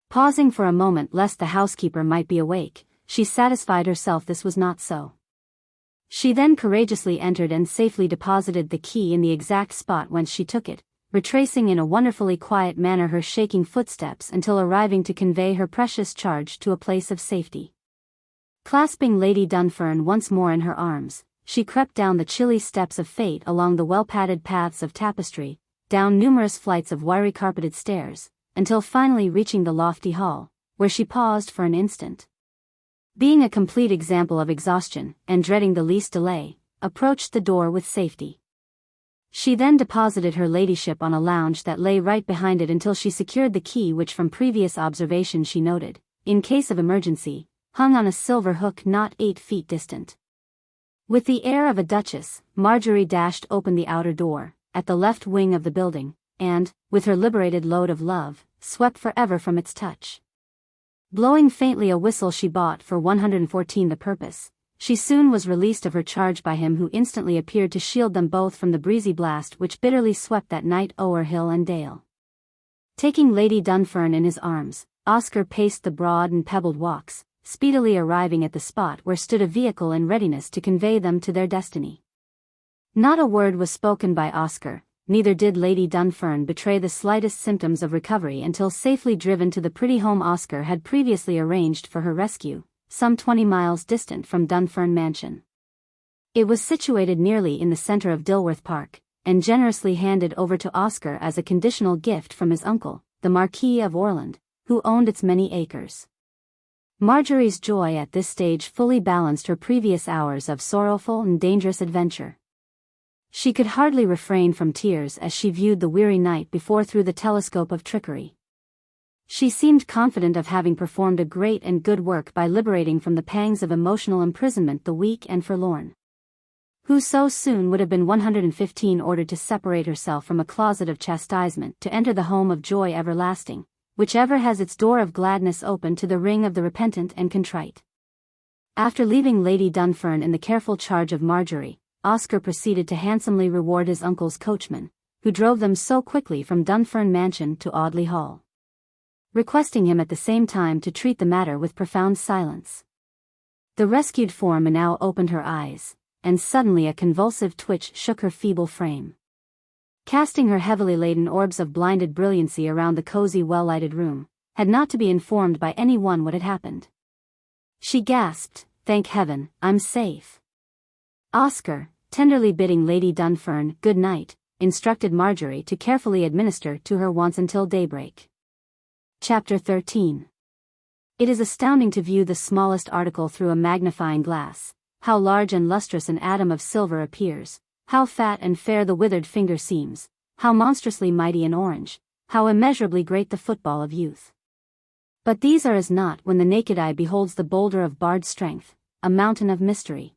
Pausing for a moment lest the housekeeper might be awake, she satisfied herself this was not so. She then courageously entered and safely deposited the key in the exact spot whence she took it, retracing in a wonderfully quiet manner her shaking footsteps until arriving to convey her precious charge to a place of safety. Clasping Lady Dunfern once more in her arms, she crept down the chilly steps of fate along the well-padded paths of tapestry, down numerous flights of wiry carpeted stairs, until finally reaching the lofty hall, where she paused for an instant. Being a complete example of exhaustion, and dreading the least delay, approached the door with safety. She then deposited her ladyship on a lounge that lay right behind it until she secured the key which from previous observation she noted, in case of emergency, hung on a silver hook not 8 feet distant. With the air of a duchess, Marjorie dashed open the outer door, at the left wing of the building, and, with her liberated load of love, swept forever from its touch. Blowing faintly a whistle she bought for 114 the purpose, she soon was released of her charge by him who instantly appeared to shield them both from the breezy blast which bitterly swept that night o'er hill and dale. Taking Lady Dunfern in his arms, Oscar paced the broad and pebbled walks, speedily arriving at the spot where stood a vehicle in readiness to convey them to their destiny. Not a word was spoken by Oscar, neither did Lady Dunfern betray the slightest symptoms of recovery until safely driven to the pretty home Oscar had previously arranged for her rescue, some 20 miles distant from Dunfern Mansion. It was situated nearly in the center of Dilworth Park, and generously handed over to Oscar as a conditional gift from his uncle, the Marquis of Orland, who owned its many acres. Marjorie's joy at this stage fully balanced her previous hours of sorrowful and dangerous adventure. She could hardly refrain from tears as she viewed the weary night before through the telescope of trickery. She seemed confident of having performed a great and good work by liberating from the pangs of emotional imprisonment the weak and forlorn, who so soon would have been 115 ordered to separate herself from a closet of chastisement to enter the home of joy everlasting, which ever has its door of gladness open to the ring of the repentant and contrite. After leaving Lady Dunfern in the careful charge of Marjorie, Oscar proceeded to handsomely reward his uncle's coachman, who drove them so quickly from Dunfern Mansion to Audley Hall, requesting him at the same time to treat the matter with profound silence. The rescued form now opened her eyes, and suddenly a convulsive twitch shook her feeble frame, casting her heavily laden orbs of blinded brilliancy around the cozy well-lighted room, had not to be informed by any one what had happened. She gasped, "Thank heaven, I'm safe." Oscar, tenderly bidding Lady Dunfern good night, instructed Marjorie to carefully administer to her wants until daybreak. Chapter 13. It is astounding to view the smallest article through a magnifying glass, how large and lustrous an atom of silver appears, how fat and fair the withered finger seems, how monstrously mighty an orange, how immeasurably great the football of youth. But these are as naught when the naked eye beholds the boulder of barred strength, a mountain of mystery,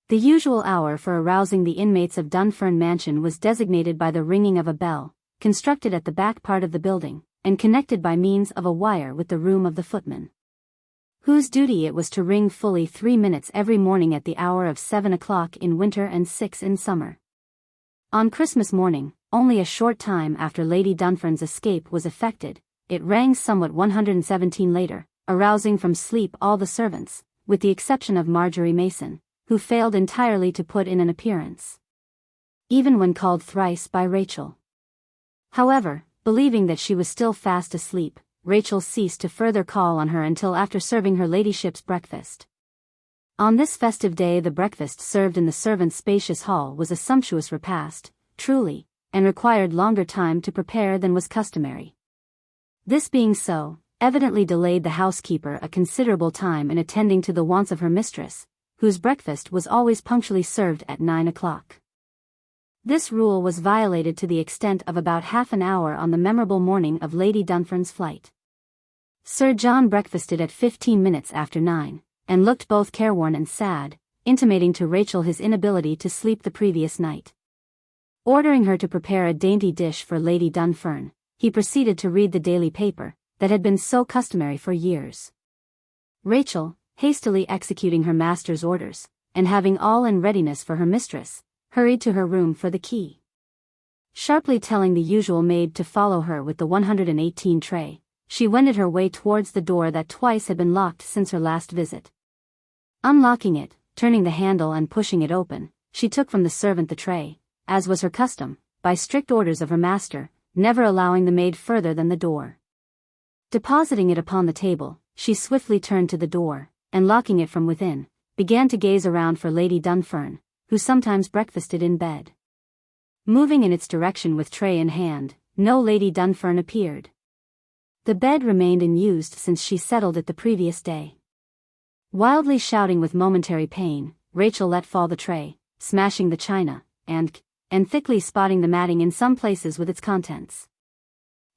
The usual hour for arousing the inmates of Dunfern Mansion was designated by the ringing of a bell, constructed at the back part of the building, and connected by means of a wire with the room of the footman, whose duty it was to ring fully 3 minutes every morning at the hour of 7 o'clock in winter and 6 in summer. On Christmas morning, only a short time after Lady Dunfern's escape was effected, it rang somewhat 117 later, arousing from sleep all the servants, with the exception of Marjorie Mason, who failed entirely to put in an appearance, even when called thrice by Rachel. However, believing that she was still fast asleep, Rachel ceased to further call on her until after serving her ladyship's breakfast. On this festive day the breakfast served in the servants' spacious hall was a sumptuous repast, truly, and required longer time to prepare than was customary. This being so, evidently delayed the housekeeper a considerable time in attending to the wants of her mistress, whose breakfast was always punctually served at 9 o'clock. This rule was violated to the extent of about half an hour on the memorable morning of Lady Dunfern's flight. Sir John breakfasted at 15 minutes after 9, and looked both careworn and sad, intimating to Rachel his inability to sleep the previous night. Ordering her to prepare a dainty dish for Lady Dunfern, he proceeded to read the daily paper, that had been so customary for years. Rachel, hastily executing her master's orders, and having all in readiness for her mistress, hurried to her room for the key. Sharply telling the usual maid to follow her with the 118 tray, she wended her way towards the door that twice had been locked since her last visit. Unlocking it, turning the handle and pushing it open, she took from the servant the tray, as was her custom, by strict orders of her master, never allowing the maid further than the door. Depositing it upon the table, she swiftly turned to the door, and locking it from within, began to gaze around for Lady Dunfern, who sometimes breakfasted in bed. Moving in its direction with tray in hand, no Lady Dunfern appeared. The bed remained unused since she settled it the previous day. Wildly shouting with momentary pain, Rachel let fall the tray, smashing the china, and thickly spotting the matting in some places with its contents.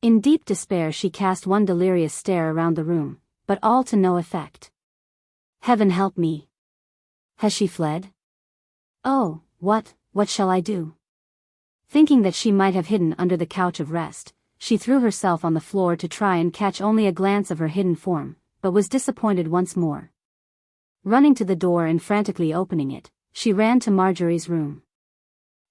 In deep despair she cast one delirious stare around the room, but all to no effect. Heaven help me! Has she fled? Oh, what shall I do? Thinking that she might have hidden under the couch of rest, she threw herself on the floor to try and catch only a glance of her hidden form, but was disappointed once more. Running to the door and frantically opening it, she ran to Marjorie's room.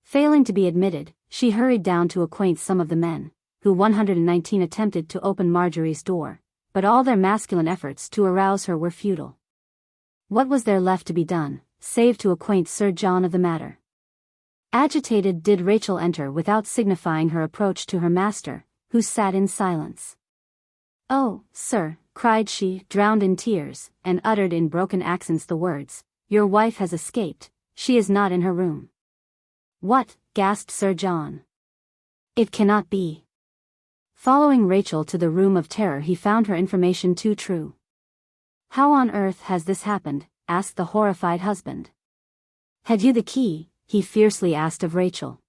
Failing to be admitted, she hurried down to acquaint some of the men, who 119 attempted to open Marjorie's door, but all their masculine efforts to arouse her were futile. What was there left to be done, save to acquaint Sir John of the matter? Agitated did Rachel enter without signifying her approach to her master, who sat in silence. "Oh, sir," cried she, drowned in tears, and uttered in broken accents the words, "Your wife has escaped, she is not in her room." "What?" gasped Sir John. "It cannot be." Following Rachel to the room of terror, he found her information too true. "How on earth has this happened?" asked the horrified husband. "Had you the key?" he fiercely asked of Rachel.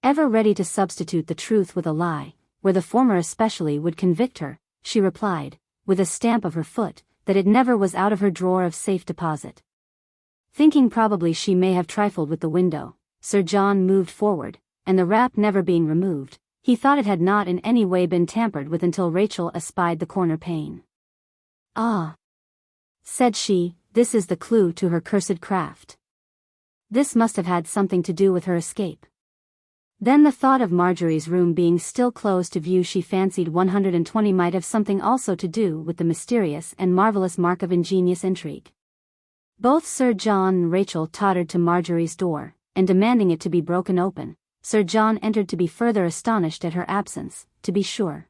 Ever ready to substitute the truth with a lie, where the former especially would convict her, she replied, with a stamp of her foot, that it never was out of her drawer of safe deposit. Thinking probably she may have trifled with the window, Sir John moved forward, and the wrap never being removed, he thought it had not in any way been tampered with until Rachel espied the corner pane. "Ah," said she, "this is the clue to her cursed craft. This must have had something to do with her escape." Then the thought of Marjorie's room being still closed to view, she fancied 120 might have something also to do with the mysterious and marvelous mark of ingenious intrigue. Both Sir John and Rachel tottered to Marjorie's door, and demanding it to be broken open, Sir John entered to be further astonished at her absence, to be sure.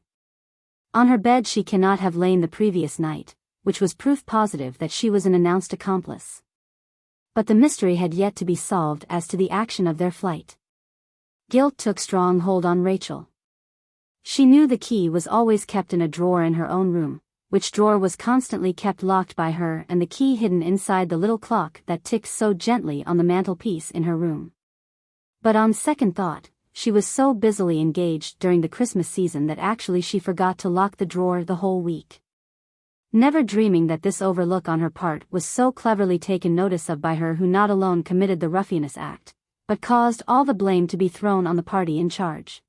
On her bed she cannot have lain the previous night, which was proof positive that she was an announced accomplice. But the mystery had yet to be solved as to the action of their flight. Guilt took strong hold on Rachel. She knew the key was always kept in a drawer in her own room, which drawer was constantly kept locked by her, and the key hidden inside the little clock that ticked so gently on the mantelpiece in her room. But on second thought, she was so busily engaged during the Christmas season that actually she forgot to lock the drawer the whole week. never dreaming that this overlook on her part was so cleverly taken notice of by her who not alone committed the ruffianous act, but caused all the blame to be thrown on the party in charge.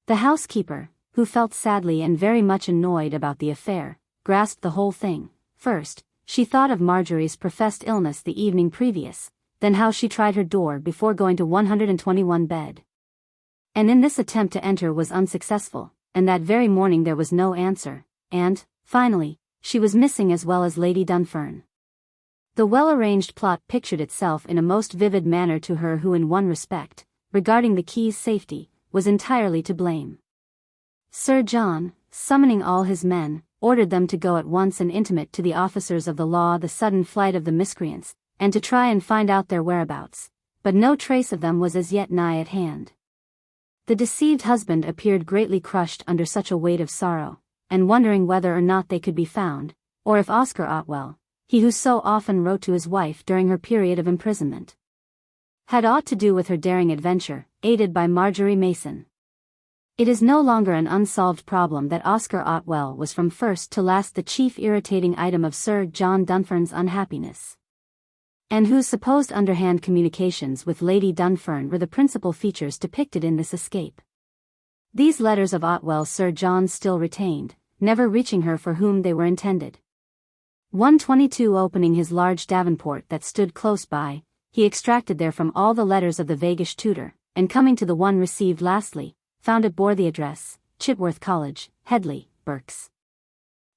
The housekeeper, who felt sadly and very much annoyed about the affair, grasped the whole thing. First, she thought of Marjorie's professed illness the evening previous, then how she tried her door before going to 121 bed. And in this attempt to enter was unsuccessful, and that very morning there was no answer, and, finally, she was missing as well as Lady Dunfern. The well-arranged plot pictured itself in a most vivid manner to her who in one respect, regarding the key's safety, was entirely to blame. Sir John, summoning all his men, ordered them to go at once and intimate to the officers of the law the sudden flight of the miscreants, and to try and find out their whereabouts, but no trace of them was as yet nigh at hand. The deceived husband appeared greatly crushed under such a weight of sorrow, and wondering whether or not they could be found, or if Oscar Otwell, he who so often wrote to his wife during her period of imprisonment, had aught to do with her daring adventure, aided by Marjorie Mason. It is no longer an unsolved problem that Oscar Otwell was from first to last the chief irritating item of Sir John Dunfern's unhappiness, and whose supposed underhand communications with Lady Dunfern were the principal features depicted in this escape. These letters of Otwell Sir John still retained, never reaching her for whom they were intended. 122 opening his large davenport that stood close by, he extracted therefrom all the letters of the vaguish tutor, and coming to the one received lastly, found it bore the address, Chitworth College, Headley, Berks.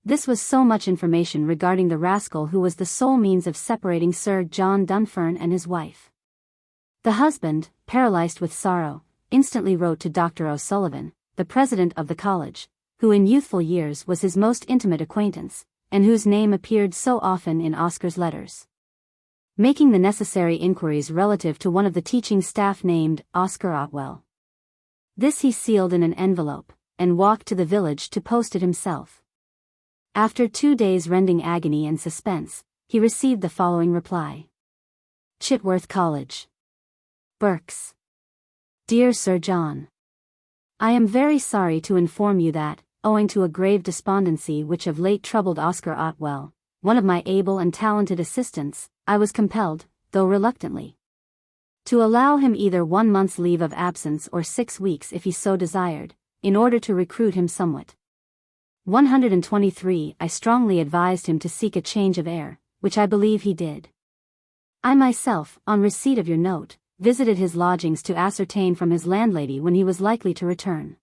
This was so much information regarding the rascal who was the sole means of separating Sir John Dunfern and his wife. The husband, paralyzed with sorrow, instantly wrote to Dr. O'Sullivan, the president of the college, who in youthful years was his most intimate acquaintance, and whose name appeared so often in Oscar's letters. Making the necessary inquiries relative to one of the teaching staff named Oscar Otwell. This he sealed in an envelope, and walked to the village to post it himself. After 2 days' rending agony and suspense, he received the following reply. Chitworth College, Berks. Dear Sir John, I am very sorry to inform you that, owing to a grave despondency which of late troubled Oscar Otwell, one of my able and talented assistants, I was compelled, though reluctantly, to allow him either 1 month's leave of absence or 6 weeks if he so desired, in order to recruit him somewhat. 123 I strongly advised him to seek a change of air, which I believe he did. I myself, on receipt of your note, visited his lodgings to ascertain from his landlady when he was likely to return.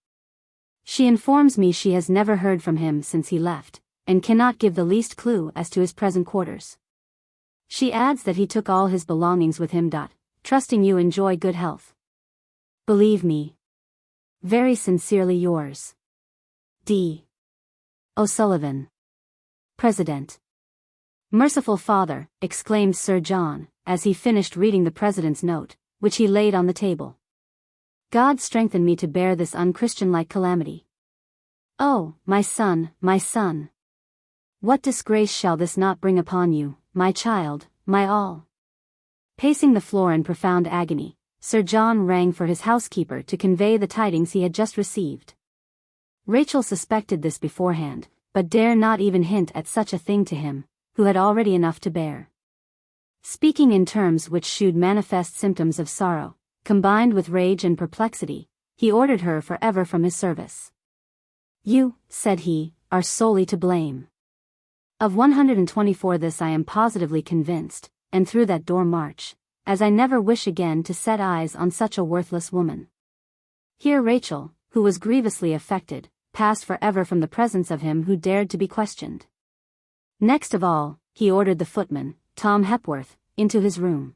She informs me she has never heard from him since he left, and cannot give the least clue as to his present quarters. She adds that he took all his belongings with him. Trusting you enjoy good health. Believe me, very sincerely yours, D. O'Sullivan, President. Merciful Father, exclaimed Sir John, as he finished reading the President's note, which he laid on the table. God strengthen me to bear this unchristian-like calamity. Oh, my son, what disgrace shall this not bring upon you, my child, my all? Pacing the floor in profound agony, Sir John rang for his housekeeper to convey the tidings he had just received. Rachel suspected this beforehand, but dare not even hint at such a thing to him, who had already enough to bear. Speaking in terms which shewed manifest symptoms of sorrow, combined with rage and perplexity, he ordered her for ever from his service. You, said he, are solely to blame. Of 124 this I am positively convinced, and through that door march, as I never wish again to set eyes on such a worthless woman. Here Rachel, who was grievously affected, passed for ever from the presence of him who dared to be questioned. Next of all, he ordered the footman, Tom Hepworth, into his room.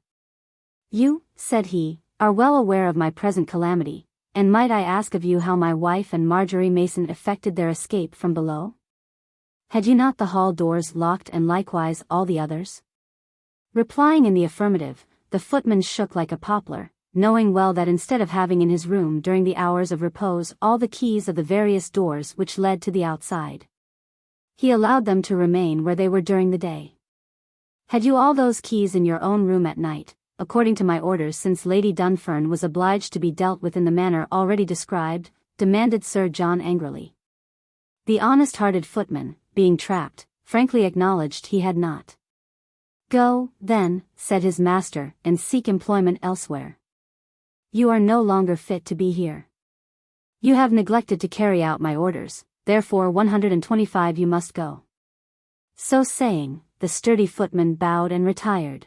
You, said he, are well aware of my present calamity, and might I ask of you how my wife and Marjorie Mason effected their escape from below? Had you not the hall doors locked and likewise all the others? Replying in the affirmative, the footman shook like a poplar, knowing well that instead of having in his room during the hours of repose all the keys of the various doors which led to the outside, he allowed them to remain where they were during the day. Had you all those keys in your own room at night, according to my orders, since Lady Dunfern was obliged to be dealt with in the manner already described? Demanded Sir John angrily. The honest-hearted footman, being trapped, frankly acknowledged he had not. "Go, then," said his master, "and seek employment elsewhere. You are no longer fit to be here. You have neglected to carry out my orders, therefore 125 you must go." So saying, the sturdy footman bowed and retired.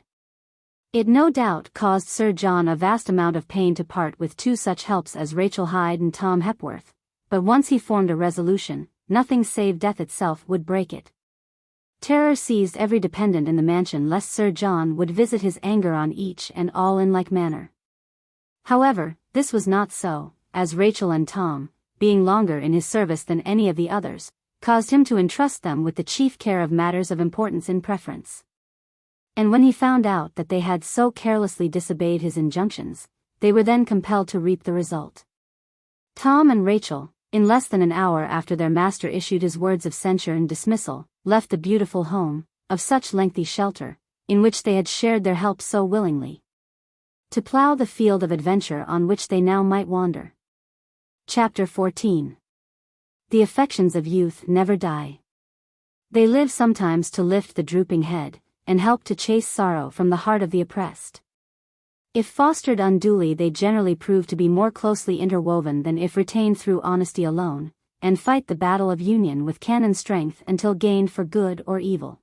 It no doubt caused Sir John a vast amount of pain to part with two such helps as Rachel Hyde and Tom Hepworth, but once he formed a resolution, nothing save death itself would break it. Terror seized every dependent in the mansion lest Sir John would visit his anger on each and all in like manner. However, this was not so, as Rachel and Tom, being longer in his service than any of the others, caused him to entrust them with the chief care of matters of importance in preference. And when he found out that they had so carelessly disobeyed his injunctions, they were then compelled to reap the result. Tom and Rachel, in less than an hour after their master issued his words of censure and dismissal, left the beautiful home, of such lengthy shelter, in which they had shared their help so willingly, to plough the field of adventure on which they now might wander. Chapter 14. The affections of youth never die. They live sometimes to lift the drooping head, and help to chase sorrow from the heart of the oppressed. If fostered unduly, they generally prove to be more closely interwoven than if retained through honesty alone, and fight the battle of union with cannon strength until gained for good or evil.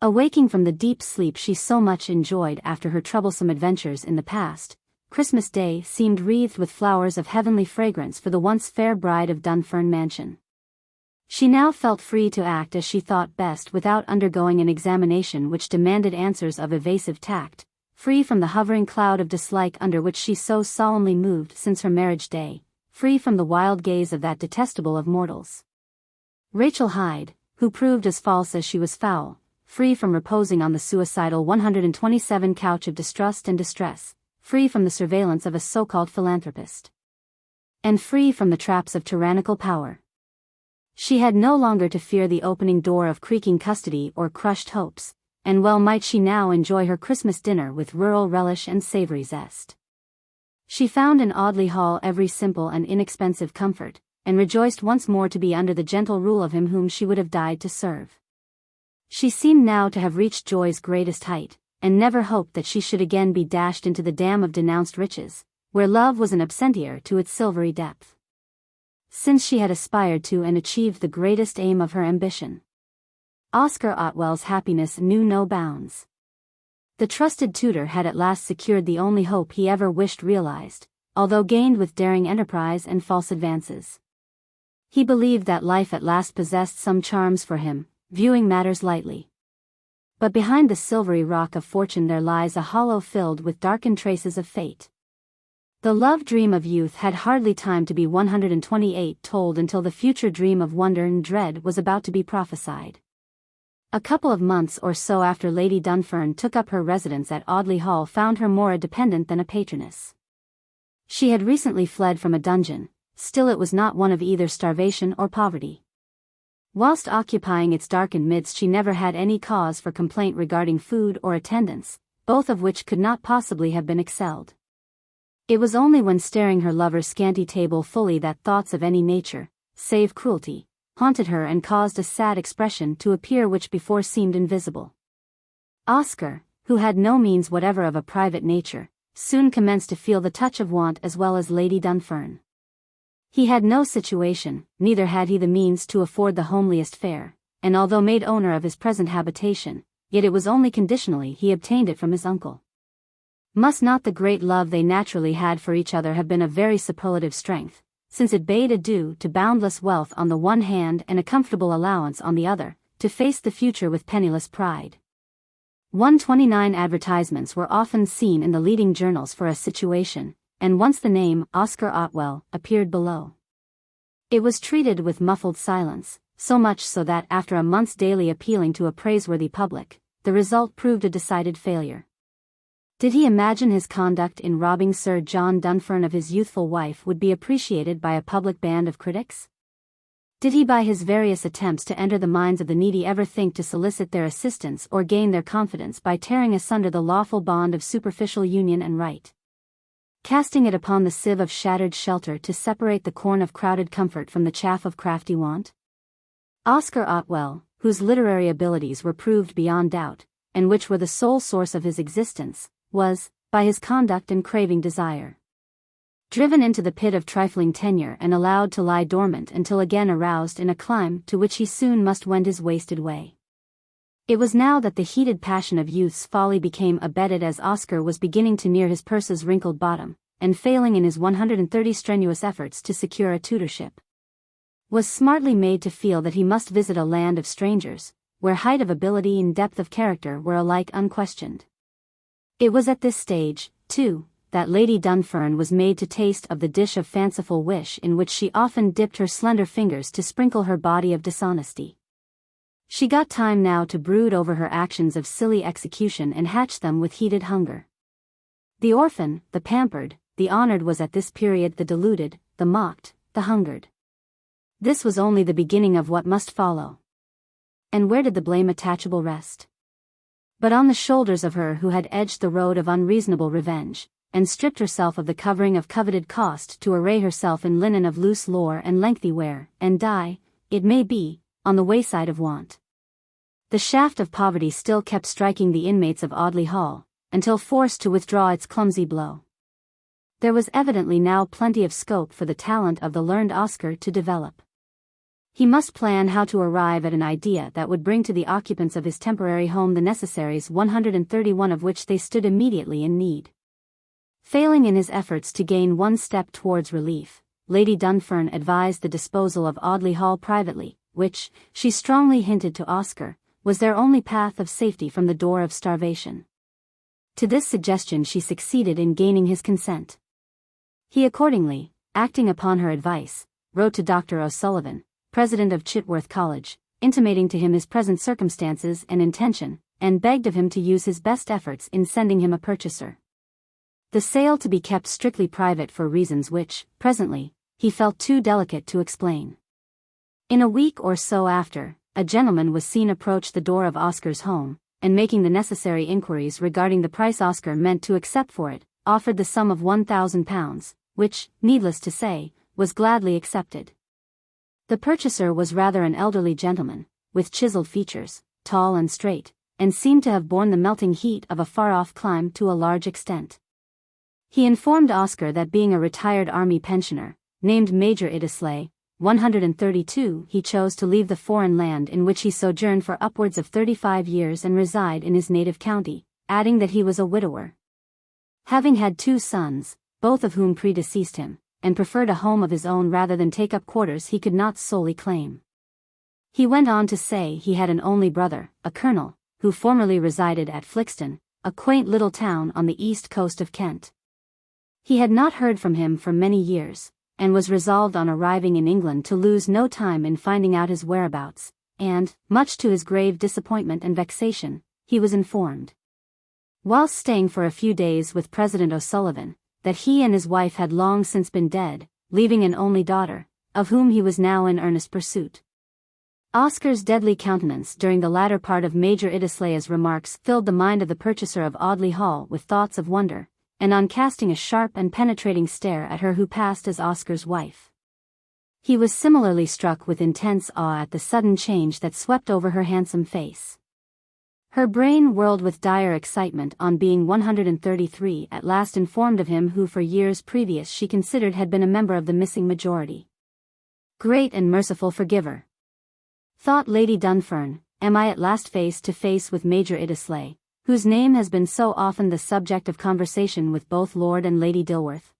Awaking from the deep sleep she so much enjoyed after her troublesome adventures in the past, Christmas Day seemed wreathed with flowers of heavenly fragrance for the once fair bride of Dunfern Mansion. She now felt free to act as she thought best without undergoing an examination which demanded answers of evasive tact, free from the hovering cloud of dislike under which she so solemnly moved since her marriage day, free from the wild gaze of that detestable of mortals, Rachel Hyde, who proved as false as she was foul, free from reposing on the suicidal 127 couch of distrust and distress, free from the surveillance of a so-called philanthropist, and free from the traps of tyrannical power. She had no longer to fear the opening door of creaking custody or crushed hopes, and well might she now enjoy her Christmas dinner with rural relish and savory zest. She found in Audley Hall every simple and inexpensive comfort, and rejoiced once more to be under the gentle rule of him whom she would have died to serve. She seemed now to have reached joy's greatest height, and never hoped that she should again be dashed into the dam of denounced riches, where love was an absentier to its silvery depth. Since she had aspired to and achieved the greatest aim of her ambition, Oscar Otwell's happiness knew no bounds. The trusted tutor had at last secured the only hope he ever wished realized, although gained with daring enterprise and false advances. He believed that life at last possessed some charms for him, viewing matters lightly. But behind the silvery rock of fortune there lies a hollow filled with darkened traces of fate. The love dream of youth had hardly time to be 128 told until the future dream of wonder and dread was about to be prophesied. A couple of months or so after Lady Dunfern took up her residence at Audley Hall found her more a dependent than a patroness. She had recently fled from a dungeon, still it was not one of either starvation or poverty. Whilst occupying its darkened midst she never had any cause for complaint regarding food or attendance, both of which could not possibly have been excelled. It was only when staring her lover's scanty table fully that thoughts of any nature, save cruelty, haunted her and caused a sad expression to appear which before seemed invisible. Oscar, who had no means whatever of a private nature, soon commenced to feel the touch of want as well as Lady Dunfern. He had no situation, neither had he the means to afford the homeliest fare, and although made owner of his present habitation, yet it was only conditionally he obtained it from his uncle. Must not the great love they naturally had for each other have been of very superlative strength, since it bade adieu to boundless wealth on the one hand and a comfortable allowance on the other, to face the future with penniless pride? 129 advertisements were often seen in the leading journals for a situation, and once the name, Oscar Otwell, appeared below, it was treated with muffled silence, so much so that after a month's daily appealing to a praiseworthy public, the result proved a decided failure. Did he imagine his conduct in robbing Sir John Dunfern of his youthful wife would be appreciated by a public band of critics? Did he by his various attempts to enter the minds of the needy ever think to solicit their assistance or gain their confidence by tearing asunder the lawful bond of superficial union and right, casting it upon the sieve of shattered shelter to separate the corn of crowded comfort from the chaff of crafty want? Oscar Otwell, whose literary abilities were proved beyond doubt, and which were the sole source of his existence, was, by his conduct and craving desire, driven into the pit of trifling tenure and allowed to lie dormant until again aroused in a clime to which he soon must wend his wasted way. It was now that the heated passion of youth's folly became abetted as Oscar was beginning to near his purse's wrinkled bottom, and failing in his 130 strenuous efforts to secure a tutorship, was smartly made to feel that he must visit a land of strangers, where height of ability and depth of character were alike unquestioned. It was at this stage, too, that Lady Dunfern was made to taste of the dish of fanciful wish in which she often dipped her slender fingers to sprinkle her body of dishonesty. She got time now to brood over her actions of silly execution and hatch them with heated hunger. The orphan, the pampered, the honored was at this period the deluded, the mocked, the hungered. This was only the beginning of what must follow. And where did the blame attachable rest? But on the shoulders of her who had edged the road of unreasonable revenge, and stripped herself of the covering of coveted cost to array herself in linen of loose lore and lengthy wear, and die, it may be, on the wayside of want. The shaft of poverty still kept striking the inmates of Audley Hall, until forced to withdraw its clumsy blow. There was evidently now plenty of scope for the talent of the learned Oscar to develop. He must plan how to arrive at an idea that would bring to the occupants of his temporary home the necessaries, 131 of which they stood immediately in need. Failing in his efforts to gain one step towards relief, Lady Dunfern advised the disposal of Audley Hall privately, which, she strongly hinted to Oscar, was their only path of safety from the door of starvation. To this suggestion she succeeded in gaining his consent. He accordingly, acting upon her advice, wrote to Dr. O'Sullivan, president of Chitworth College, intimating to him his present circumstances and intention, and begged of him to use his best efforts in sending him a purchaser. The sale to be kept strictly private for reasons which, presently, he felt too delicate to explain. In a week or so after, a gentleman was seen approach the door of Oscar's home, and making the necessary inquiries regarding the price Oscar meant to accept for it, offered the sum of £1,000, which, needless to say, was gladly accepted. The purchaser was rather an elderly gentleman, with chiseled features, tall and straight, and seemed to have borne the melting heat of a far-off clime to a large extent. He informed Oscar that being a retired army pensioner, named Major Iddesley, 132, he chose to leave the foreign land in which he sojourned for upwards of 35 years and reside in his native county, adding that he was a widower, having had 2 sons, both of whom predeceased him, and preferred a home of his own rather than take up quarters he could not solely claim. He went on to say he had an only brother, a colonel, who formerly resided at Flixton, a quaint little town on the east coast of Kent. He had not heard from him for many years, and was resolved on arriving in England to lose no time in finding out his whereabouts, and, much to his grave disappointment and vexation, he was informed, whilst staying for a few days with President O'Sullivan, that he and his wife had long since been dead, leaving an only daughter, of whom he was now in earnest pursuit. Oscar's deadly countenance during the latter part of Major Iddesleigh's remarks filled the mind of the purchaser of Audley Hall with thoughts of wonder, and on casting a sharp and penetrating stare at her who passed as Oscar's wife, he was similarly struck with intense awe at the sudden change that swept over her handsome face. Her brain whirled with dire excitement on being 133 at last informed of him who for years previous she considered had been a member of the missing majority. Great and merciful Forgiver! Thought Lady Dunfern, am I at last face to face with Major Iddesleigh, whose name has been so often the subject of conversation with both Lord and Lady Dilworth?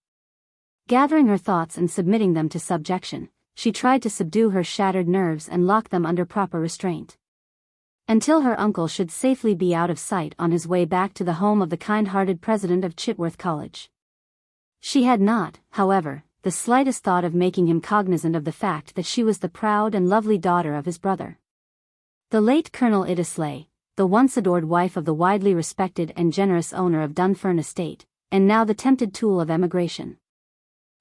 Gathering her thoughts and submitting them to subjection, she tried to subdue her shattered nerves and lock them under proper restraint, until her uncle should safely be out of sight on his way back to the home of the kind-hearted president of Chitworth College. She had not, however, the slightest thought of making him cognizant of the fact that she was the proud and lovely daughter of his brother, the late Colonel Iddesleigh, the once adored wife of the widely respected and generous owner of Dunfern Estate, and now the tempted tool of emigration.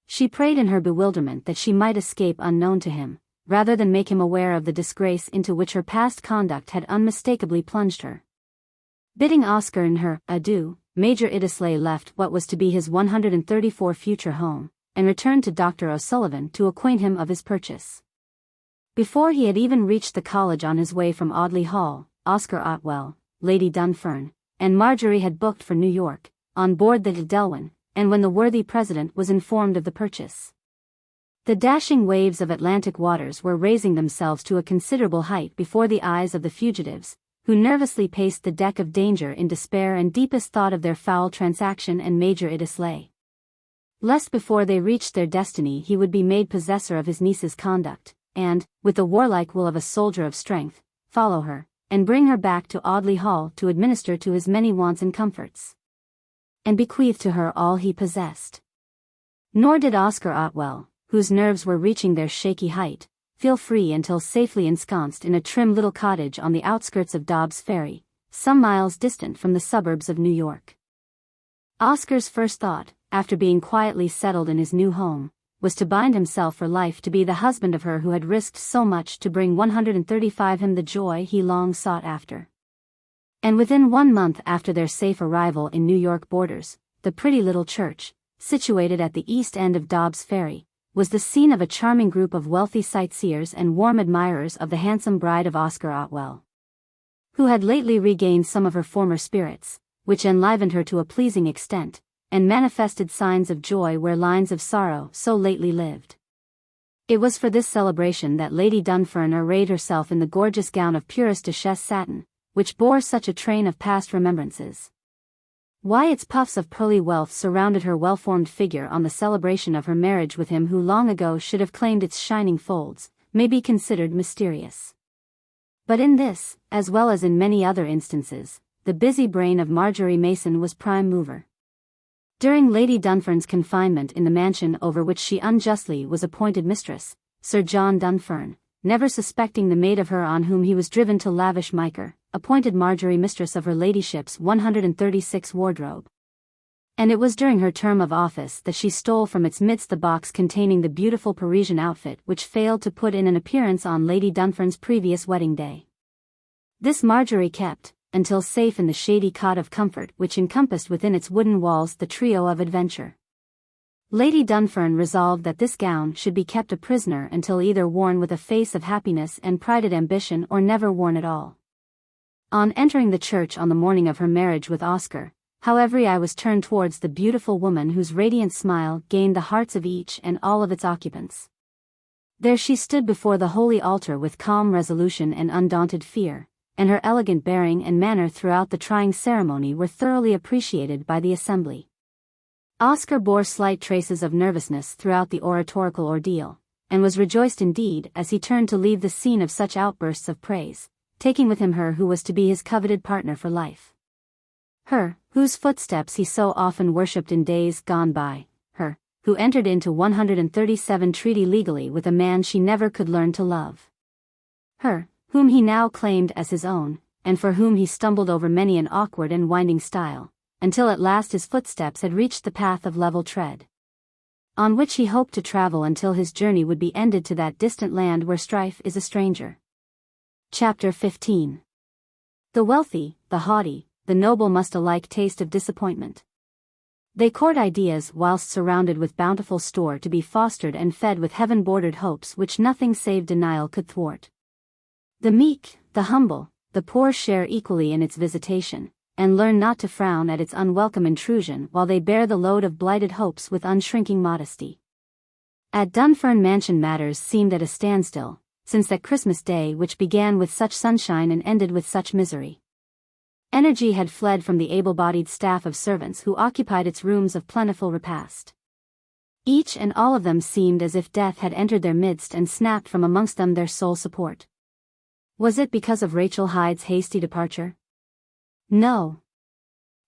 She prayed in her bewilderment that she might escape unknown to him, rather than make him aware of the disgrace into which her past conduct had unmistakably plunged her. Bidding Oscar and her adieu, Major Iddesleigh left what was to be his 134 future home, and returned to Dr. O'Sullivan to acquaint him of his purchase. Before he had even reached the college on his way from Audley Hall, Oscar Otwell, Lady Dunfern, and Marjorie had booked for New York, on board the Delwyn, and when the worthy president was informed of the purchase. The dashing waves of Atlantic waters were raising themselves to a considerable height before the eyes of the fugitives, who nervously paced the deck of danger in despair and deepest thought of their foul transaction and Major Iddesley. Lest before they reached their destiny he would be made possessor of his niece's conduct, and, with the warlike will of a soldier of strength, follow her, and bring her back to Audley Hall to administer to his many wants and comforts, and bequeath to her all he possessed. Nor did Oscar Otwell, whose nerves were reaching their shaky height, feel free until safely ensconced in a trim little cottage on the outskirts of Dobbs Ferry, some miles distant from the suburbs of New York. Oscar's first thought, after being quietly settled in his new home, was to bind himself for life to be the husband of her who had risked so much to bring 135 him the joy he long sought after. And within 1 month after their safe arrival in New York borders, the pretty little church, situated at the east end of Dobbs Ferry, was the scene of a charming group of wealthy sightseers and warm admirers of the handsome bride of Oscar Otwell, who had lately regained some of her former spirits, which enlivened her to a pleasing extent, and manifested signs of joy where lines of sorrow so lately lived. It was for this celebration that Lady Dunfern arrayed herself in the gorgeous gown of purest duchesse satin, which bore such a train of past remembrances. Why its puffs of pearly wealth surrounded her well-formed figure on the celebration of her marriage with him who long ago should have claimed its shining folds, may be considered mysterious. But in this, as well as in many other instances, the busy brain of Marjorie Mason was prime mover. During Lady Dunfern's confinement in the mansion over which she unjustly was appointed mistress, Sir John Dunfern, never suspecting the maid of her on whom he was driven to lavish micre, appointed Marjorie mistress of her ladyship's 136 wardrobe. And it was during her term of office that she stole from its midst the box containing the beautiful Parisian outfit which failed to put in an appearance on Lady Dunfern's previous wedding day. This Marjorie kept, until safe in the shady cot of comfort which encompassed within its wooden walls the trio of adventure. Lady Dunfern resolved that this gown should be kept a prisoner until either worn with a face of happiness and prided ambition or never worn at all. On entering the church on the morning of her marriage with Oscar, how every eye was turned towards the beautiful woman whose radiant smile gained the hearts of each and all of its occupants. There she stood before the holy altar with calm resolution and undaunted fear, and her elegant bearing and manner throughout the trying ceremony were thoroughly appreciated by the assembly. Oscar bore slight traces of nervousness throughout the oratorical ordeal, and was rejoiced indeed as he turned to leave the scene of such outbursts of praise, taking with him her who was to be his coveted partner for life. Her, whose footsteps he so often worshipped in days gone by, her, who entered into 137 treaty legally with a man she never could learn to love. Her, whom he now claimed as his own, and for whom he stumbled over many an awkward and winding stile, until at last his footsteps had reached the path of level tread, on which he hoped to travel until his journey would be ended to that distant land where strife is a stranger. Chapter 15. The wealthy, the haughty, the noble must alike taste of disappointment. They court ideas whilst surrounded with bountiful store to be fostered and fed with heaven-bordered hopes which nothing save denial could thwart. The meek, the humble, the poor share equally in its visitation, and learn not to frown at its unwelcome intrusion while they bear the load of blighted hopes with unshrinking modesty. At Dunfern Mansion matters seemed at a standstill, since that Christmas day which began with such sunshine and ended with such misery. Energy had fled from the able-bodied staff of servants who occupied its rooms of plentiful repast. Each and all of them seemed as if death had entered their midst and snapped from amongst them their sole support. Was it because of Rachel Hyde's hasty departure? No.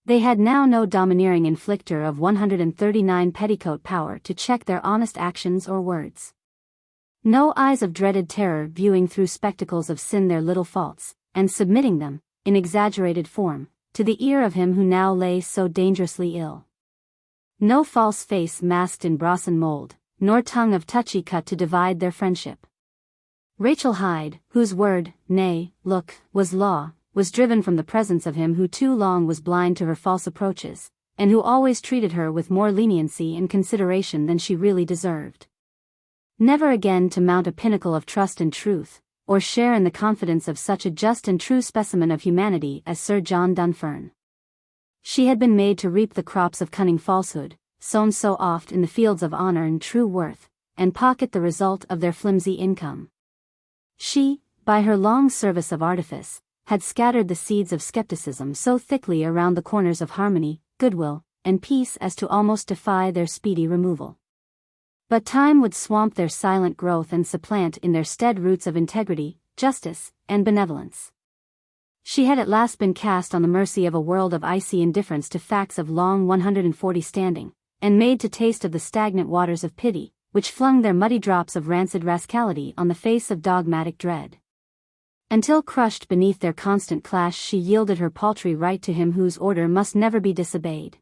They had now no domineering inflictor of 139 petticoat power to check their honest actions or words. No eyes of dreaded terror viewing through spectacles of sin their little faults, and submitting them, in exaggerated form, to the ear of him who now lay so dangerously ill. No false face masked in Brosson mold, nor tongue of touchy cut to divide their friendship. Rachel Hyde, whose word, nay, look, was law, was driven from the presence of him who too long was blind to her false approaches, and who always treated her with more leniency and consideration than she really deserved. never again to mount a pinnacle of trust and truth, or share in the confidence of such a just and true specimen of humanity as Sir John Dunfern. She had been made to reap the crops of cunning falsehood, sown so oft in the fields of honor and true worth, and pocket the result of their flimsy income. She, by her long service of artifice, had scattered the seeds of skepticism so thickly around the corners of harmony, goodwill, and peace as to almost defy their speedy removal. But time would swamp their silent growth and supplant in their stead roots of integrity, justice, and benevolence. She had at last been cast on the mercy of a world of icy indifference to facts of long 140 standing, and made to taste of the stagnant waters of pity, which flung their muddy drops of rancid rascality on the face of dogmatic dread. Until crushed beneath their constant clash, she yielded her paltry right to him whose order must never be disobeyed.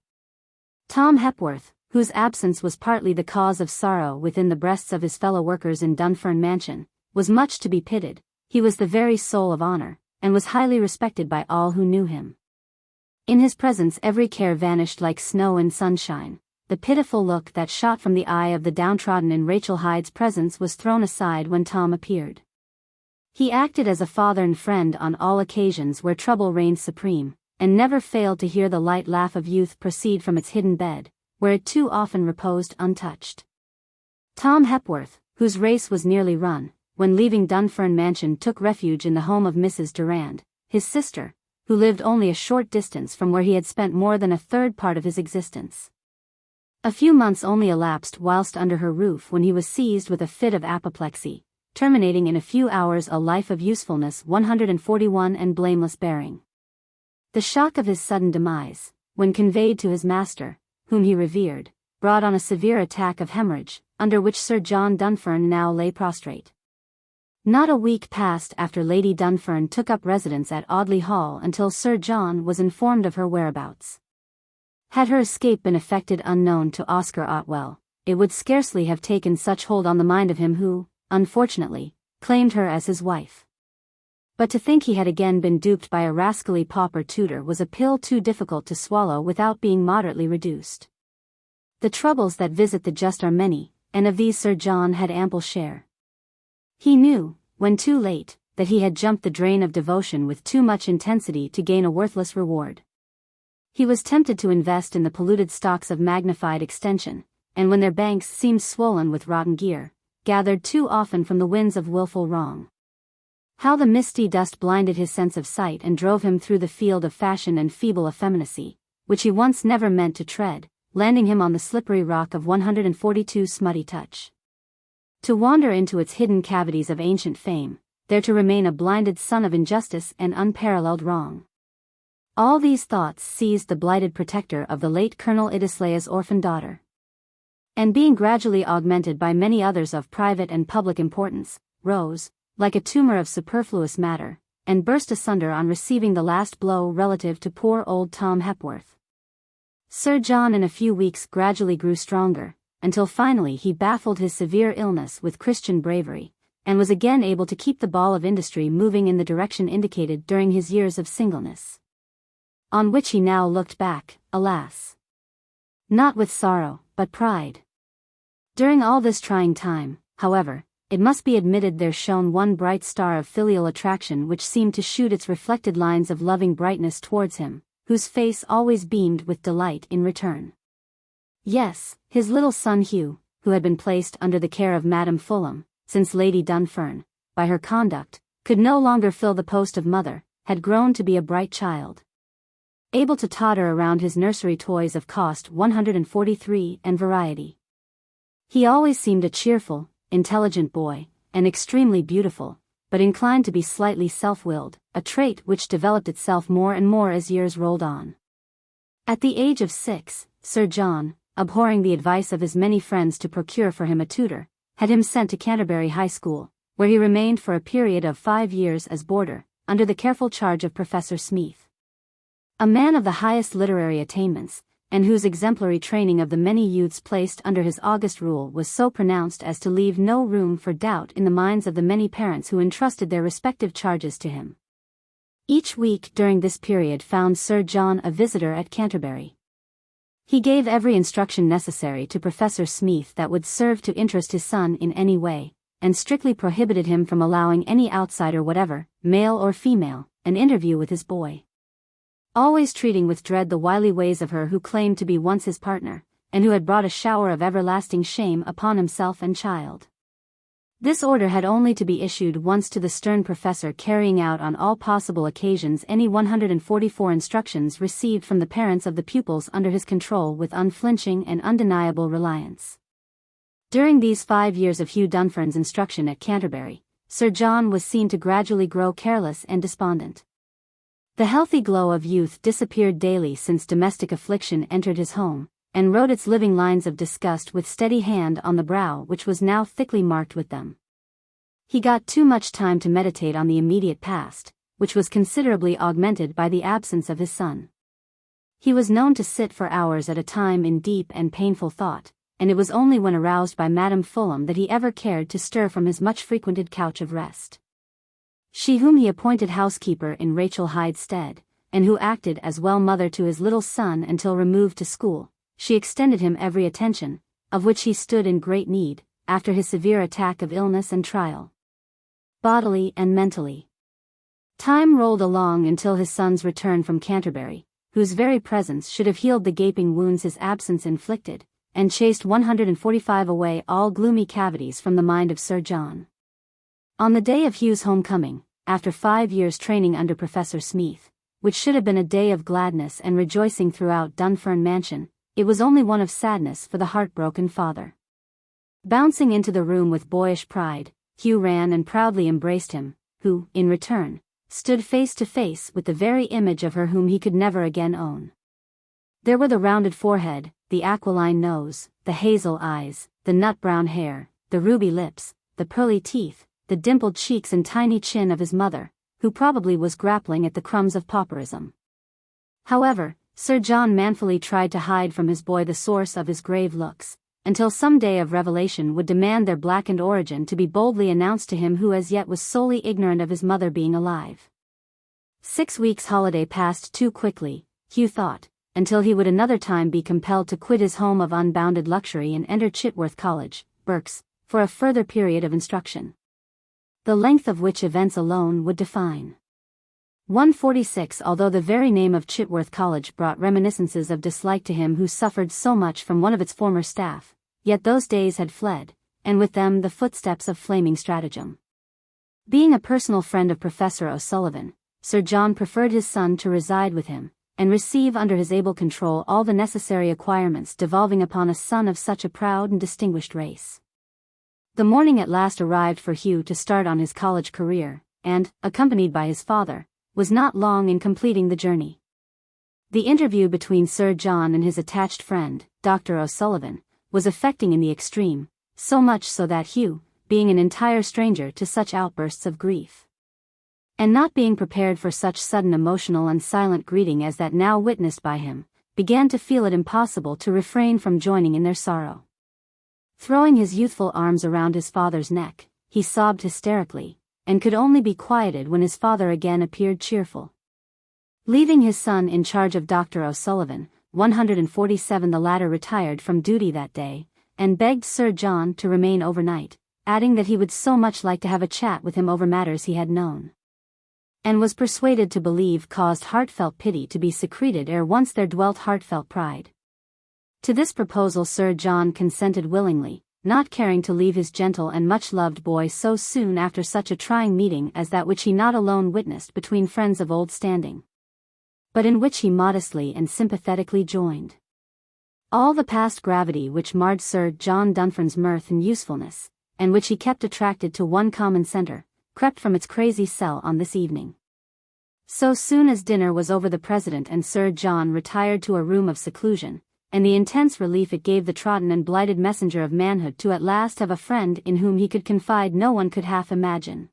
Tom Hepworth, whose absence was partly the cause of sorrow within the breasts of his fellow workers in Dunfern Mansion, was much to be pitied. He was the very soul of honor, and was highly respected by all who knew him. In his presence every care vanished like snow in sunshine. The pitiful look that shot from the eye of the downtrodden in Rachel Hyde's presence was thrown aside when Tom appeared. He acted as a father and friend on all occasions where trouble reigned supreme, and never failed to hear the light laugh of youth proceed from its hidden bed, where it too often reposed untouched. Tom Hepworth, whose race was nearly run, when leaving Dunfern Mansion took refuge in the home of Mrs. Durand, his sister, who lived only a short distance from where he had spent more than a third part of his existence. A few months only elapsed whilst under her roof when he was seized with a fit of apoplexy, terminating in a few hours a life of usefulness 141 and blameless bearing. The shock of his sudden demise, when conveyed to his master, whom he revered, brought on a severe attack of hemorrhage, under which Sir John Dunfern now lay prostrate. Not a week passed after Lady Dunfern took up residence at Audley Hall until Sir John was informed of her whereabouts. Had her escape been effected unknown to Oscar Otwell, it would scarcely have taken such hold on the mind of him who, unfortunately, claimed her as his wife. But to think he had again been duped by a rascally pauper tutor was a pill too difficult to swallow without being moderately reduced. The troubles that visit the just are many, and of these Sir John had ample share. He knew, when too late, that he had jumped the drain of devotion with too much intensity to gain a worthless reward. He was tempted to invest in the polluted stocks of magnified extension, and when their banks seemed swollen with rotten gear, gathered too often from the winds of wilful wrong. How the misty dust blinded his sense of sight and drove him through the field of fashion and feeble effeminacy, which he once never meant to tread, landing him on the slippery rock of 142 smutty touch. To wander into its hidden cavities of ancient fame, there to remain a blinded son of injustice and unparalleled wrong. All these thoughts seized the blighted protector of the late Colonel Iddesleigh's orphan daughter. And being gradually augmented by many others of private and public importance, rose, like a tumor of superfluous matter, and burst asunder on receiving the last blow relative to poor old Tom Hepworth. Sir John in a few weeks gradually grew stronger, until finally he baffled his severe illness with Christian bravery, and was again able to keep the ball of industry moving in the direction indicated during his years of singleness. On which he now looked back, alas! Not with sorrow, but pride. During all this trying time, however, it must be admitted there shone one bright star of filial attraction which seemed to shoot its reflected lines of loving brightness towards him, whose face always beamed with delight in return. Yes, his little son Hugh, who had been placed under the care of Madame Fulham, since Lady Dunfern, by her conduct, could no longer fill the post of mother, had grown to be a bright child, able to totter around his nursery toys of cost 143 and variety. He always seemed a cheerful, intelligent boy, and extremely beautiful, but inclined to be slightly self-willed, a trait which developed itself more and more as years rolled on. At the age of 6, Sir John, abhorring the advice of his many friends to procure for him a tutor, had him sent to Canterbury High School, where he remained for a period of 5 years as boarder, under the careful charge of Professor Smeath. A man of the highest literary attainments, and whose exemplary training of the many youths placed under his august rule was so pronounced as to leave no room for doubt in the minds of the many parents who entrusted their respective charges to him. Each week during this period found Sir John a visitor at Canterbury. He gave every instruction necessary to Professor Smith that would serve to interest his son in any way, and strictly prohibited him from allowing any outsider whatever, male or female, an interview with his boy. Always treating with dread the wily ways of her who claimed to be once his partner, and who had brought a shower of everlasting shame upon himself and child. This order had only to be issued once to the stern professor, carrying out on all possible occasions any 144 instructions received from the parents of the pupils under his control with unflinching and undeniable reliance. During these 5 years of Hugh Dunfern's instruction at Canterbury, Sir John was seen to gradually grow careless and despondent. The healthy glow of youth disappeared daily since domestic affliction entered his home, and wrote its living lines of disgust with steady hand on the brow which was now thickly marked with them. He got too much time to meditate on the immediate past, which was considerably augmented by the absence of his son. He was known to sit for hours at a time in deep and painful thought, and it was only when aroused by Madame Fulham that he ever cared to stir from his much-frequented couch of rest. She whom he appointed housekeeper in Rachel Hyde's stead, and who acted as well mother to his little son until removed to school, she extended him every attention, of which he stood in great need, after his severe attack of illness and trial, bodily and mentally. Time rolled along until his son's return from Canterbury, whose very presence should have healed the gaping wounds his absence inflicted, and chased 145 away all gloomy cavities from the mind of Sir John. On the day of Hugh's homecoming, after 5 years' training under Professor Smith, which should have been a day of gladness and rejoicing throughout Dunfern Mansion, it was only one of sadness for the heartbroken father. Bouncing into the room with boyish pride, Hugh ran and proudly embraced him, who, in return, stood face to face with the very image of her whom he could never again own. There were the rounded forehead, the aquiline nose, the hazel eyes, the nut-brown hair, the ruby lips, the pearly teeth, the dimpled cheeks and tiny chin of his mother, who probably was grappling at the crumbs of pauperism. However, Sir John manfully tried to hide from his boy the source of his grave looks, until some day of revelation would demand their blackened origin to be boldly announced to him who as yet was solely ignorant of his mother being alive. 6 weeks' holiday passed too quickly, Hugh thought, until he would another time be compelled to quit his home of unbounded luxury and enter Chitworth College, Berks, for a further period of instruction, the length of which events alone would define. 146 Although the very name of Chitworth College brought reminiscences of dislike to him who suffered so much from one of its former staff, yet those days had fled, and with them the footsteps of flaming stratagem. Being a personal friend of Professor O'Sullivan, Sir John preferred his son to reside with him, and receive under his able control all the necessary acquirements devolving upon a son of such a proud and distinguished race. The morning at last arrived for Hugh to start on his college career, and, accompanied by his father, was not long in completing the journey. The interview between Sir John and his attached friend, Dr. O'Sullivan, was affecting in the extreme, so much so that Hugh, being an entire stranger to such outbursts of grief, and not being prepared for such sudden emotional and silent greeting as that now witnessed by him, began to feel it impossible to refrain from joining in their sorrow. Throwing his youthful arms around his father's neck, he sobbed hysterically, and could only be quieted when his father again appeared cheerful. Leaving his son in charge of Dr. O'Sullivan, 147 the latter retired from duty that day, and begged Sir John to remain overnight, adding that he would so much like to have a chat with him over matters he had known, and was persuaded to believe caused heartfelt pity to be secreted ere once there dwelt heartfelt pride. To this proposal Sir John consented willingly, not caring to leave his gentle and much-loved boy so soon after such a trying meeting as that which he not alone witnessed between friends of old standing, but in which he modestly and sympathetically joined. All the past gravity which marred Sir John Dunfern's mirth and usefulness, and which he kept attracted to one common centre, crept from its crazy cell on this evening. So soon as dinner was over the President and Sir John retired to a room of seclusion, and the intense relief it gave the trodden and blighted messenger of manhood to at last have a friend in whom he could confide no one could half imagine.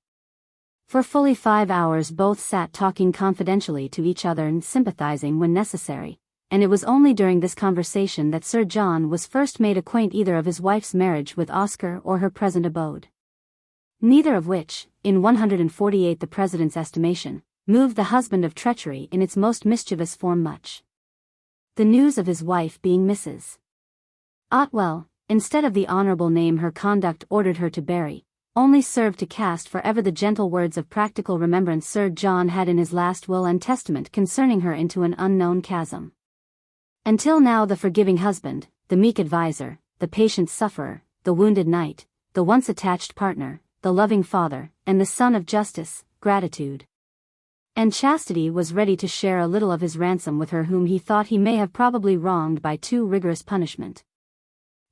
For fully 5 hours both sat talking confidentially to each other and sympathizing when necessary, and it was only during this conversation that Sir John was first made acquaint either of his wife's marriage with Oscar or her present abode. Neither of which, in 148 the President's estimation, moved the husband of treachery in its most mischievous form much. The news of his wife being Mrs. Otwell, instead of the honorable name her conduct ordered her to bear, only served to cast forever the gentle words of practical remembrance Sir John had in his last will and testament concerning her into an unknown chasm. Until now the forgiving husband, the meek adviser, the patient sufferer, the wounded knight, the once attached partner, the loving father, and the son of justice, gratitude, and chastity was ready to share a little of his ransom with her whom he thought he may have probably wronged by too rigorous punishment.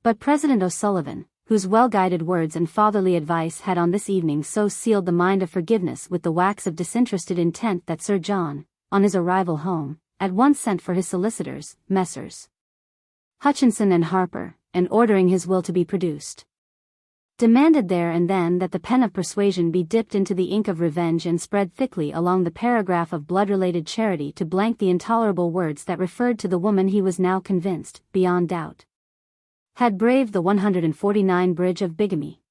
But President O'Sullivan, whose well-guided words and fatherly advice had on this evening so sealed the mind of forgiveness with the wax of disinterested intent that Sir John, on his arrival home, at once sent for his solicitors, Messrs. Hutchinson and Harper, and ordering his will to be produced, demanded there and then that the pen of persuasion be dipped into the ink of revenge and spread thickly along the paragraph of blood-related charity to blank the intolerable words that referred to the woman he was now convinced, beyond doubt, had braved the 149 bridge of bigamy.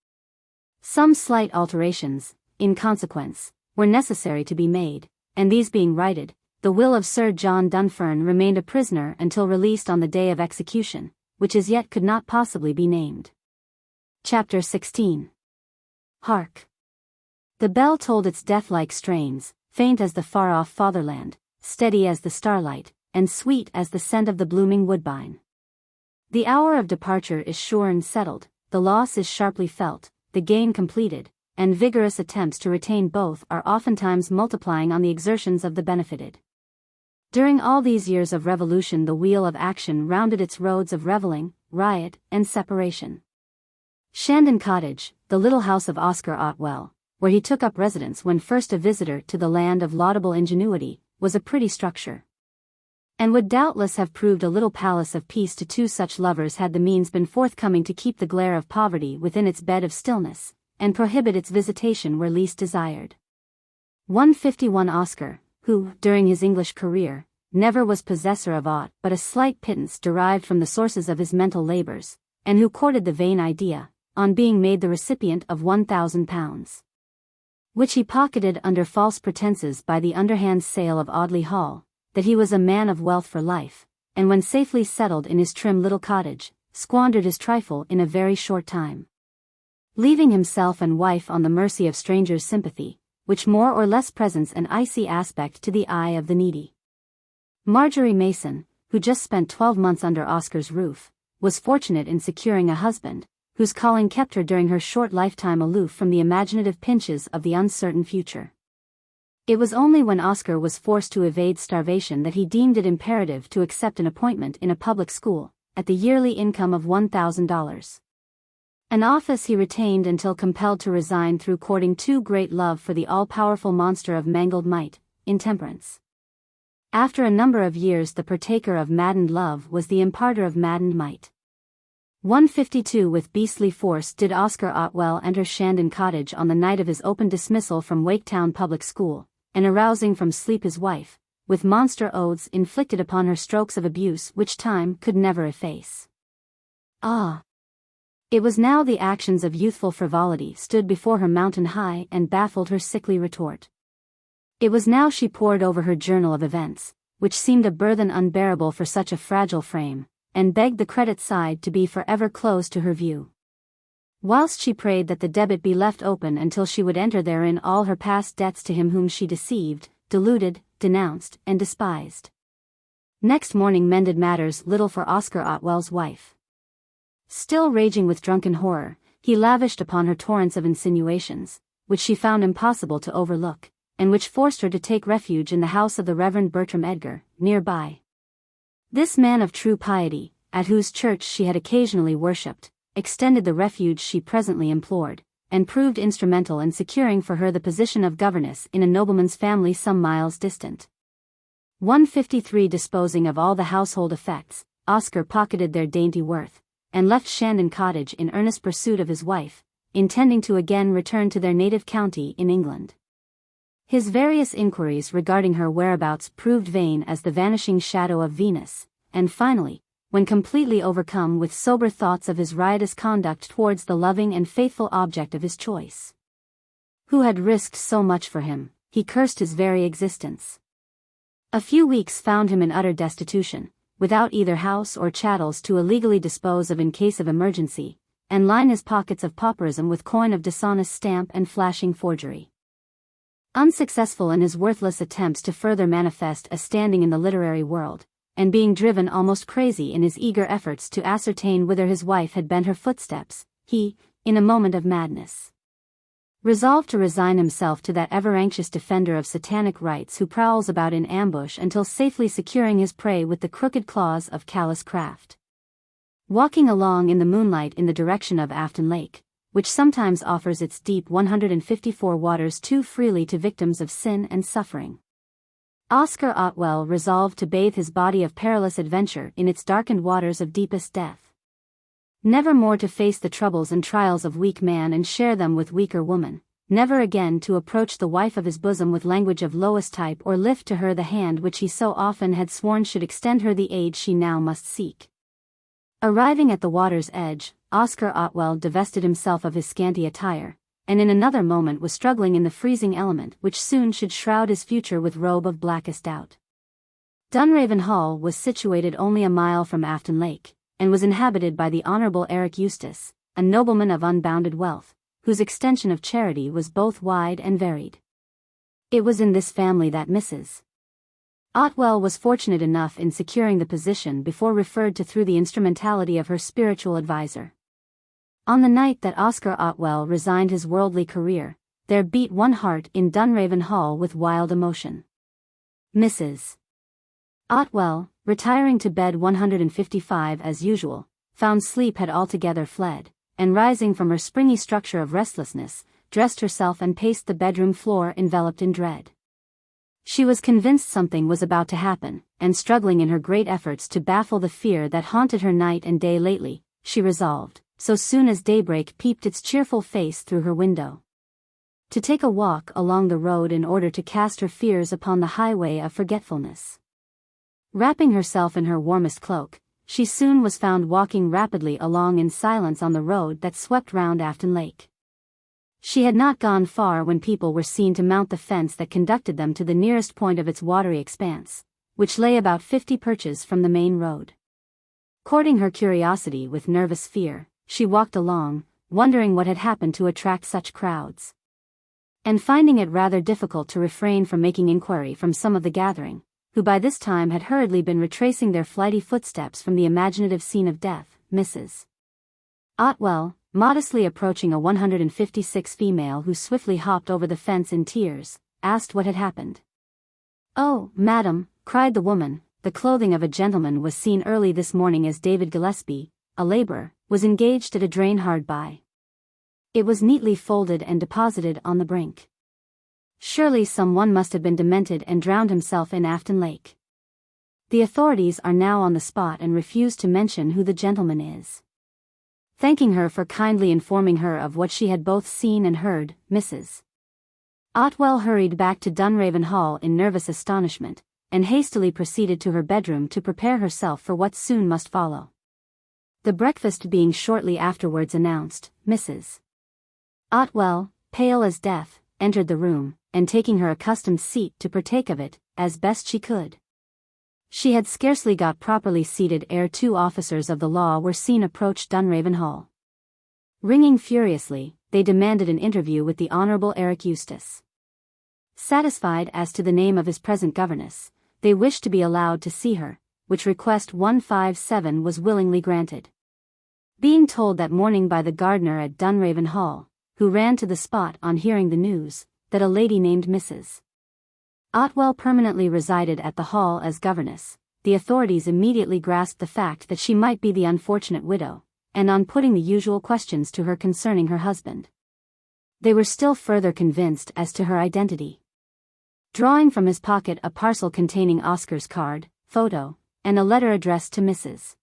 Some slight alterations, in consequence, were necessary to be made, and these being righted, the will of Sir John Dunfern remained a prisoner until released on the day of execution, which as yet could not possibly be named. Chapter 16. Hark! The bell tolled its death-like strains, faint as the far-off fatherland, steady as the starlight, and sweet as the scent of the blooming woodbine. The hour of departure is sure and settled, the loss is sharply felt, the gain completed, and vigorous attempts to retain both are oftentimes multiplying on the exertions of the benefited. During all these years of revolution the wheel of action rounded its roads of revelling, riot, and separation. Shandon Cottage, the little house of Oscar Otwell, where he took up residence when first a visitor to the land of laudable ingenuity, was a pretty structure, and would doubtless have proved a little palace of peace to two such lovers had the means been forthcoming to keep the glare of poverty within its bed of stillness, and prohibit its visitation where least desired. 151 Oscar, who, during his English career, never was possessor of aught but a slight pittance derived from the sources of his mental labors, and who courted the vain idea, on being made the recipient of £1,000, which he pocketed under false pretenses by the underhand sale of Audley Hall, that he was a man of wealth for life, and when safely settled in his trim little cottage, squandered his trifle in a very short time, leaving himself and wife on the mercy of strangers' sympathy, which more or less presents an icy aspect to the eye of the needy. Marjorie Mason, who just spent 12 months under Oscar's roof, was fortunate in securing a husband, whose calling kept her during her short lifetime aloof from the imaginative pinches of the uncertain future. It was only when Oscar was forced to evade starvation that he deemed it imperative to accept an appointment in a public school, at the yearly income of $1,000. An office he retained until compelled to resign through courting too great love for the all-powerful monster of mangled might, intemperance. After a number of years the partaker of maddened love was the imparter of maddened might. 152 With beastly force did Oscar Otwell enter Shandon Cottage on the night of his open dismissal from Waketown Public School, and arousing from sleep his wife, with monster oaths inflicted upon her strokes of abuse which time could never efface. Ah! It was now the actions of youthful frivolity stood before her mountain high and baffled her sickly retort. It was now she pored over her journal of events, which seemed a burthen unbearable for such a fragile frame, and begged the credit side to be forever closed to her view, whilst she prayed that the debit be left open until she would enter therein all her past debts to him whom she deceived, deluded, denounced, and despised. Next morning mended matters little for Oscar Otwell's wife. Still raging with drunken horror, he lavished upon her torrents of insinuations, which she found impossible to overlook, and which forced her to take refuge in the house of the Reverend Bertram Edgar, near by. This man of true piety, at whose church she had occasionally worshipped, extended the refuge she presently implored, and proved instrumental in securing for her the position of governess in a nobleman's family some miles distant. 153 Disposing of all the household effects, Oscar pocketed their dainty worth, and left Shandon Cottage in earnest pursuit of his wife, intending to again return to their native county in England. His various inquiries regarding her whereabouts proved vain as the vanishing shadow of Venus, and finally, when completely overcome with sober thoughts of his riotous conduct towards the loving and faithful object of his choice, who had risked so much for him, he cursed his very existence. A few weeks found him in utter destitution, without either house or chattels to illegally dispose of in case of emergency, and line his pockets of pauperism with coin of dishonest stamp and flashing forgery. Unsuccessful in his worthless attempts to further manifest a standing in the literary world, and being driven almost crazy in his eager efforts to ascertain whither his wife had bent her footsteps, he, in a moment of madness, resolved to resign himself to that ever-anxious defender of satanic rights who prowls about in ambush until safely securing his prey with the crooked claws of callous craft. Walking along in the moonlight in the direction of Afton Lake, which sometimes offers its deep 154 waters too freely to victims of sin and suffering, Oscar Otwell resolved to bathe his body of perilous adventure in its darkened waters of deepest death. Never more to face the troubles and trials of weak man and share them with weaker woman, never again to approach the wife of his bosom with language of lowest type or lift to her the hand which he so often had sworn should extend her the aid she now must seek. Arriving at the water's edge, Oscar Otwell divested himself of his scanty attire, and in another moment was struggling in the freezing element which soon should shroud his future with robe of blackest doubt. Dunraven Hall was situated only a mile from Afton Lake, and was inhabited by the Honourable Eric Eustace, a nobleman of unbounded wealth, whose extension of charity was both wide and varied. It was in this family that Mrs. Otwell was fortunate enough in securing the position before referred to through the instrumentality of her spiritual adviser. On the night that Oscar Otwell resigned his worldly career, there beat one heart in Dunraven Hall with wild emotion. Mrs. Otwell, retiring to bed 155 as usual, found sleep had altogether fled, and rising from her springy structure of restlessness, dressed herself and paced the bedroom floor enveloped in dread. She was convinced something was about to happen, and struggling in her great efforts to baffle the fear that haunted her night and day lately, she resolved, so soon as daybreak peeped its cheerful face through her window, to take a walk along the road in order to cast her fears upon the highway of forgetfulness. Wrapping herself in her warmest cloak, she soon was found walking rapidly along in silence on the road that swept round Afton Lake. She had not gone far when people were seen to mount the fence that conducted them to the nearest point of its watery expanse, which lay about 50 perches from the main road. Courting her curiosity with nervous fear, she walked along, wondering what had happened to attract such crowds, and finding it rather difficult to refrain from making inquiry from some of the gathering, who by this time had hurriedly been retracing their flighty footsteps from the imaginative scene of death. Mrs. Otwell, modestly approaching a 156 female who swiftly hopped over the fence in tears, asked what had happened. "Oh, madam," cried the woman, "the clothing of a gentleman was seen early this morning as David Gillespie, a labourer, was engaged at a drain hard by. It was neatly folded and deposited on the brink. Surely some one must have been demented and drowned himself in Afton Lake. The authorities are now on the spot and refuse to mention who the gentleman is." Thanking her for kindly informing her of what she had both seen and heard, Mrs. Otwell hurried back to Dunraven Hall in nervous astonishment, and hastily proceeded to her bedroom to prepare herself for what soon must follow. The breakfast being shortly afterwards announced, Mrs. Otwell, pale as death, entered the room, and taking her accustomed seat to partake of it, as best she could. She had scarcely got properly seated ere 2 officers of the law were seen approach Dunraven Hall. Ringing furiously, they demanded an interview with the Honourable Eric Eustace. Satisfied as to the name of his present governess, they wished to be allowed to see her, which request 157 was willingly granted. Being told that morning by the gardener at Dunraven Hall, who ran to the spot on hearing the news, that a lady named Mrs. Otwell permanently resided at the Hall as governess, the authorities immediately grasped the fact that she might be the unfortunate widow, and on putting the usual questions to her concerning her husband, they were still further convinced as to her identity. Drawing from his pocket a parcel containing Oscar's card, photo, and a letter addressed to Mrs.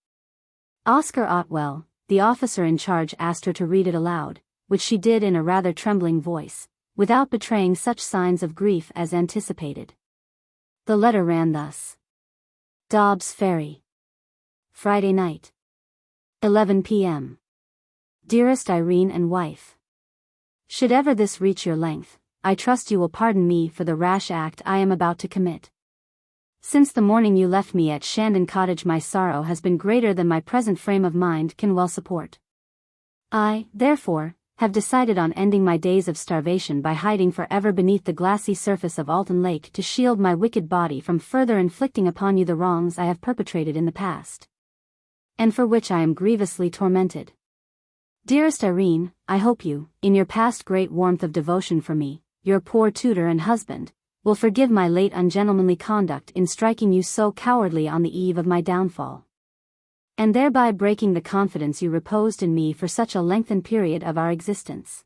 Oscar Otwell, the officer in charge asked her to read it aloud, which she did in a rather trembling voice, without betraying such signs of grief as anticipated. The letter ran thus: Dobbs Ferry, Friday night, 11 p.m. Dearest Irene and wife, should ever this reach your length, I trust you will pardon me for the rash act I am about to commit. Since the morning you left me at Shandon Cottage my sorrow has been greater than my present frame of mind can well support. I, therefore, have decided on ending my days of starvation by hiding forever beneath the glassy surface of Alton Lake to shield my wicked body from further inflicting upon you the wrongs I have perpetrated in the past, and for which I am grievously tormented. Dearest Irene, I hope you, in your past great warmth of devotion for me, your poor tutor and husband, will forgive my late ungentlemanly conduct in striking you so cowardly on the eve of my downfall, and thereby breaking the confidence you reposed in me for such a lengthened period of our existence.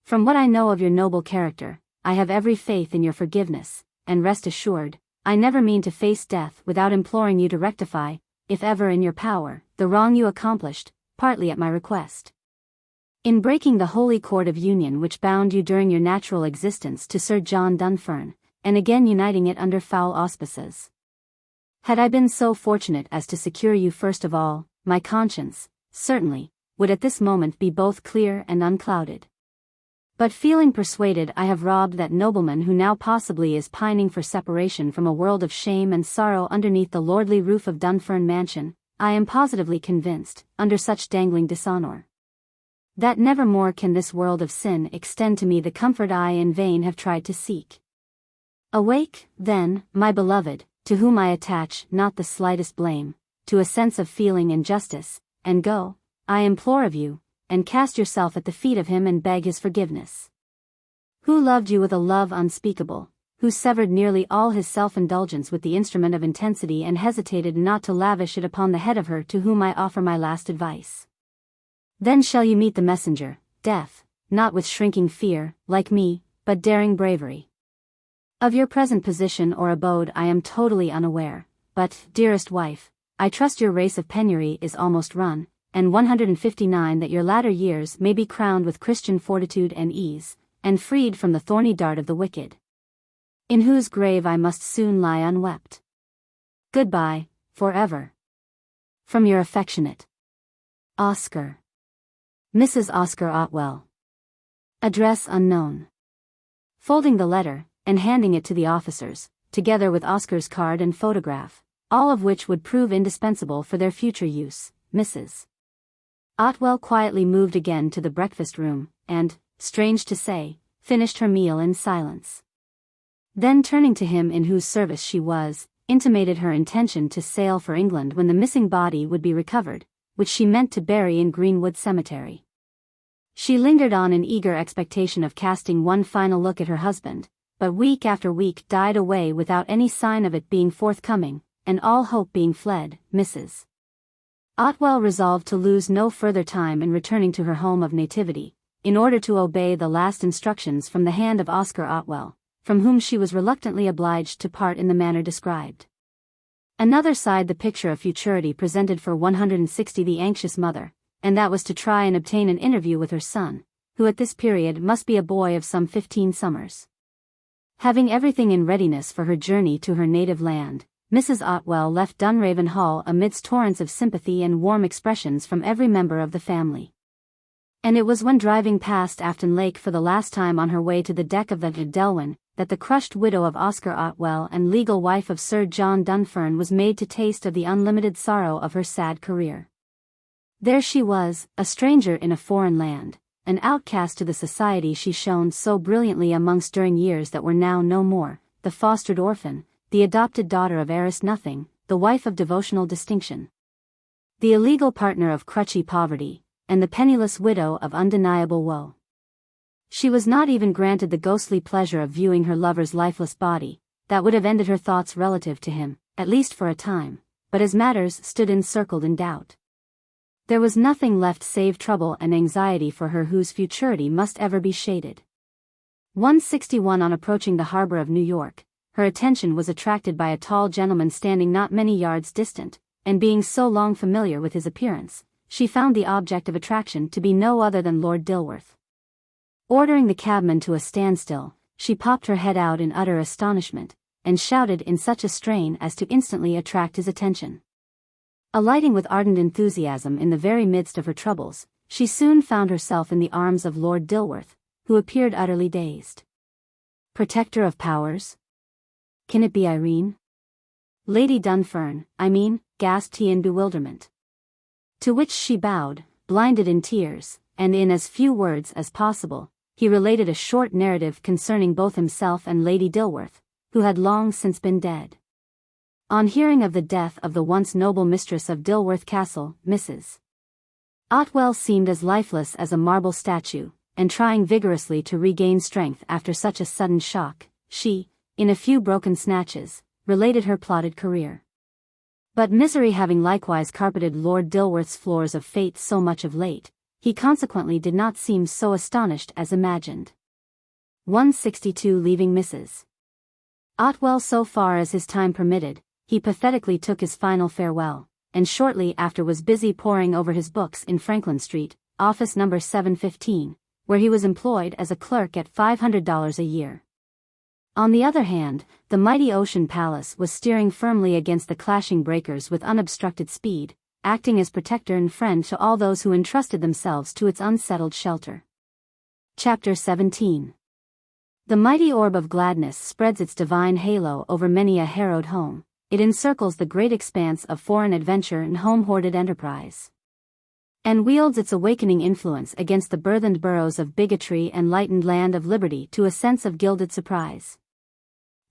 From what I know of your noble character, I have every faith in your forgiveness, and rest assured, I never mean to face death without imploring you to rectify, if ever in your power, the wrong you accomplished, partly at my request, in breaking the holy cord of union which bound you during your natural existence to Sir John Dunfern, and again uniting it under foul auspices. Had I been so fortunate as to secure you first of all, my conscience, certainly, would at this moment be both clear and unclouded. But feeling persuaded I have robbed that nobleman who now possibly is pining for separation from a world of shame and sorrow underneath the lordly roof of Dunfern Mansion, I am positively convinced, under such dangling dishonor, that never more can this world of sin extend to me the comfort I in vain have tried to seek. Awake, then, my beloved, to whom I attach not the slightest blame, to a sense of feeling and justice, and go, I implore of you, and cast yourself at the feet of him and beg his forgiveness, who loved you with a love unspeakable, who severed nearly all his self-indulgence with the instrument of intensity and hesitated not to lavish it upon the head of her to whom I offer my last advice. Then shall you meet the messenger, death, not with shrinking fear, like me, but daring bravery. Of your present position or abode I am totally unaware, but, dearest wife, I trust your race of penury is almost run, and 159 that your latter years may be crowned with Christian fortitude and ease, and freed from the thorny dart of the wicked, in whose grave I must soon lie unwept. Goodbye, forever. From your affectionate Oscar. Mrs. Oscar Otwell. Address unknown. Folding the letter, and handing it to the officers, together with Oscar's card and photograph, all of which would prove indispensable for their future use, Mrs. Otwell quietly moved again to the breakfast room, and, strange to say, finished her meal in silence. Then turning to him in whose service she was, intimated her intention to sail for England when the missing body would be recovered, which she meant to bury in Greenwood Cemetery. She lingered on in eager expectation of casting one final look at her husband, but week after week died away without any sign of it being forthcoming, and all hope being fled. Mrs. Otwell resolved to lose no further time in returning to her home of nativity, in order to obey the last instructions from the hand of Oscar Otwell, from whom she was reluctantly obliged to part in the manner described. Another side the picture of futurity presented for 160 the anxious mother, and that was to try and obtain an interview with her son, who at this period must be a boy of some 15 summers. Having everything in readiness for her journey to her native land, Mrs. Otwell left Dunraven Hall amidst torrents of sympathy and warm expressions from every member of the family. And it was when driving past Afton Lake for the last time on her way to the deck of the Delwyn, that the crushed widow of Oscar Otwell and legal wife of Sir John Dunfern was made to taste of the unlimited sorrow of her sad career. There she was, a stranger in a foreign land, an outcast to the society she shone so brilliantly amongst during years that were now no more, the fostered orphan, the adopted daughter of heiress nothing, the wife of devotional distinction, the illegal partner of crutchy poverty, and the penniless widow of undeniable woe. She was not even granted the ghostly pleasure of viewing her lover's lifeless body, that would have ended her thoughts relative to him, at least for a time, but as matters stood encircled in doubt, there was nothing left save trouble and anxiety for her whose futurity must ever be shaded. 161 On approaching the harbor of New York, her attention was attracted by a tall gentleman standing not many yards distant, and being so long familiar with his appearance, she found the object of attraction to be no other than Lord Dilworth. Ordering the cabman to a standstill, she popped her head out in utter astonishment, and shouted in such a strain as to instantly attract his attention. Alighting with ardent enthusiasm in the very midst of her troubles, she soon found herself in the arms of Lord Dilworth, who appeared utterly dazed. Protector of powers? Can it be Irene? Lady Dunfern, I mean, gasped he in bewilderment. To which she bowed, blinded in tears, and in as few words as possible, he related a short narrative concerning both himself and Lady Dilworth, who had long since been dead. On hearing of the death of the once noble mistress of Dilworth Castle, Mrs. Otwell seemed as lifeless as a marble statue, and trying vigorously to regain strength after such a sudden shock, she, in a few broken snatches, related her plotted career. But misery having likewise carpeted Lord Dilworth's floors of fate so much of late, he consequently did not seem so astonished as imagined. 162 Leaving Mrs. Otwell so far as his time permitted, he pathetically took his final farewell, and shortly after was busy poring over his books in Franklin Street, office number 715, where he was employed as a clerk at $500 a year. On the other hand, the mighty Ocean Palace was steering firmly against the clashing breakers with unobstructed speed, acting as protector and friend to all those who entrusted themselves to its unsettled shelter. Chapter 17. The mighty orb of gladness spreads its divine halo over many a harrowed home. It encircles the great expanse of foreign adventure and home-hoarded enterprise, and wields its awakening influence against the burthened burrows of bigotry and lightened land of liberty to a sense of gilded surprise.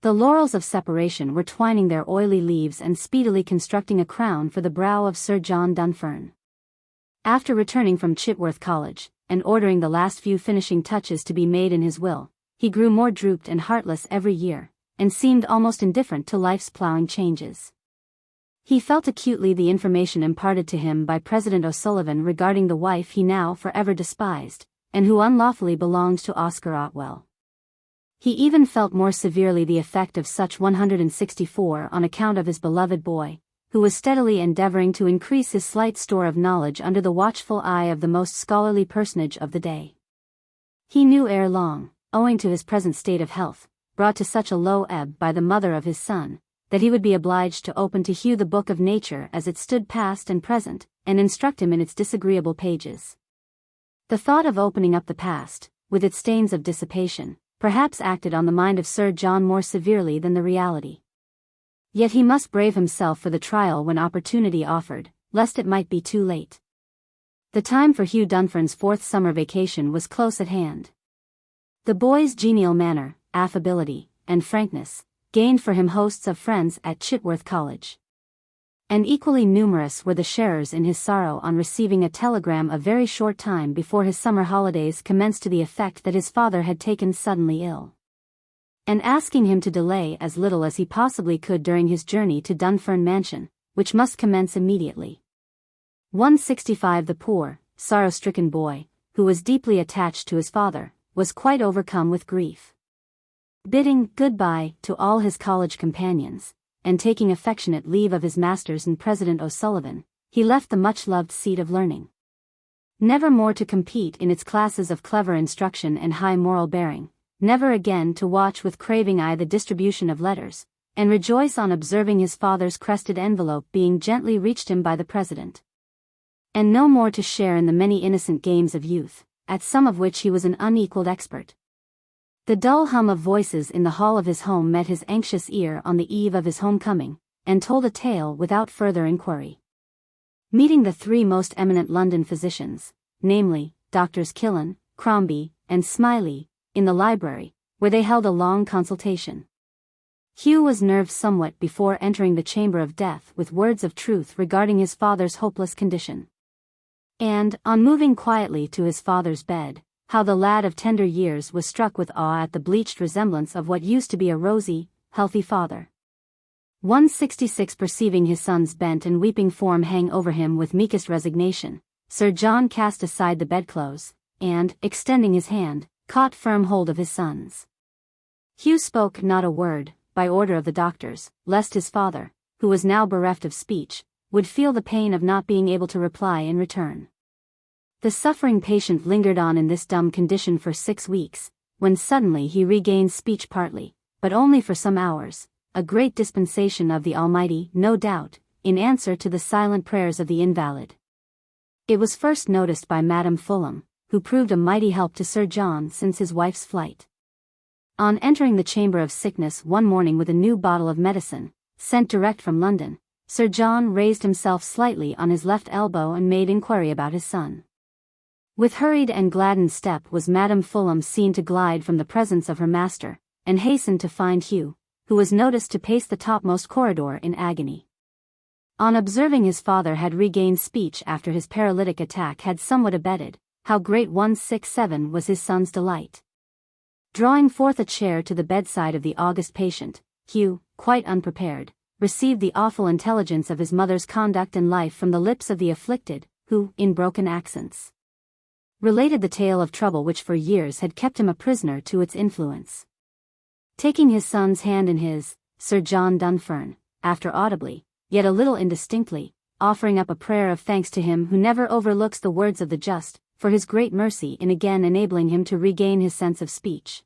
The laurels of separation were twining their oily leaves and speedily constructing a crown for the brow of Sir John Dunfern. After returning from Chitworth College, and ordering the last few finishing touches to be made in his will, he grew more drooped and heartless every year, and seemed almost indifferent to life's ploughing changes. He felt acutely the information imparted to him by President O'Sullivan regarding the wife he now forever despised, and who unlawfully belonged to Oscar Otwell. He even felt more severely the effect of such 164 on account of his beloved boy, who was steadily endeavoring to increase his slight store of knowledge under the watchful eye of the most scholarly personage of the day. He knew ere long, owing to his present state of health, brought to such a low ebb by the mother of his son, that he would be obliged to open to Hugh the book of nature as it stood past and present, and instruct him in its disagreeable pages. The thought of opening up the past, with its stains of dissipation, perhaps acted on the mind of Sir John more severely than the reality. Yet he must brave himself for the trial when opportunity offered, lest it might be too late. The time for Hugh Dunfern's 4th summer vacation was close at hand. The boy's genial manner, affability, and frankness, gained for him hosts of friends at Chitworth College. And equally numerous were the sharers in his sorrow on receiving a telegram a very short time before his summer holidays commenced to the effect that his father had taken suddenly ill, and asking him to delay as little as he possibly could during his journey to Dunfern Mansion, which must commence immediately. 165 The poor, sorrow-stricken boy, who was deeply attached to his father, was quite overcome with grief. Bidding good-bye to all his college companions, and taking affectionate leave of his masters and President O'Sullivan, he left the much-loved seat of learning, never more to compete in its classes of clever instruction and high moral bearing, never again to watch with craving eye the distribution of letters, and rejoice on observing his father's crested envelope being gently reached him by the President, and no more to share in the many innocent games of youth, at some of which he was an unequaled expert. The dull hum of voices in the hall of his home met his anxious ear on the eve of his homecoming, and told a tale without further inquiry. Meeting the 3 most eminent London physicians, namely, Doctors Killen, Crombie, and Smiley, in the library, where they held a long consultation, Hugh was nerved somewhat before entering the chamber of death with words of truth regarding his father's hopeless condition. And, on moving quietly to his father's bed, how the lad of tender years was struck with awe at the bleached resemblance of what used to be a rosy, healthy father. 166 Perceiving his son's bent and weeping form hang over him with meekest resignation, Sir John cast aside the bedclothes, and, extending his hand, caught firm hold of his son's. Hugh spoke not a word, by order of the doctors, lest his father, who was now bereft of speech, would feel the pain of not being able to reply in return. The suffering patient lingered on in this dumb condition for 6 weeks, when suddenly he regained speech partly, but only for some hours, a great dispensation of the Almighty, no doubt, in answer to the silent prayers of the invalid. It was first noticed by Madame Fulham, who proved a mighty help to Sir John since his wife's flight. On entering the chamber of sickness one morning with a new bottle of medicine, sent direct from London, Sir John raised himself slightly on his left elbow and made inquiry about his son. With hurried and gladdened step was Madame Fulham seen to glide from the presence of her master, and hastened to find Hugh, who was noticed to pace the topmost corridor in agony. On observing his father had regained speech after his paralytic attack had somewhat abated, how great 167 was his son's delight. Drawing forth a chair to the bedside of the august patient, Hugh, quite unprepared, received the awful intelligence of his mother's conduct and life from the lips of the afflicted, who, in broken accents, related the tale of trouble which for years had kept him a prisoner to its influence. Taking his son's hand in his, Sir John Dunfern, after audibly, yet a little indistinctly, offering up a prayer of thanks to him who never overlooks the words of the just, for his great mercy in again enabling him to regain his sense of speech,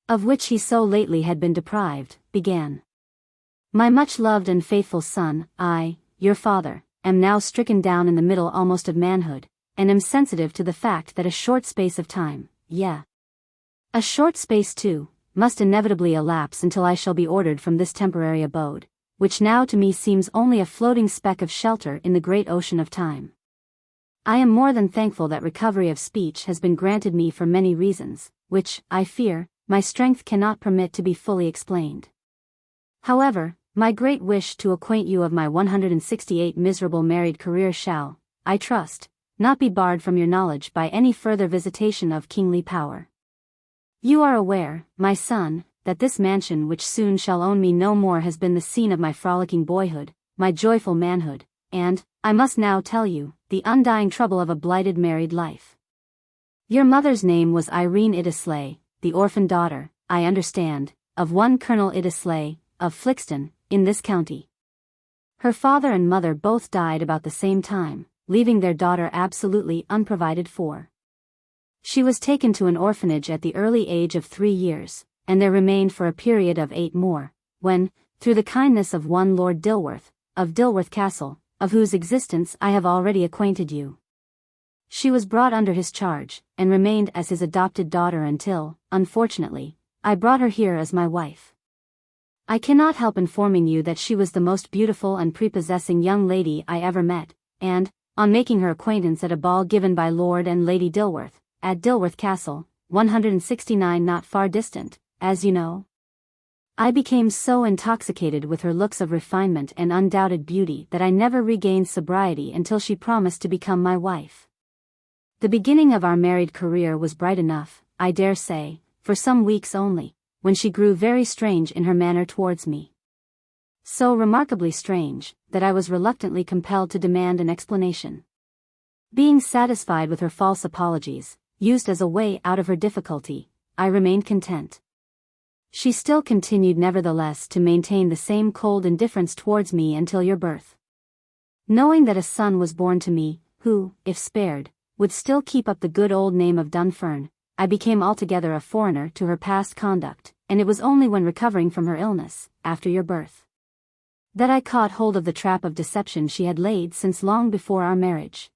of which he so lately had been deprived, began. My much-loved and faithful son, I, your father, am now stricken down in the middle almost of manhood, and am sensitive to the fact that a short space of time, a short space too, must inevitably elapse until I shall be ordered from this temporary abode, which now to me seems only a floating speck of shelter in the great ocean of time. I am more than thankful that recovery of speech has been granted me for many reasons, which, I fear, my strength cannot permit to be fully explained. However, my great wish to acquaint you of my 168 miserable married career shall, I trust, not be barred from your knowledge by any further visitation of kingly power. You are aware, my son, that this mansion which soon shall own me no more has been the scene of my frolicking boyhood, my joyful manhood, and, I must now tell you, the undying trouble of a blighted married life. Your mother's name was IRENE IDDESLEIGH, the orphan daughter, I understand, of one Colonel IDDESLEIGH, of Flixton, in this county. Her father and mother both died about the same time, leaving their daughter absolutely unprovided for. She was taken to an orphanage at the early age of 3 years, and there remained for a period of 8 more, when, through the kindness of one Lord Dilworth, of Dilworth Castle, of whose existence I have already acquainted you, she was brought under his charge, and remained as his adopted daughter until, unfortunately, I brought her here as my wife. I cannot help informing you that she was the most beautiful and prepossessing young lady I ever met, and, on making her acquaintance at a ball given by Lord and Lady Dilworth, at Dilworth Castle, 169 not far distant, as you know, I became so intoxicated with her looks of refinement and undoubted beauty that I never regained sobriety until she promised to become my wife. The beginning of our married career was bright enough, I dare say, for some weeks only, when she grew very strange in her manner towards me. So remarkably strange, that I was reluctantly compelled to demand an explanation. Being satisfied with her false apologies, used as a way out of her difficulty, I remained content. She still continued nevertheless to maintain the same cold indifference towards me until your birth. Knowing that a son was born to me, who, if spared, would still keep up the good old name of Dunfern, I became altogether a foreigner to her past conduct, and it was only when recovering from her illness, after your birth, that I caught hold of the trap of deception she had laid since long before our marriage.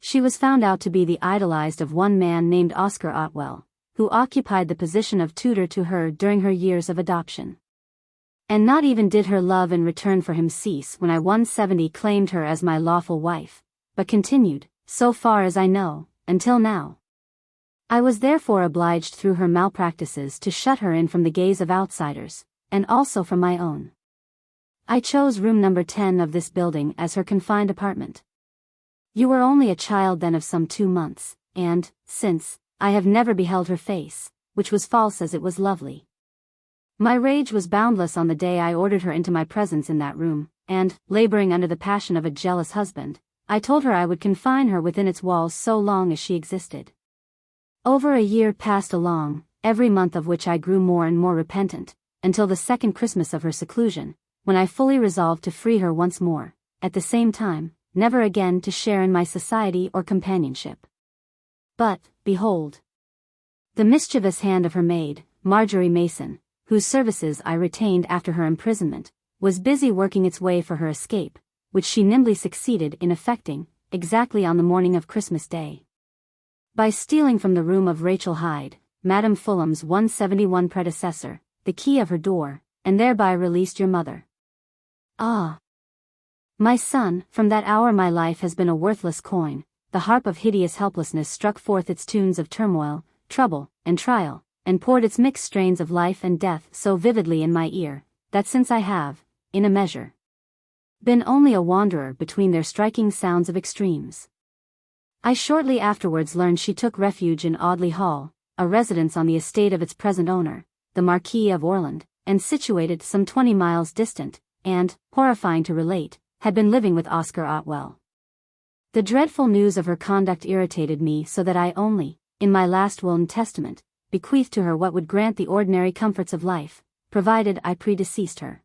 She was found out to be the idolized of one man named Oscar Otwell, who occupied the position of tutor to her during her years of adoption. And not even did her love in return for him cease when I 170 claimed her as my lawful wife, but continued, so far as I know, until now. I was therefore obliged through her malpractices to shut her in from the gaze of outsiders, and also from my own. I chose room number 10 of this building as her confined apartment. You were only a child then of some 2 months, and, since, I have never beheld her face, which was false as it was lovely. My rage was boundless on the day I ordered her into my presence in that room, and, laboring under the passion of a jealous husband, I told her I would confine her within its walls so long as she existed. Over a year passed along, every month of which I grew more and more repentant, until the second Christmas of her seclusion, when I fully resolved to free her once more, at the same time, never again to share in my society or companionship. But, behold, the mischievous hand of her maid, Marjorie Mason, whose services I retained after her imprisonment, was busy working its way for her escape, which she nimbly succeeded in effecting, exactly on the morning of Christmas Day, by stealing from the room of Rachel Hyde, Madame Fulham's 171 predecessor, the key of her door, and thereby released your mother. Ah! My son, from that hour my life has been a worthless coin. The harp of hideous helplessness struck forth its tunes of turmoil, trouble, and trial, and poured its mixed strains of life and death so vividly in my ear, that since I have, in a measure, been only a wanderer between their striking sounds of extremes. I shortly afterwards learned she took refuge in Audley Hall, a residence on the estate of its present owner, the Marquis of Orland, and situated some 20 miles distant, and, horrifying to relate, had been living with Oscar Otwell. The dreadful news of her conduct irritated me so that I only, in my last will and testament, bequeathed to her what would grant the ordinary comforts of life, provided I predeceased her.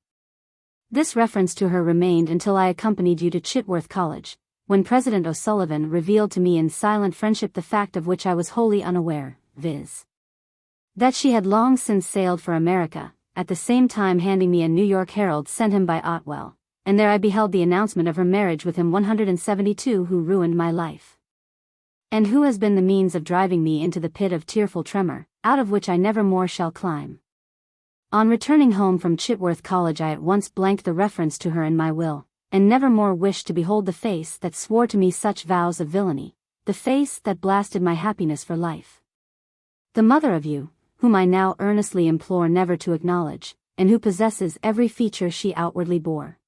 This reference to her remained until I accompanied you to Chitworth College, when President O'Sullivan revealed to me in silent friendship the fact of which I was wholly unaware, viz. that she had long since sailed for America, at the same time handing me a New York Herald sent him by Otwell, and there I beheld the announcement of her marriage with him 172 who ruined my life, and who has been the means of driving me into the pit of tearful tremor, out of which I never more shall climb. On returning home from Chitworth College I at once blanked the reference to her in my will, and never more wished to behold the face that swore to me such vows of villainy, the face that blasted my happiness for life. The mother of you, whom I now earnestly implore never to acknowledge, and who possesses every feature she outwardly bore.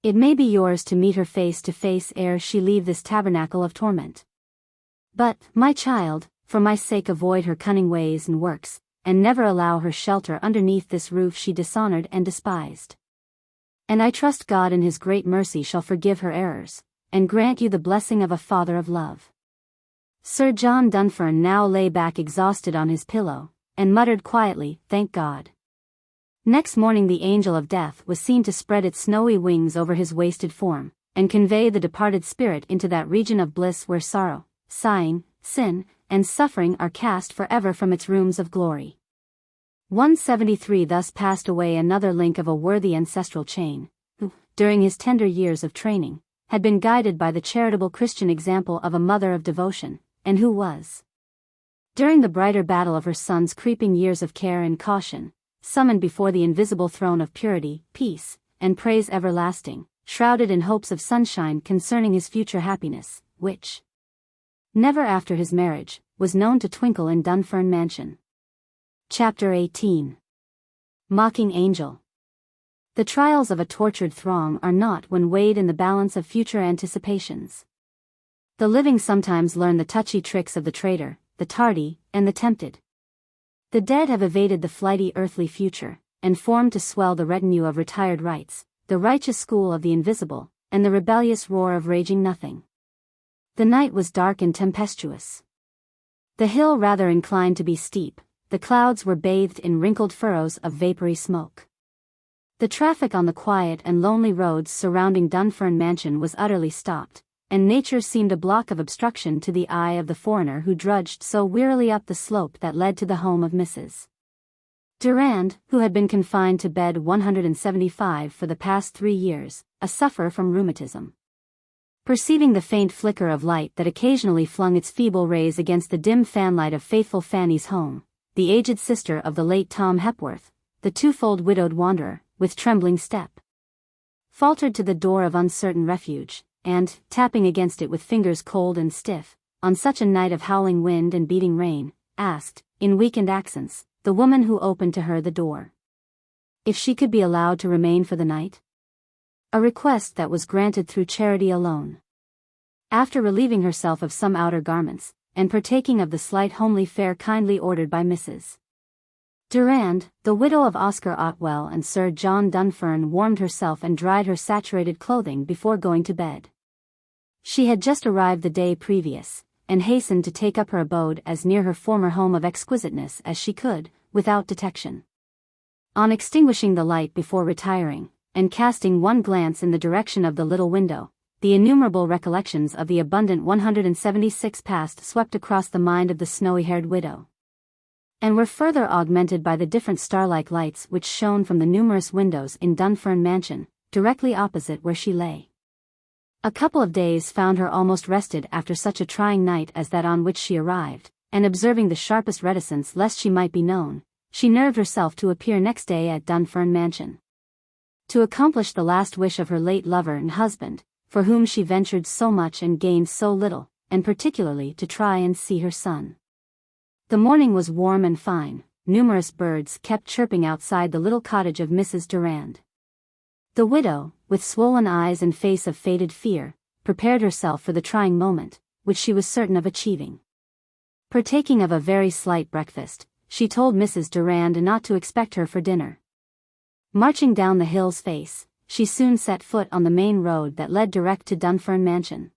It may be yours to meet her face to face ere she leave this tabernacle of torment. But, my child, for my sake avoid her cunning ways and works, and never allow her shelter underneath this roof she dishonored and despised. And I trust God in His great mercy shall forgive her errors, and grant you the blessing of a father of love. Sir John Dunfern now lay back exhausted on his pillow, and muttered quietly, "Thank God." Next morning the angel of death was seen to spread its snowy wings over his wasted form, and convey the departed spirit into that region of bliss where sorrow, sighing, sin, and suffering are cast forever from its rooms of glory. 173 Thus passed away another link of a worthy ancestral chain, who, during his tender years of training, had been guided by the charitable Christian example of a mother of devotion, and who was, during the brighter battle of her son's creeping years of care and caution, summoned before the invisible throne of purity, peace, and praise everlasting, shrouded in hopes of sunshine concerning his future happiness, which, never after his marriage, was known to twinkle in Dunfern Mansion. Chapter 18. Mocking Angel. The trials of a tortured throng are naught when weighed in the balance of future anticipations. The living sometimes learn the touchy tricks of the traitor, the tardy, and the tempted. The dead have evaded the flighty earthly future, and formed to swell the retinue of retired rights, the righteous school of the invisible, and the rebellious roar of raging nothing. The night was dark and tempestuous. The hill rather inclined to be steep, the clouds were bathed in wrinkled furrows of vapory smoke. The traffic on the quiet and lonely roads surrounding Dunfern Mansion was utterly stopped, and nature seemed a block of obstruction to the eye of the foreigner who drudged so wearily up the slope that led to the home of Mrs. Durand, who had been confined to bed 175 for the past 3 years, a sufferer from rheumatism. Perceiving the faint flicker of light that occasionally flung its feeble rays against the dim fanlight of faithful Fanny's home, the aged sister of the late Tom Hepworth, the twofold widowed wanderer, with trembling step, faltered to the door of uncertain refuge, and, tapping against it with fingers cold and stiff, on such a night of howling wind and beating rain, asked, in weakened accents, the woman who opened to her the door, if she could be allowed to remain for the night? A request that was granted through charity alone. After relieving herself of some outer garments, and partaking of the slight homely fare kindly ordered by Mrs. Durand, the widow of Oscar Otwell and Sir John Dunfern warmed herself and dried her saturated clothing before going to bed. She had just arrived the day previous, and hastened to take up her abode as near her former home of exquisiteness as she could, without detection. On extinguishing the light before retiring, and casting one glance in the direction of the little window, the innumerable recollections of the abundant 176 past swept across the mind of the snowy-haired widow, and were further augmented by the different star-like lights which shone from the numerous windows in Dunfern Mansion, directly opposite where she lay. A couple of days found her almost rested after such a trying night as that on which she arrived, and observing the sharpest reticence lest she might be known, she nerved herself to appear next day at Dunfern Mansion. to accomplish the last wish of her late lover and husband, for whom she ventured so much and gained so little, and particularly to try and see her son. The morning was warm and fine, numerous birds kept chirping outside the little cottage of Mrs. Durand. The widow, with swollen eyes and face of faded fear, prepared herself for the trying moment, which she was certain of achieving. Partaking of a very slight breakfast, she told Mrs. Durand not to expect her for dinner. Marching down the hill's face, she soon set foot on the main road that led direct to Dunfern Mansion.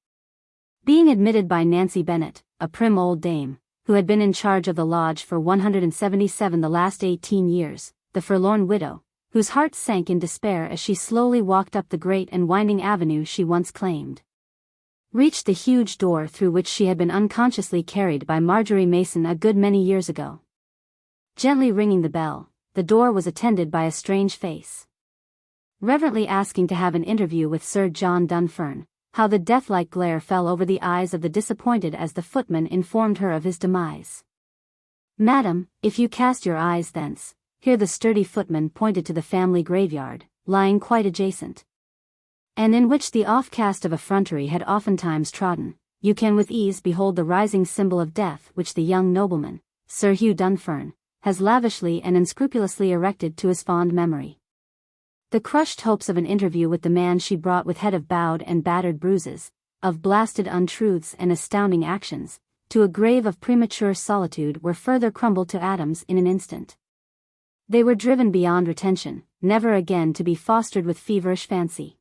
Being admitted by Nancy Bennet, a prim old dame, who had been in charge of the lodge for 177 the last 18 years, the forlorn widow, whose heart sank in despair as she slowly walked up the great and winding avenue she once claimed, reached the huge door through which she had been unconsciously carried by Marjorie Mason a good many years ago. Gently ringing the bell, the door was attended by a strange face. Reverently asking to have an interview with Sir John Dunfern, how the death-like glare fell over the eyes of the disappointed as the footman informed her of his demise. "Madam, if you cast your eyes thence," here the sturdy footman pointed to the family graveyard, lying quite adjacent, and in which the offcast of effrontery had oftentimes trodden, "you can with ease behold the rising symbol of death which the young nobleman, Sir Hugh Dunfern, has lavishly and unscrupulously erected to his fond memory." The crushed hopes of an interview with the man she brought with head of bowed and battered bruises, of blasted untruths and astounding actions, to a grave of premature solitude were further crumbled to atoms in an instant. They were driven beyond retention, never again to be fostered with feverish fancy.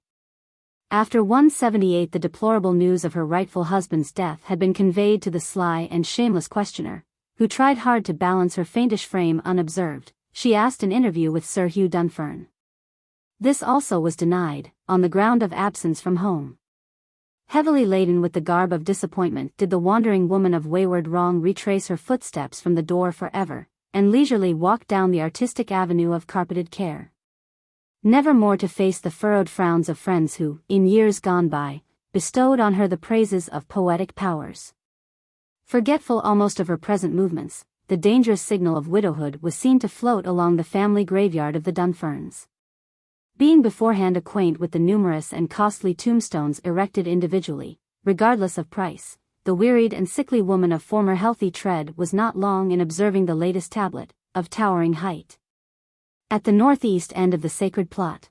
After 178 the deplorable news of her rightful husband's death had been conveyed to the sly and shameless questioner, who tried hard to balance her faintish frame unobserved, she asked an interview with Sir Hugh Dunfern. This also was denied, on the ground of absence from home. Heavily laden with the garb of disappointment did the wandering woman of wayward wrong retrace her footsteps from the door forever, and leisurely walk down the artistic avenue of carpeted care, never more to face the furrowed frowns of friends who, in years gone by, bestowed on her the praises of poetic powers. Forgetful almost of her present movements, the dangerous signal of widowhood was seen to float along the family graveyard of the Dunferns. Being beforehand acquainted with the numerous and costly tombstones erected individually, regardless of price, the wearied and sickly woman of former healthy tread was not long in observing the latest tablet, of towering height. At the northeast end of the sacred plot,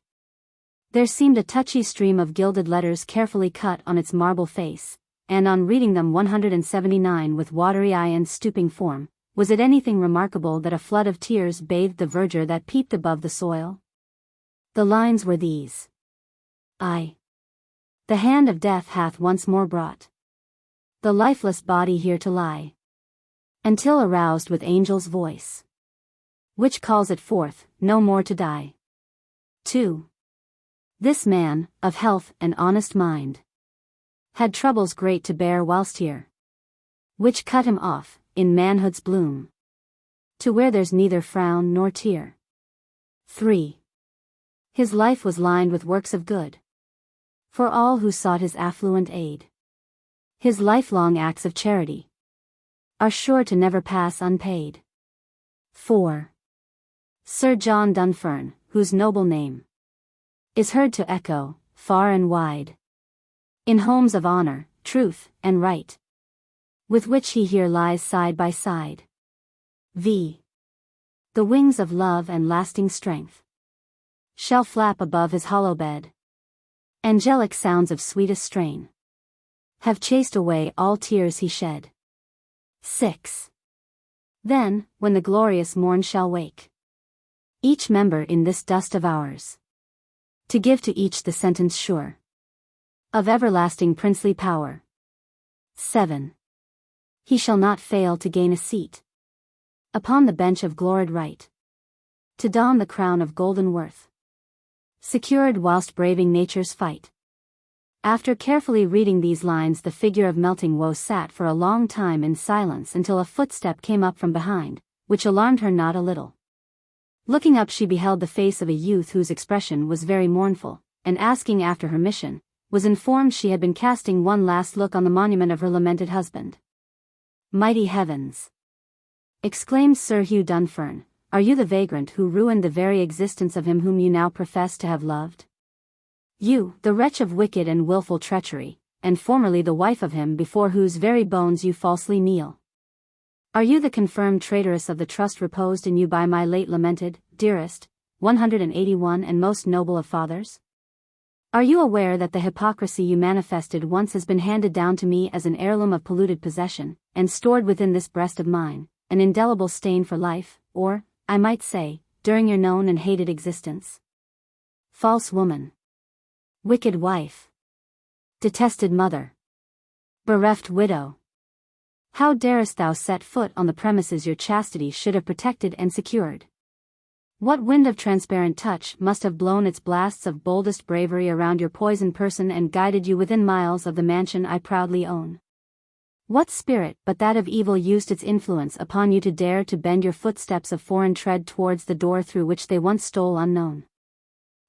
there seemed a touchy stream of gilded letters carefully cut on its marble face, and on reading them 179 with watery eye and stooping form, was it anything remarkable that a flood of tears bathed the verdure that peeped above the soil? The lines were these: "I. The hand of death hath once more brought the lifeless body here to lie, until aroused with angel's voice, which calls it forth, no more to die. 2. This man, of health and honest mind, had troubles great to bear whilst here, which cut him off, in manhood's bloom, to where there's neither frown nor tear. 3. His life was lined with works of good, for all who sought his affluent aid. His lifelong acts of charity are sure to never pass unpaid. 4. Sir John Dunfern, whose noble name is heard to echo, far and wide, in homes of honor, truth, and right, with which he here lies side by side. V. The wings of love and lasting strength shall flap above his hollow bed. Angelic sounds of sweetest strain have chased away all tears he shed. 6. Then, when the glorious morn shall wake each member in this dust of ours, to give to each the sentence sure of everlasting princely power. 7. He shall not fail to gain a seat upon the bench of gloried right, to don the crown of golden worth, secured whilst braving nature's fight. After carefully reading these lines, the figure of melting woe sat for a long time in silence until a footstep came up from behind, which alarmed her not a little. Looking up, she beheld the face of a youth whose expression was very mournful, and asking after her mission, was informed she had been casting one last look on the monument of her lamented husband. "Mighty heavens!" exclaimed Sir Hugh Dunfern, are you the vagrant who ruined the very existence of him whom you now profess to have loved? You, the wretch of wicked and wilful treachery, and formerly the wife of him before whose very bones you falsely kneel? Are you the confirmed traitoress of the trust reposed in you by my late lamented, dearest, 181 and most noble of fathers? Are you aware that the hypocrisy you manifested once has been handed down to me as an heirloom of polluted possession, and stored within this breast of mine, an indelible stain for life, or, I might say, during your known and hated existence? False woman! Wicked wife! Detested mother! Bereft widow! How darest thou set foot on the premises your chastity should have protected and secured? What wind of transparent touch must have blown its blasts of boldest bravery around your poisoned person and guided you within miles of the mansion I proudly own? What spirit but that of evil used its influence upon you to dare to bend your footsteps of foreign tread towards the door through which they once stole unknown?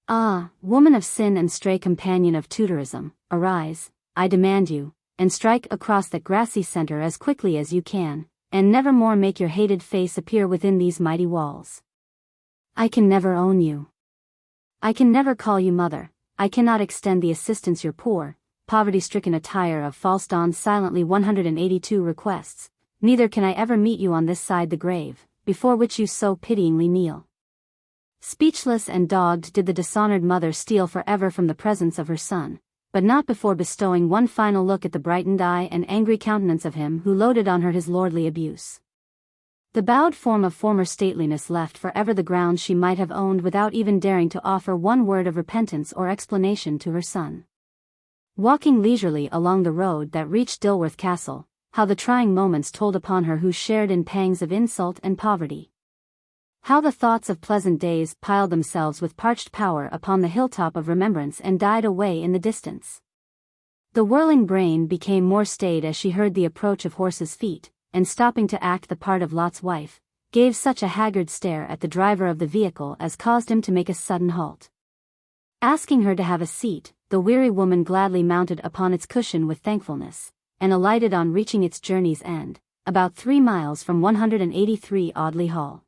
Ah, woman of sin and stray companion of tutorism, arise, I demand you, and strike across that grassy center as quickly as you can, and never more make your hated face appear within these mighty walls. I can never own you. I can never call you mother, I cannot extend the assistance your poor, poverty-stricken attire of false dawns silently 182 requests, neither can I ever meet you on this side the grave, before which you so pityingly kneel. Speechless and dogged did the dishonored mother steal forever from the presence of her son, but not before bestowing one final look at the brightened eye and angry countenance of him who loaded on her his lordly abuse. The bowed form of former stateliness left forever the ground she might have owned without even daring to offer one word of repentance or explanation to her son. Walking leisurely along the road that reached Dilworth Castle, how the trying moments told upon her who shared in pangs of insult and poverty. How the thoughts of pleasant days piled themselves with parched power upon the hilltop of remembrance and died away in the distance. The whirling brain became more staid as she heard the approach of horses' feet, and stopping to act the part of Lot's wife, gave such a haggard stare at the driver of the vehicle as caused him to make a sudden halt. Asking her to have a seat, the weary woman gladly mounted upon its cushion with thankfulness, and alighted on reaching its journey's end, about 3 miles from 183 Audley Hall.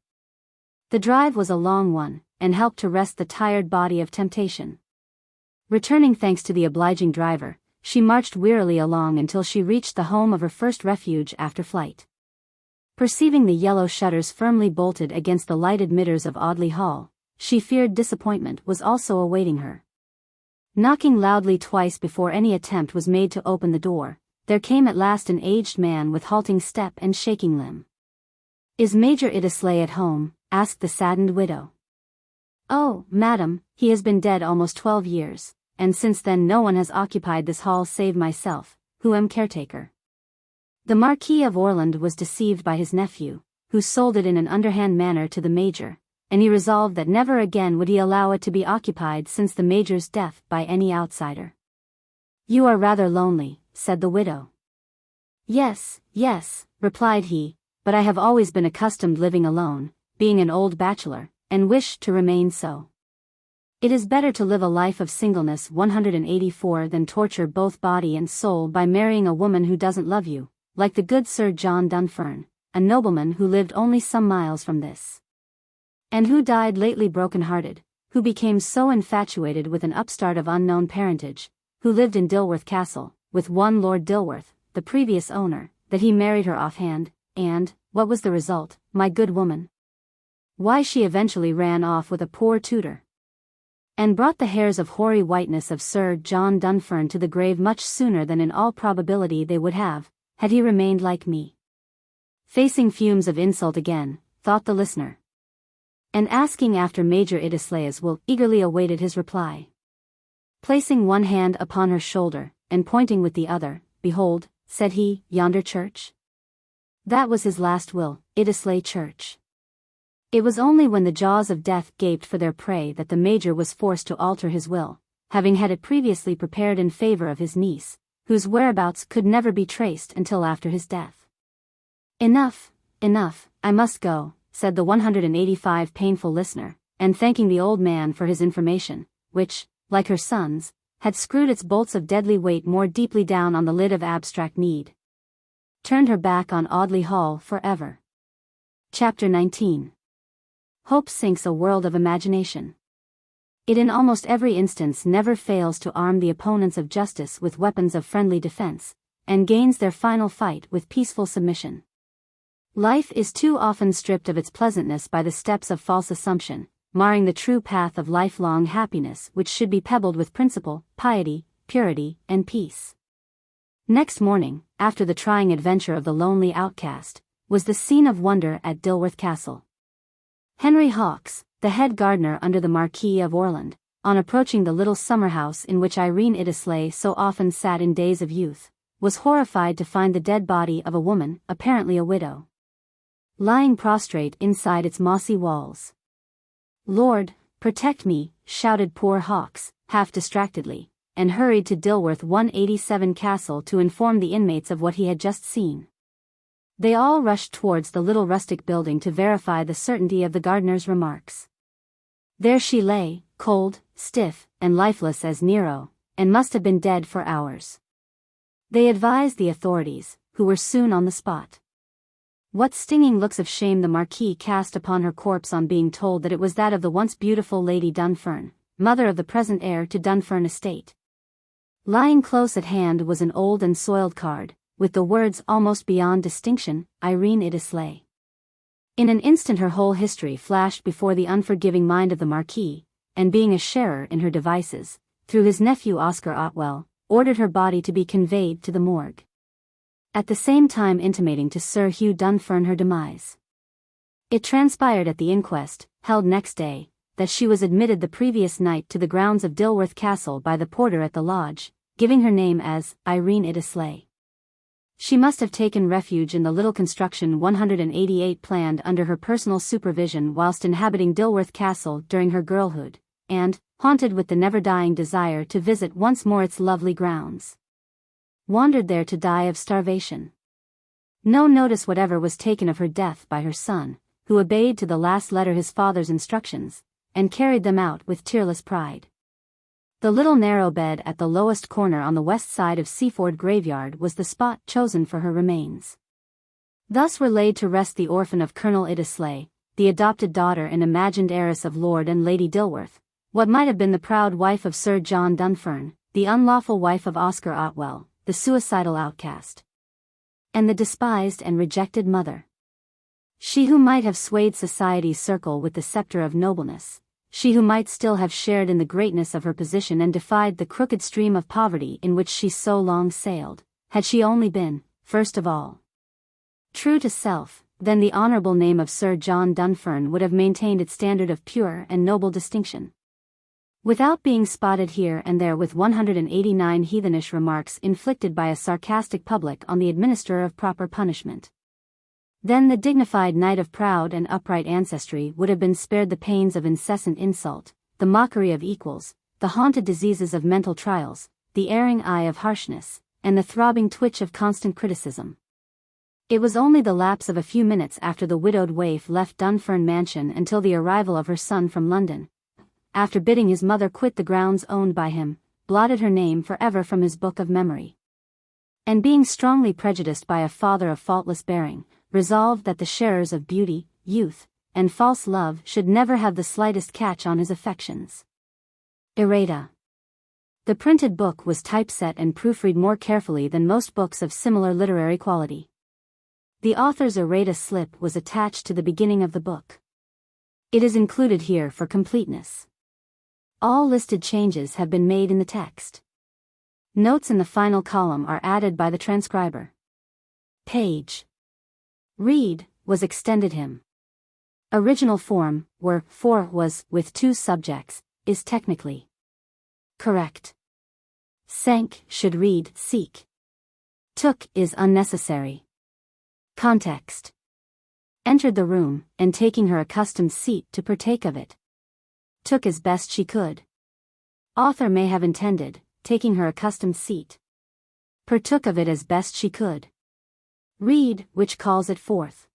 The drive was a long one, and helped to rest the tired body of temptation. Returning thanks to the obliging driver, she marched wearily along until she reached the home of her first refuge after flight. Perceiving the yellow shutters firmly bolted against the lighted midders of Audley Hall, she feared disappointment was also awaiting her. Knocking loudly twice before any attempt was made to open the door, there came at last an aged man with halting step and shaking limb. "Is Major Iddesley at home?" asked the saddened widow. "Oh, madam, he has been dead almost 12 years. And since then no one has occupied this hall save myself, who am caretaker." The Marquis of Orland was deceived by his nephew, who sold it in an underhand manner to the Major, and he resolved that never again would he allow it to be occupied since the Major's death by any outsider. "You are rather lonely," said the widow. Yes, replied he, "but I have always been accustomed living alone, being an old bachelor, and wish to remain so. It is better to live a life of singleness 184 than torture both body and soul by marrying a woman who doesn't love you, like the good Sir John Dunfern, a nobleman who lived only some miles from this, and who died lately broken-hearted, who became so infatuated with an upstart of unknown parentage, who lived in Dilworth Castle, with one Lord Dilworth, the previous owner, that he married her offhand, and, what was the result, my good woman? Why, she eventually ran off with a poor tutor, and brought the hairs of hoary whiteness of Sir John Dunfern to the grave much sooner than in all probability they would have, had he remained like me." Facing fumes of insult again, thought the listener, and asking after Major Iddesley's will, eagerly awaited his reply. Placing one hand upon her shoulder, and pointing with the other, "Behold," said he, "yonder church. That was his last will, Iddesley Church." It was only when the jaws of death gaped for their prey that the Major was forced to alter his will, having had it previously prepared in favor of his niece, whose whereabouts could never be traced until after his death. Enough, I must go," said the 185 painful listener, and thanking the old man for his information, which, like her son's, had screwed its bolts of deadly weight more deeply down on the lid of abstract need, turned her back on Audley Hall forever. Chapter 19. hope sinks a world of imagination. It in almost every instance never fails to arm the opponents of justice with weapons of friendly defense, and gains their final fight with peaceful submission. Life is too often stripped of its pleasantness by the steps of false assumption, marring the true path of lifelong happiness which should be pebbled with principle, piety, purity, and peace. Next morning, after the trying adventure of the lonely outcast, was the scene of wonder at Dilworth Castle. Henry Hawkes, the head gardener under the Marquis of Orland, on approaching the little summer house in which IRENE IDDESLEIGH so often sat in days of youth, was horrified to find the dead body of a woman, apparently a widow, lying prostrate inside its mossy walls. "Lord, protect me," shouted poor Hawkes, half distractedly, and hurried to Dilworth 187 Castle to inform the inmates of what he had just seen. They all rushed towards the little rustic building to verify the certainty of the gardener's remarks. There she lay, cold, stiff, and lifeless as Nero, and must have been dead for hours. They advised the authorities, who were soon on the spot. What stinging looks of shame the Marquis cast upon her corpse on being told that it was that of the once beautiful Lady Dunfern, mother of the present heir to Dunfern estate. Lying close at hand was an old and soiled card, with the words almost beyond distinction, IRENE IDDESLEIGH. In an instant her whole history flashed before the unforgiving mind of the Marquis, and being a sharer in her devices, through his nephew Oscar Otwell, ordered her body to be conveyed to the morgue, at the same time intimating to Sir Hugh Dunfern her demise. It transpired at the inquest, held next day, that she was admitted the previous night to the grounds of Dilworth Castle by the porter at the lodge, giving her name as IRENE IDDESLEIGH. She must have taken refuge in the little construction 188 planned under her personal supervision whilst inhabiting Dilworth Castle during her girlhood, and, haunted with the never-dying desire to visit once more its lovely grounds, wandered there to die of starvation. No notice whatever was taken of her death by her son, who obeyed to the last letter his father's instructions, and carried them out with tearless pride. The little narrow bed at the lowest corner on the west side of Seaford Graveyard was the spot chosen for her remains. Thus were laid to rest the orphan of Colonel Iddesleigh, the adopted daughter and imagined heiress of Lord and Lady Dilworth, what might have been the proud wife of Sir John Dunfern, the unlawful wife of Oscar Otwell, the suicidal outcast, and the despised and rejected mother. She who might have swayed society's circle with the scepter of nobleness, she who might still have shared in the greatness of her position and defied the crooked stream of poverty in which she so long sailed, had she only been, first of all, true to self, then the honourable name of Sir John Dunfern would have maintained its standard of pure and noble distinction, without being spotted here and there with 189 heathenish remarks inflicted by a sarcastic public on the administerer of proper punishment. Then the dignified knight of proud and upright ancestry would have been spared the pains of incessant insult, the mockery of equals, the haunted diseases of mental trials, the erring eye of harshness, and the throbbing twitch of constant criticism. It was only the lapse of a few minutes after the widowed waif left Dunfern Mansion until the arrival of her son from London, after bidding his mother quit the grounds owned by him, blotted her name forever from his book of memory. And being strongly prejudiced by a father of faultless bearing, resolved that the sharers of beauty, youth, and false love should never have the slightest catch on his affections. Errata. The printed book was typeset and proofread more carefully than most books of similar literary quality. The author's errata slip was attached to the beginning of the book. It is included here for completeness. All listed changes have been made in the text. Notes in the final column are added by the transcriber. Page. Read, was extended him. Original form, were, for, was, with two subjects, is technically correct. Sank should read, seek. Took is unnecessary. Context. Entered the room, and taking her accustomed seat to partake of it. Took as best she could. Author may have intended, taking her accustomed seat. Partook of it as best she could. Read, which calls it forth.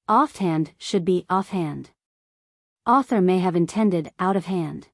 Offhand should be offhand. Author may have intended out of hand.